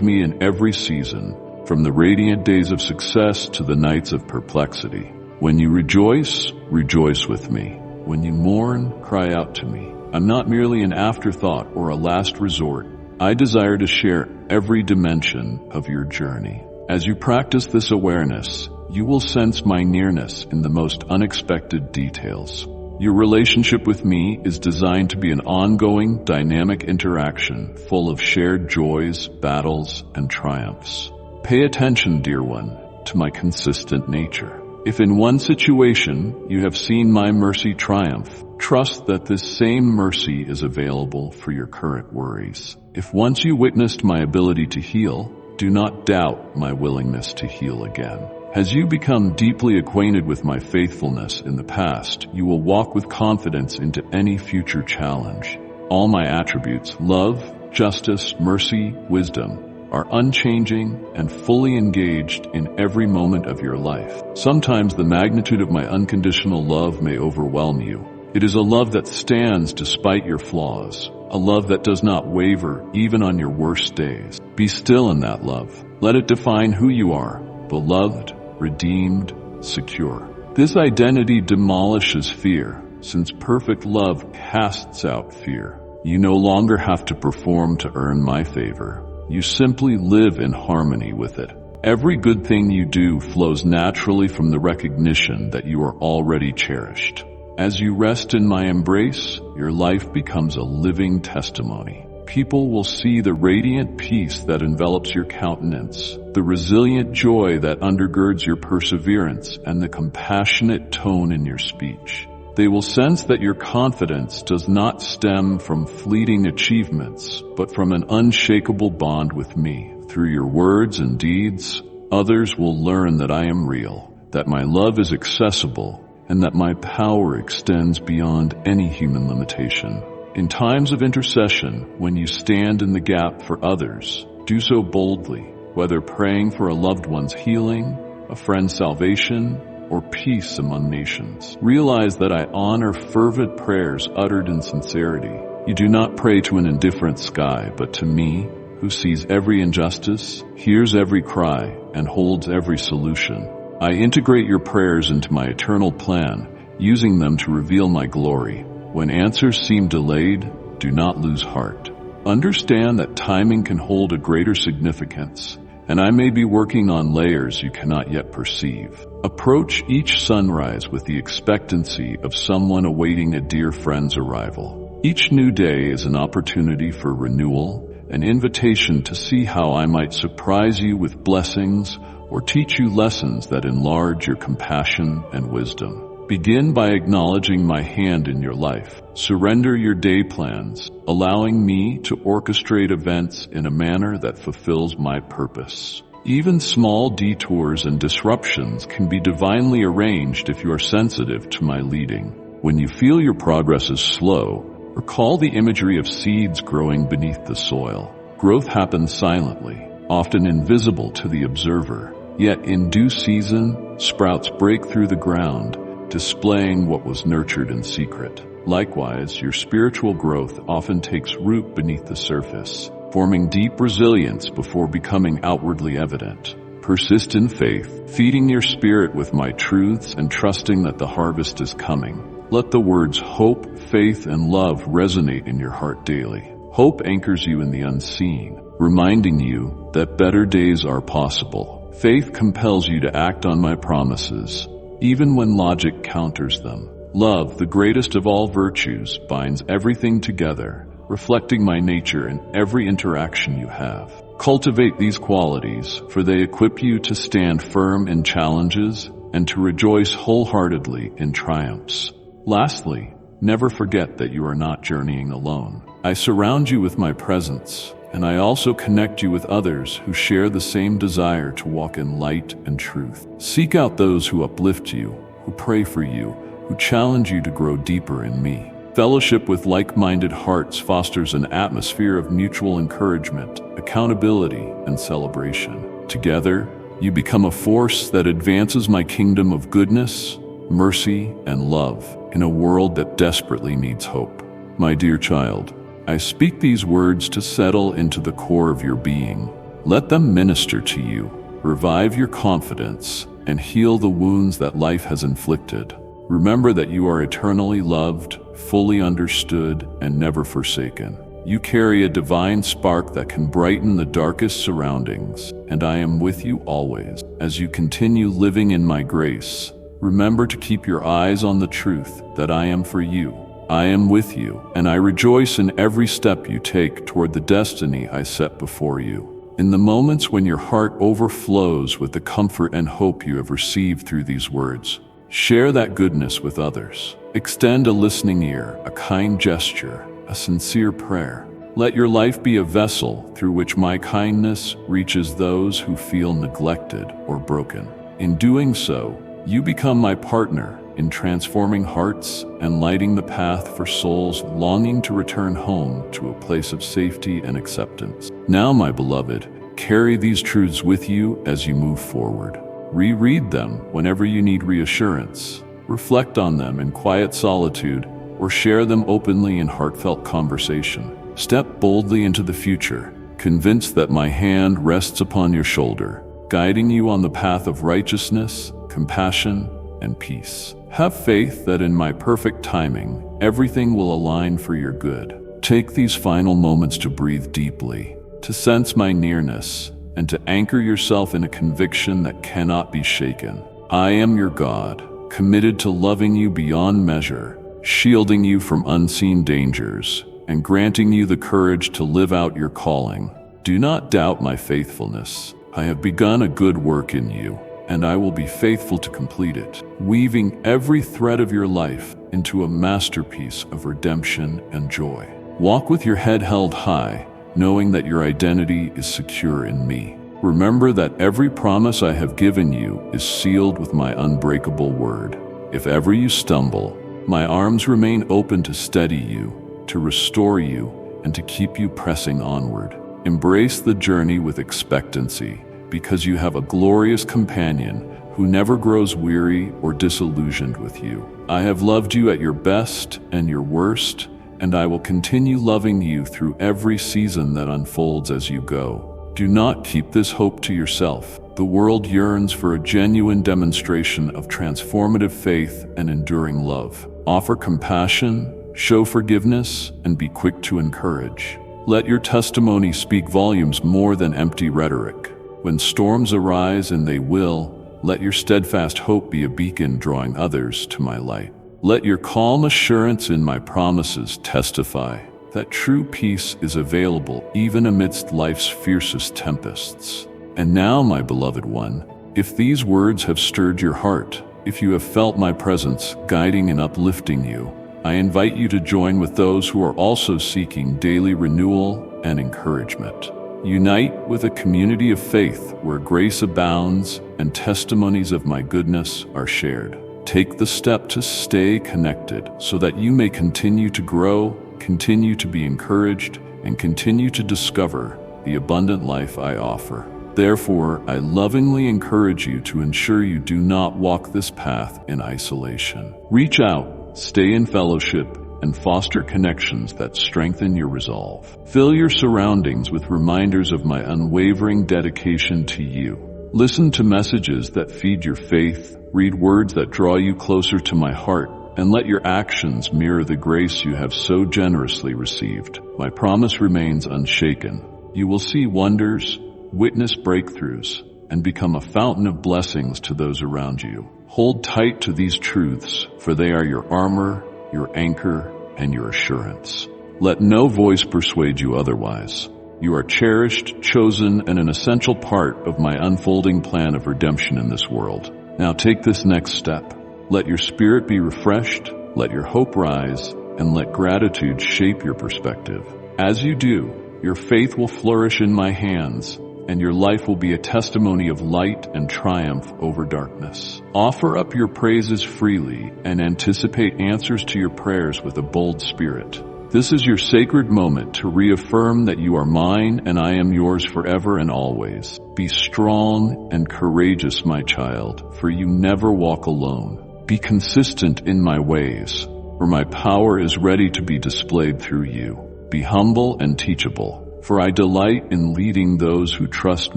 me in every season, from the radiant days of success to the nights of perplexity. When you rejoice, rejoice with me. When you mourn, cry out to me. I'm not merely an afterthought or a last resort. I desire to share every dimension of your journey. As you practice this awareness, you will sense my nearness in the most unexpected details. Your relationship with me is designed to be an ongoing, dynamic interaction full of shared joys, battles, and triumphs. Pay attention, dear one, to my consistent nature. If in one situation you have seen my mercy triumph, trust that this same mercy is available for your current worries. If once you witnessed my ability to heal, do not doubt my willingness to heal again. As you become deeply acquainted with my faithfulness in the past, you will walk with confidence into any future challenge. All my attributes, love, justice, mercy, wisdom, are unchanging and fully engaged in every moment of your life. Sometimes the magnitude of my unconditional love may overwhelm you. It is a love that stands despite your flaws, a love that does not waver even on your worst days. Be still in that love. Let it define who you are, beloved, redeemed, secure. This identity demolishes fear, since perfect love casts out fear. You no longer have to perform to earn my favor. You simply live in harmony with it. Every good thing you do flows naturally from the recognition that you are already cherished. As you rest in my embrace, your life becomes a living testimony. People will see the radiant peace that envelops your countenance, the resilient joy that undergirds your perseverance, and the compassionate tone in your speech. They will sense that your confidence does not stem from fleeting achievements, but from an unshakable bond with me. Through your words and deeds, others will learn that I am real, that my love is accessible, and that my power extends beyond any human limitation. In times of intercession, when you stand in the gap for others, do so boldly, whether praying for a loved one's healing, a friend's salvation, or peace among nations. Realize that I honor fervent prayers uttered in sincerity. You do not pray to an indifferent sky, but to me, who sees every injustice, hears every cry, and holds every solution. I integrate your prayers into my eternal plan, using them to reveal my glory. When answers seem delayed, do not lose heart. Understand that timing can hold a greater significance, and I may be working on layers you cannot yet perceive. Approach each sunrise with the expectancy of someone awaiting a dear friend's arrival. Each new day is an opportunity for renewal, an invitation to see how I might surprise you with blessings or teach you lessons that enlarge your compassion and wisdom. Begin by acknowledging my hand in your life. Surrender your day plans, allowing me to orchestrate events in a manner that fulfills my purpose. Even small detours and disruptions can be divinely arranged if you are sensitive to my leading. When you feel your progress is slow, recall the imagery of seeds growing beneath the soil. Growth happens silently, often invisible to the observer. Yet in due season, sprouts break through the ground, displaying what was nurtured in secret. Likewise, your spiritual growth often takes root beneath the surface, forming deep resilience before becoming outwardly evident. Persist in faith, feeding your spirit with my truths and trusting that the harvest is coming. Let the words hope, faith, and love resonate in your heart daily. Hope anchors you in the unseen, reminding you that better days are possible. Faith compels you to act on my promises, even when logic counters them. Love, the greatest of all virtues, binds everything together, reflecting my nature in every interaction you have. Cultivate these qualities, for they equip you to stand firm in challenges and to rejoice wholeheartedly in triumphs. Lastly, never forget that you are not journeying alone. I surround you with my presence, and I also connect you with others who share the same desire to walk in light and truth. Seek out those who uplift you, who pray for you, who challenge you to grow deeper in me. Fellowship with like-minded hearts fosters an atmosphere of mutual encouragement, accountability, and celebration. Together, you become a force that advances my kingdom of goodness, mercy, and love in a world that desperately needs hope. My dear child, I speak these words to settle into the core of your being. Let them minister to you, revive your confidence, and heal the wounds that life has inflicted. Remember that you are eternally loved, fully understood, and never forsaken. You carry a divine spark that can brighten the darkest surroundings, and I am with you always. As you continue living in my grace, remember to keep your eyes on the truth that I am for you. I am with you, and I rejoice in every step you take toward the destiny I set before you. In the moments when your heart overflows with the comfort and hope you have received through these words, share that goodness with others. Extend a listening ear, a kind gesture, a sincere prayer. Let your life be a vessel through which my kindness reaches those who feel neglected or broken. In doing so, you become my partner in transforming hearts and lighting the path for souls longing to return home to a place of safety and acceptance. Now, my beloved, carry these truths with you as you move forward. Reread them whenever you need reassurance. Reflect on them in quiet solitude, or share them openly in heartfelt conversation. Step boldly into the future, convinced that my hand rests upon your shoulder, guiding you on the path of righteousness, compassion, and peace. Have faith that in my perfect timing, everything will align for your good. Take these final moments to breathe deeply, to sense my nearness, and to anchor yourself in a conviction that cannot be shaken. I am your God, committed to loving you beyond measure, shielding you from unseen dangers, and granting you the courage to live out your calling. Do not doubt my faithfulness. I have begun a good work in you, and I will be faithful to complete it, weaving every thread of your life into a masterpiece of redemption and joy. Walk with your head held high, knowing that your identity is secure in me. Remember that every promise I have given you is sealed with my unbreakable word. If ever you stumble, my arms remain open to steady you, to restore you, and to keep you pressing onward. Embrace the journey with expectancy, because you have a glorious companion who never grows weary or disillusioned with you. I have loved you at your best and your worst, and I will continue loving you through every season that unfolds as you go. Do not keep this hope to yourself. The world yearns for a genuine demonstration of transformative faith and enduring love. Offer compassion, show forgiveness, and be quick to encourage. Let your testimony speak volumes more than empty rhetoric. When storms arise, and they will, let your steadfast hope be a beacon drawing others to my light. Let your calm assurance in my promises testify that true peace is available even amidst life's fiercest tempests. And now, my beloved one, if these words have stirred your heart, if you have felt my presence guiding and uplifting you, I invite you to join with those who are also seeking daily renewal and encouragement. Unite with a community of faith where grace abounds and testimonies of my goodness are shared. Take the step to stay connected so that you may continue to grow, continue to be encouraged, and continue to discover the abundant life I offer. Therefore, I lovingly encourage you to ensure you do not walk this path in isolation. Reach out, stay in fellowship, and foster connections that strengthen your resolve. Fill your surroundings with reminders of my unwavering dedication to you. Listen to messages that feed your faith, read words that draw you closer to my heart, and let your actions mirror the grace you have so generously received. My promise remains unshaken. You will see wonders, witness breakthroughs, and become a fountain of blessings to those around you. Hold tight to these truths, for they are your armor, your anchor, and your assurance. Let no voice persuade you otherwise. You are cherished, chosen, and an essential part of my unfolding plan of redemption in this world. Now take this next step. Let your spirit be refreshed, let your hope rise, and let gratitude shape your perspective. As you do, your faith will flourish in my hands, and your life will be a testimony of light and triumph over darkness. Offer up your praises freely and anticipate answers to your prayers with a bold spirit. This is your sacred moment to reaffirm that you are mine and I am yours forever and always. Be strong and courageous, my child, for you never walk alone. Be consistent in my ways, for my power is ready to be displayed through you. Be humble and teachable, for I delight in leading those who trust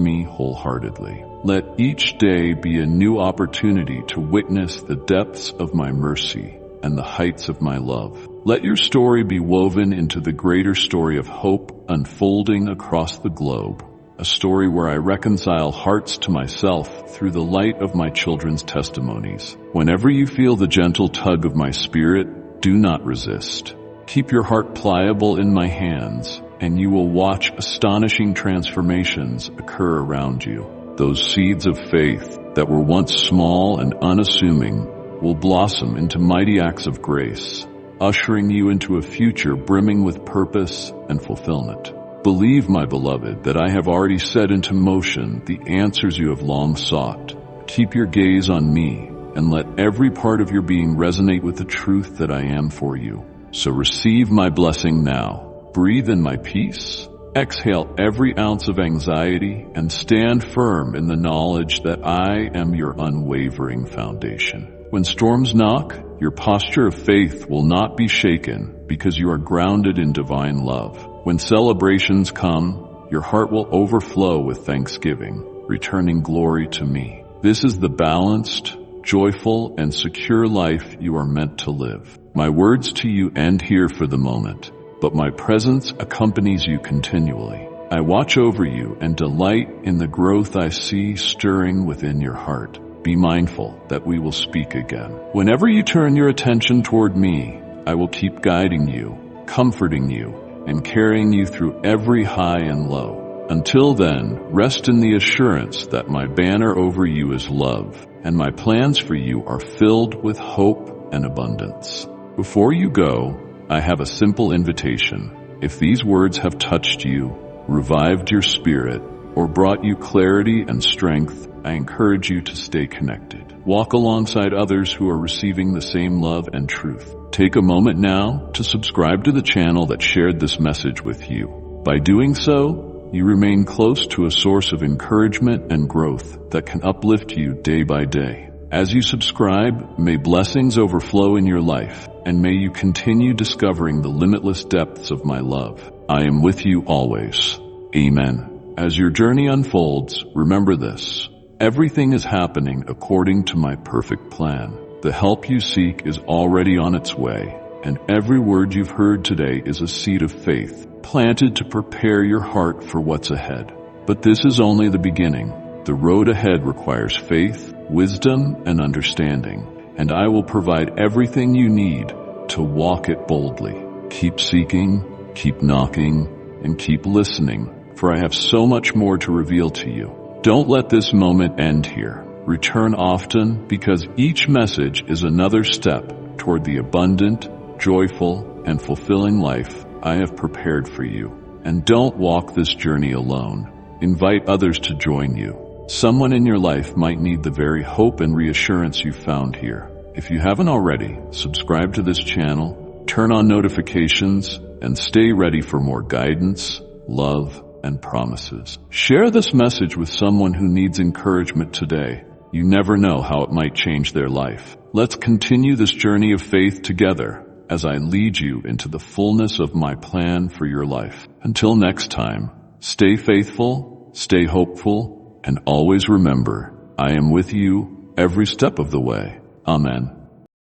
me wholeheartedly. Let each day be a new opportunity to witness the depths of my mercy and the heights of my love. Let your story be woven into the greater story of hope unfolding across the globe. A story where I reconcile hearts to myself through the light of my children's testimonies. Whenever you feel the gentle tug of my spirit, do not resist. Keep your heart pliable in my hands, and you will watch astonishing transformations occur around you. Those seeds of faith that were once small and unassuming will blossom into mighty acts of grace, ushering you into a future brimming with purpose and fulfillment. Believe, my beloved, that I have already set into motion the answers you have long sought. Keep your gaze on me, and let every part of your being resonate with the truth that I am for you. So receive my blessing now. Breathe in my peace. Exhale every ounce of anxiety, and stand firm in the knowledge that I am your unwavering foundation. When storms knock, your posture of faith will not be shaken because you are grounded in divine love. When celebrations come, your heart will overflow with thanksgiving, returning glory to me. This is the balanced, joyful, and secure life you are meant to live. My words to you end here for the moment, but my presence accompanies you continually. I watch over you and delight in the growth I see stirring within your heart. Be mindful that we will speak again. Whenever you turn your attention toward me, I will keep guiding you, comforting you, and carrying you through every high and low. Until then, rest in the assurance that my banner over you is love, and my plans for you are filled with hope and abundance. Before you go, I have a simple invitation. If these words have touched you, revived your spirit, or brought you clarity and strength, I encourage you to stay connected. Walk alongside others who are receiving the same love and truth. Take a moment now to subscribe to the channel that shared this message with you. By doing so, you remain close to a source of encouragement and growth that can uplift you day by day. As you subscribe, may blessings overflow in your life, and may you continue discovering the limitless depths of my love. I am with you always. Amen. As your journey unfolds, remember this. Everything is happening according to my perfect plan. The help you seek is already on its way, and every word you've heard today is a seed of faith, planted to prepare your heart for what's ahead. But this is only the beginning. The road ahead requires faith, wisdom, and understanding, and I will provide everything you need to walk it boldly. Keep seeking, keep knocking, and keep listening, for I have so much more to reveal to you. Don't let this moment end here. Return often, because each message is another step toward the abundant, joyful, and fulfilling life I have prepared for you. And don't walk this journey alone. Invite others to join you. Someone in your life might need the very hope and reassurance you found here. If you haven't already, subscribe to this channel, turn on notifications, and stay ready for more guidance, love, and promises. Share this message with someone who needs encouragement today. You never know how it might change their life. Let's continue this journey of faith together as I lead you into the fullness of my plan for your life. Until next time, stay faithful, stay hopeful, and always remember, I am with you every step of the way. Amen.